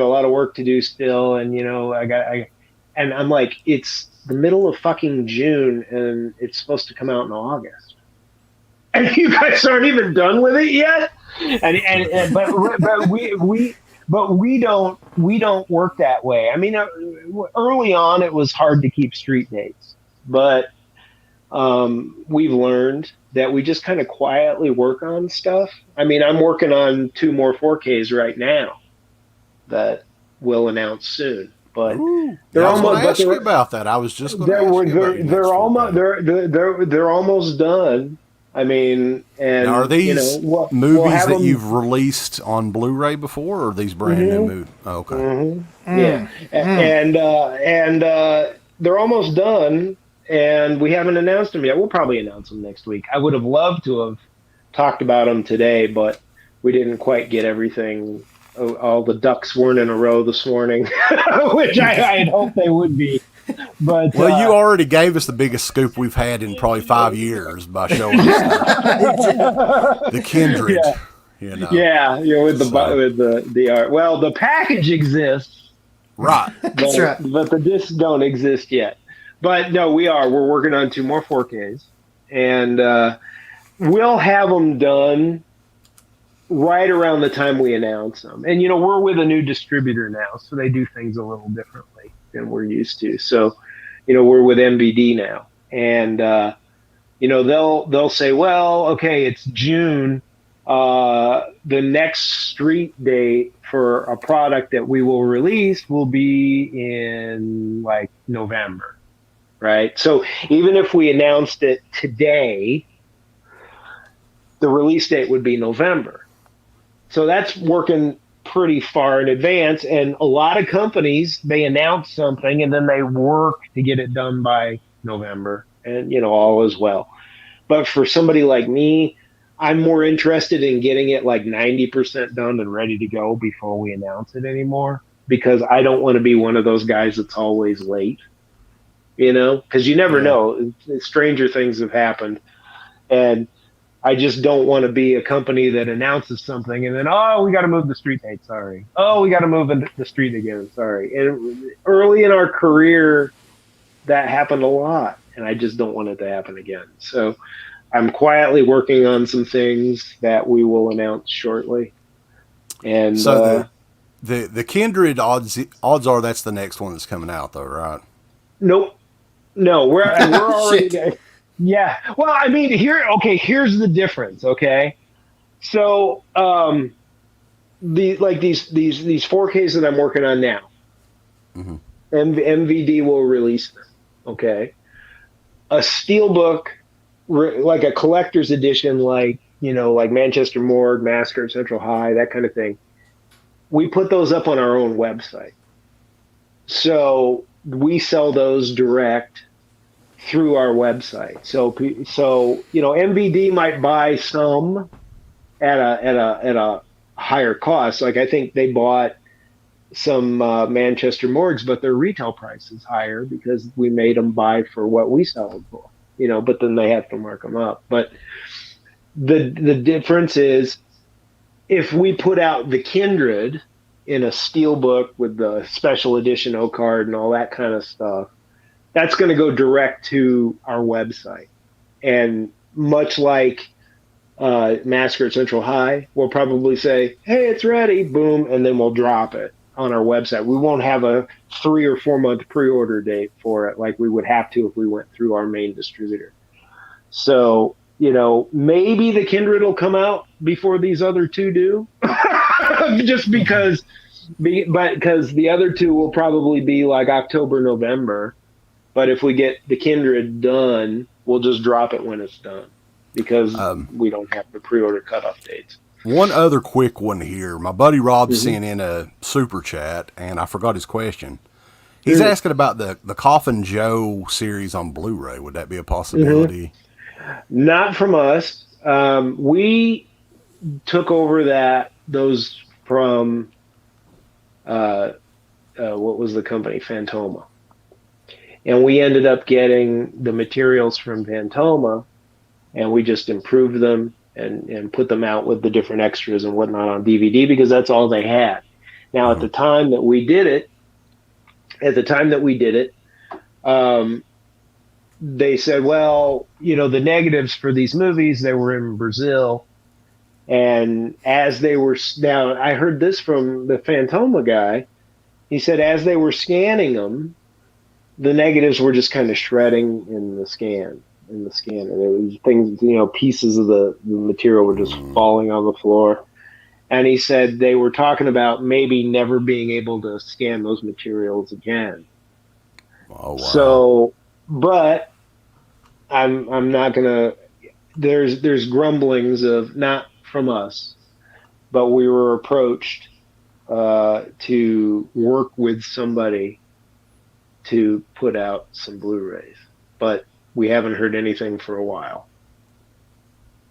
lot of work to do still, and you know, and I'm like, it's the middle of fucking June, and it's supposed to come out in August, and you guys aren't even done with it yet, but we don't work that way. I mean, early on it was hard to keep street dates, but we've learned that we just kind of quietly work on stuff. I mean, I'm working on 2 more 4Ks right now that we'll announce soon. But they're almost. Ask you about that. I was just going to ask you about they're almost done. I mean, and now, are these movies that you've released on Blu-ray before, or are these brand new movies? Oh, okay. Mm-hmm. Yeah, and they're almost done. And we haven't announced them yet. We'll probably announce them next week. I would have loved to have talked about them today, but we didn't quite get everything. All the ducks weren't in a row this morning, which I had hoped they would be. But well, you already gave us the biggest scoop we've had in probably 5 years by showing us the Kindred. Yeah. You know. Yeah, with the art. Well, the package exists, right? That's right. But the discs don't exist yet. But no, we're working on 2 more 4Ks, and we'll have them done right around the time we announce them. And, you know, we're with a new distributor now, so they do things a little differently than we're used to. So, you know, we're with MVD now, and, you know, they'll say, well, okay, it's June. The next street date for a product that we will release will be in like November. Right. So even if we announced it today, the release date would be November. So that's working pretty far in advance. And a lot of companies, they announce something and then they work to get it done by November, and all is well. But for somebody like me, I'm more interested in getting it like 90% done and ready to go before we announce it anymore, because I don't want to be one of those guys that's always late, because you never know. Stranger things have happened. And I just don't want to be a company that announces something and then, oh, we got to move the street date. Sorry. Oh, we got to move the street again. Sorry. And early in our career, that happened a lot, and I just don't want it to happen again. So I'm quietly working on some things that we will announce shortly. And so the Kindred odds are that's the next one that's coming out, though, right? Nope. No, we're already there. Yeah. Well, I mean, here's the difference. Okay. So, these 4Ks that I'm working on now, MVD will release them. Okay. A steelbook, like a collector's edition, like Manchester Morgue, Massacre at Central High, that kind of thing. We put those up on our own website. So we sell those direct through our website. So MVD might buy some at a higher cost. Like I think they bought some Manchester Morgues, but their retail price is higher because we made them buy for what we sell them for. But then they have to mark them up. But the difference is, if we put out the Kindred in a steelbook with the special edition O-card and all that kind of stuff, that's going to go direct to our website. And much like Massacre at Central High, we'll probably say, hey, it's ready, boom, and then we'll drop it on our website. We won't have a 3 or 4 month pre-order date for it like we would have to if we went through our main distributor. So, maybe the Kindred will come out before these other two do, just because the other two will probably be like October, November. But if we get the Kindred done, we'll just drop it when it's done, because we don't have the pre-order cutoff dates. One other quick one here. My buddy Rob sent in a super chat, and I forgot his question. He's asking about the Coffin Joe series on Blu-ray. Would that be a possibility? Not from us. We took over those from what was the company? Fantoma. And we ended up getting the materials from Fantoma, and we just improved them and put them out with the different extras and whatnot on DVD, because that's all they had. Now, at the time that we did it, they said, well, the negatives for these movies, they were in Brazil. And as they were, now I heard this from the Fantoma guy. He said, as they were scanning them, the negatives were just kind of shredding in the scanner. There was things, pieces of the material were just falling on the floor. And he said they were talking about maybe never being able to scan those materials again. Oh, wow. So, but I'm not gonna. There's grumblings of, not from us, but we were approached to work with somebody to put out some Blu-rays, but we haven't heard anything for a while.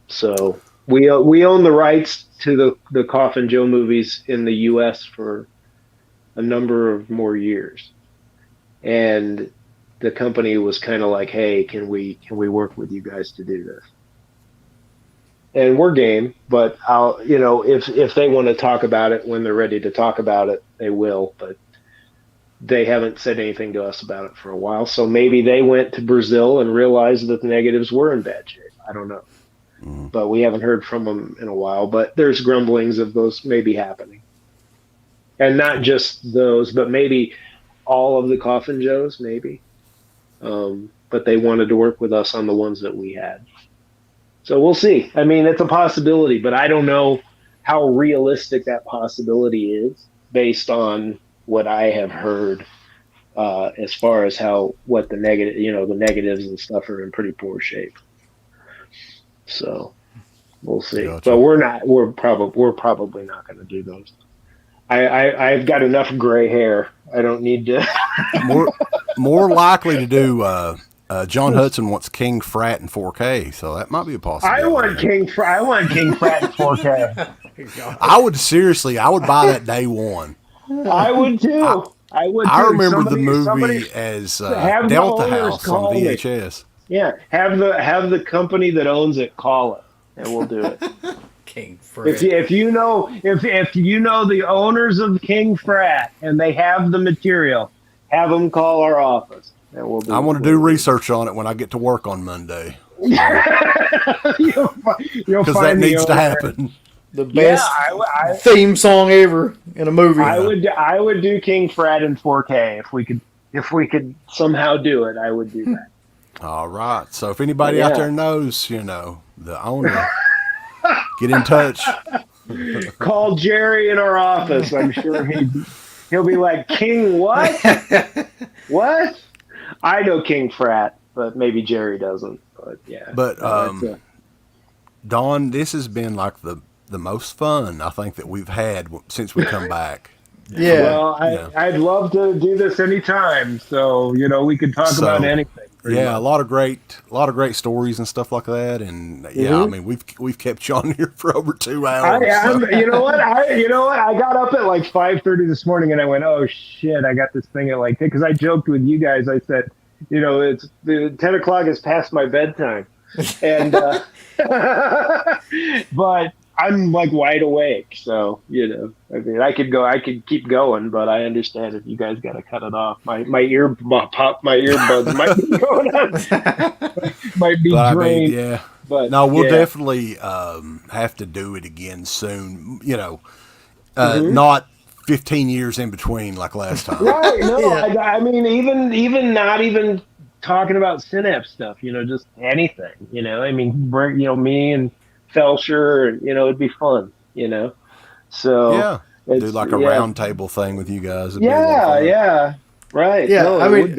So we own the rights to the Coffin Joe movies in the U.S. for a number of more years, and the company was kind of like, hey, can we work with you guys to do this? And we're game, but if they want to talk about it when they're ready to talk about it, they will, but they haven't said anything to us about it for a while. So maybe they went to Brazil and realized that the negatives were in bad shape. I don't know. But we haven't heard from them in a while, but there's grumblings of those maybe happening. And not just those, but maybe all of the Coffin Joes, maybe. But they wanted to work with us on the ones that we had. So we'll see. I mean, it's a possibility, but I don't know how realistic that possibility is based on what I have heard, as far as what the negatives and stuff are in pretty poor shape. So we'll see. Gotcha. But we're probably not going to do those. I've got enough gray hair. I don't need to. more likely to do. John Hudson wants King Frat in 4K, so that might be a possibility. I want King Frat in 4K. I would buy that day one. I would too. I remember the movie as Delta House on VHS. Yeah, have the company that owns it call it, and we'll do it. King Frat. If you know the owners of King Frat and they have the material, have them call our office, and we'll do. I want to do research on it when I get to work on Monday. You'll because that needs to happen. The best theme song ever in a movie. I would do King Frat in 4K if we could somehow do it. I would do that. All right. So if anybody out there knows, the owner, get in touch. Call Jerry in our office. I'm sure he'll be like, King what? What? I know King Frat, but maybe Jerry doesn't. But yeah. But Don, this has been like the most fun I think that we've had since we come back. Yeah. Well, I'd love to do this anytime. So we could talk about anything. Yeah, a lot of great stories and stuff like that. And I mean, we've kept you on here for over 2 hours. You know what? I got up at like 5:30 this morning, and I went, "Oh shit! I got this thing at like," because I joked with you guys. I said, it's 10 o'clock is past my bedtime, and but I'm like wide awake, so I mean, I could keep going, but I understand if you guys got to cut it off. My earbuds might be going out, might be drained. I mean, but no, we'll definitely have to do it again soon. Not 15 years in between like last time. Right? No, I mean, even not even talking about Synapse stuff. Just anything. I mean, me and Felcher, it'd be fun, So do like a round table thing with you guys. Right. Yeah, no, I mean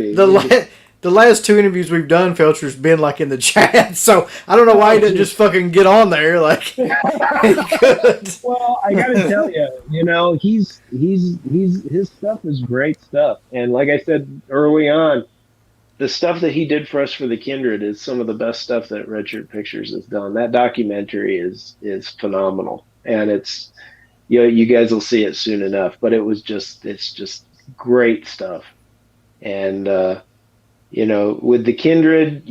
the last 2 interviews we've done, Felcher's been like in the chat, so I don't know why he didn't just fucking get on there like he could. Well, I gotta tell you, his stuff is great stuff, and like I said early on, the stuff that he did for us for the Kindred is some of the best stuff that Redshirt Pictures has done. That documentary is phenomenal, and it's you guys will see it soon enough. But it's just great stuff, and with the Kindred,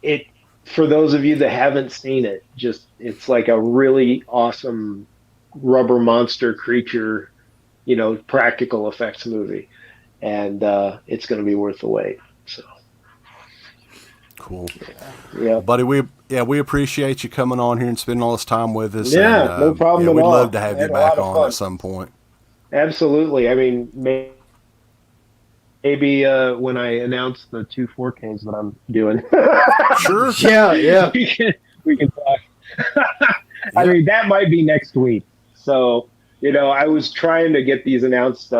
it for those of you that haven't seen it, it's like a really awesome rubber monster creature, practical effects movie. And it's going to be worth the wait. So cool, yeah, buddy. We appreciate you coming on here and spending all this time with us. Yeah, no problem at all. We'd love to have you back on at some point. Absolutely. I mean, maybe when I announce the 2 4Ks that I'm doing. Sure. Yeah. we can talk. I mean, that might be next week. So I was trying to get these announced.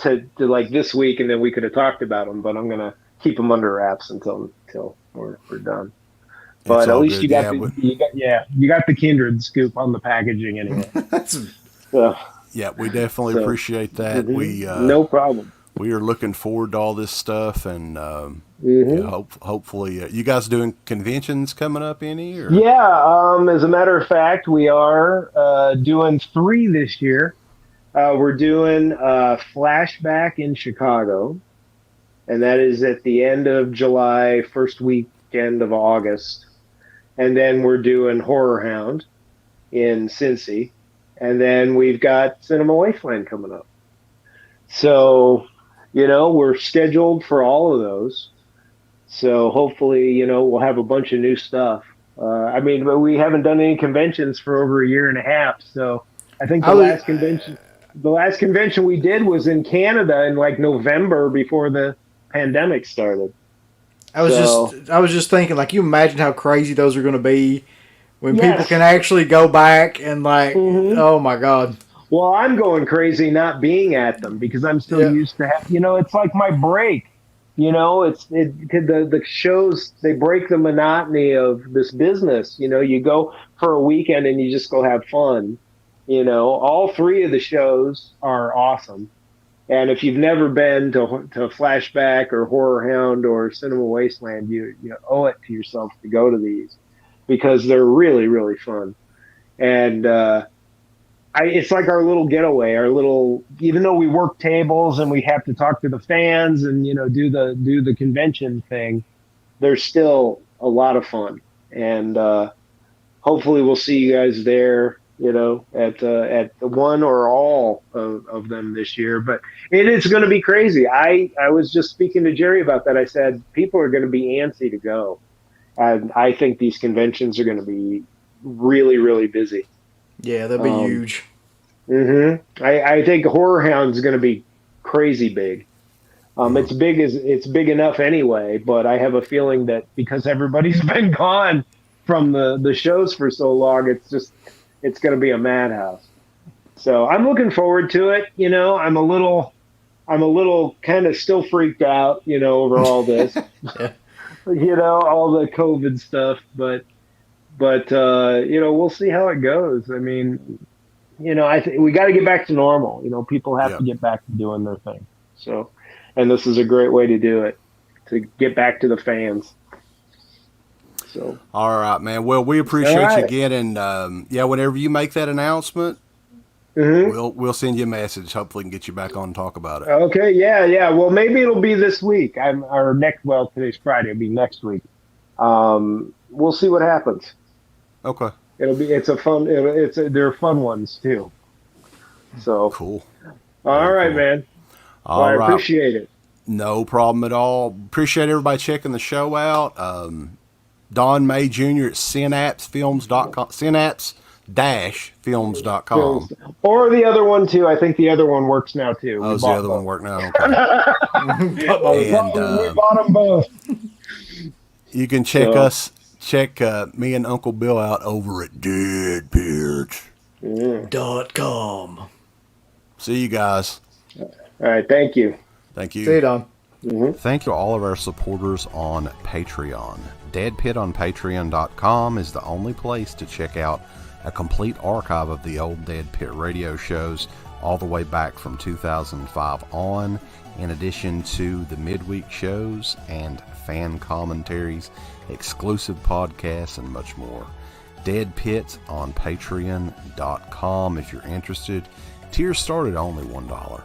To like this week, and then we could have talked about them, but I'm gonna keep them under wraps until we're done. But at least you got the Kindred scoop on the packaging anyway. Yeah, we definitely appreciate that. We no problem. We are looking forward to all this stuff, and hopefully, you guys doing conventions coming up any? Or? Yeah, as a matter of fact, we are doing 3 this year. We're doing Flashback in Chicago, and that is at the end of July, first weekend of August. And then we're doing Horror Hound in Cincy. And then we've got Cinema Wasteland coming up. So, we're scheduled for all of those. So hopefully, we'll have a bunch of new stuff. But we haven't done any conventions for over a year and a half. So I think the last convention we did was in Canada in like November before the pandemic started. I was just thinking, like, you imagine how crazy those are going to be when people can actually go back and like, oh my God. Well, I'm going crazy not being at them because I'm still used to it's like my break. The shows, they break the monotony of this business. You go for a weekend and you just go have fun. You know, all three of the shows are awesome. And if you've never been to Flashback or Horror Hound or Cinema Wasteland, you owe it to yourself to go to these because they're really, really fun. And it's like our little getaway, even though we work tables and we have to talk to the fans and, do the convention thing, they're still a lot of fun. And hopefully we'll see you guys there, at the one or all of them this year. But it is going to be crazy. I was just speaking to Jerry about that. I said, people are going to be antsy to go. And I think these conventions are going to be really, really busy. Yeah, they'll be huge. Mm-hmm. I think Horror Hound's going to be crazy big. It's big enough anyway, but I have a feeling that because everybody's been gone from the shows for so long, it's going to be a madhouse. So I'm looking forward to it. I'm a little kind of still freaked out, over all this, yeah. All the COVID stuff, but we'll see how it goes. I mean, I think we got to get back to normal. People have to get back to doing their thing. So, and this is a great way to do it, to get back to the fans. So. All right, man. Well, we appreciate you again, and whenever you make that announcement, we'll send you a message. Hopefully, we can get you back on and talk about it. Okay. Yeah. Well, maybe it'll be this week. Today's Friday. It'll be next week. We'll see what happens. Okay. They're fun ones too. So cool. All right, man. I appreciate it. No problem at all. Appreciate everybody checking the show out. Don May Jr. at synapsefilms.com. Synapse-films.com. Or the other one too. I think the other one works now too. Oh, does the other one work now? Okay. We bought them both. You can check me and Uncle Bill out over at DEADPIT.com. See you guys. All right. Thank you. Thank you. See you, Don. Mm-hmm. Thank you to all of our supporters on Patreon. DEADPIT on Patreon.com is the only place to check out a complete archive of the old DEADPIT radio shows all the way back from 2005 on, in addition to the midweek shows and fan commentaries, exclusive podcasts, and much more. DEADPIT on Patreon.com if you're interested. Tiers start at only $1.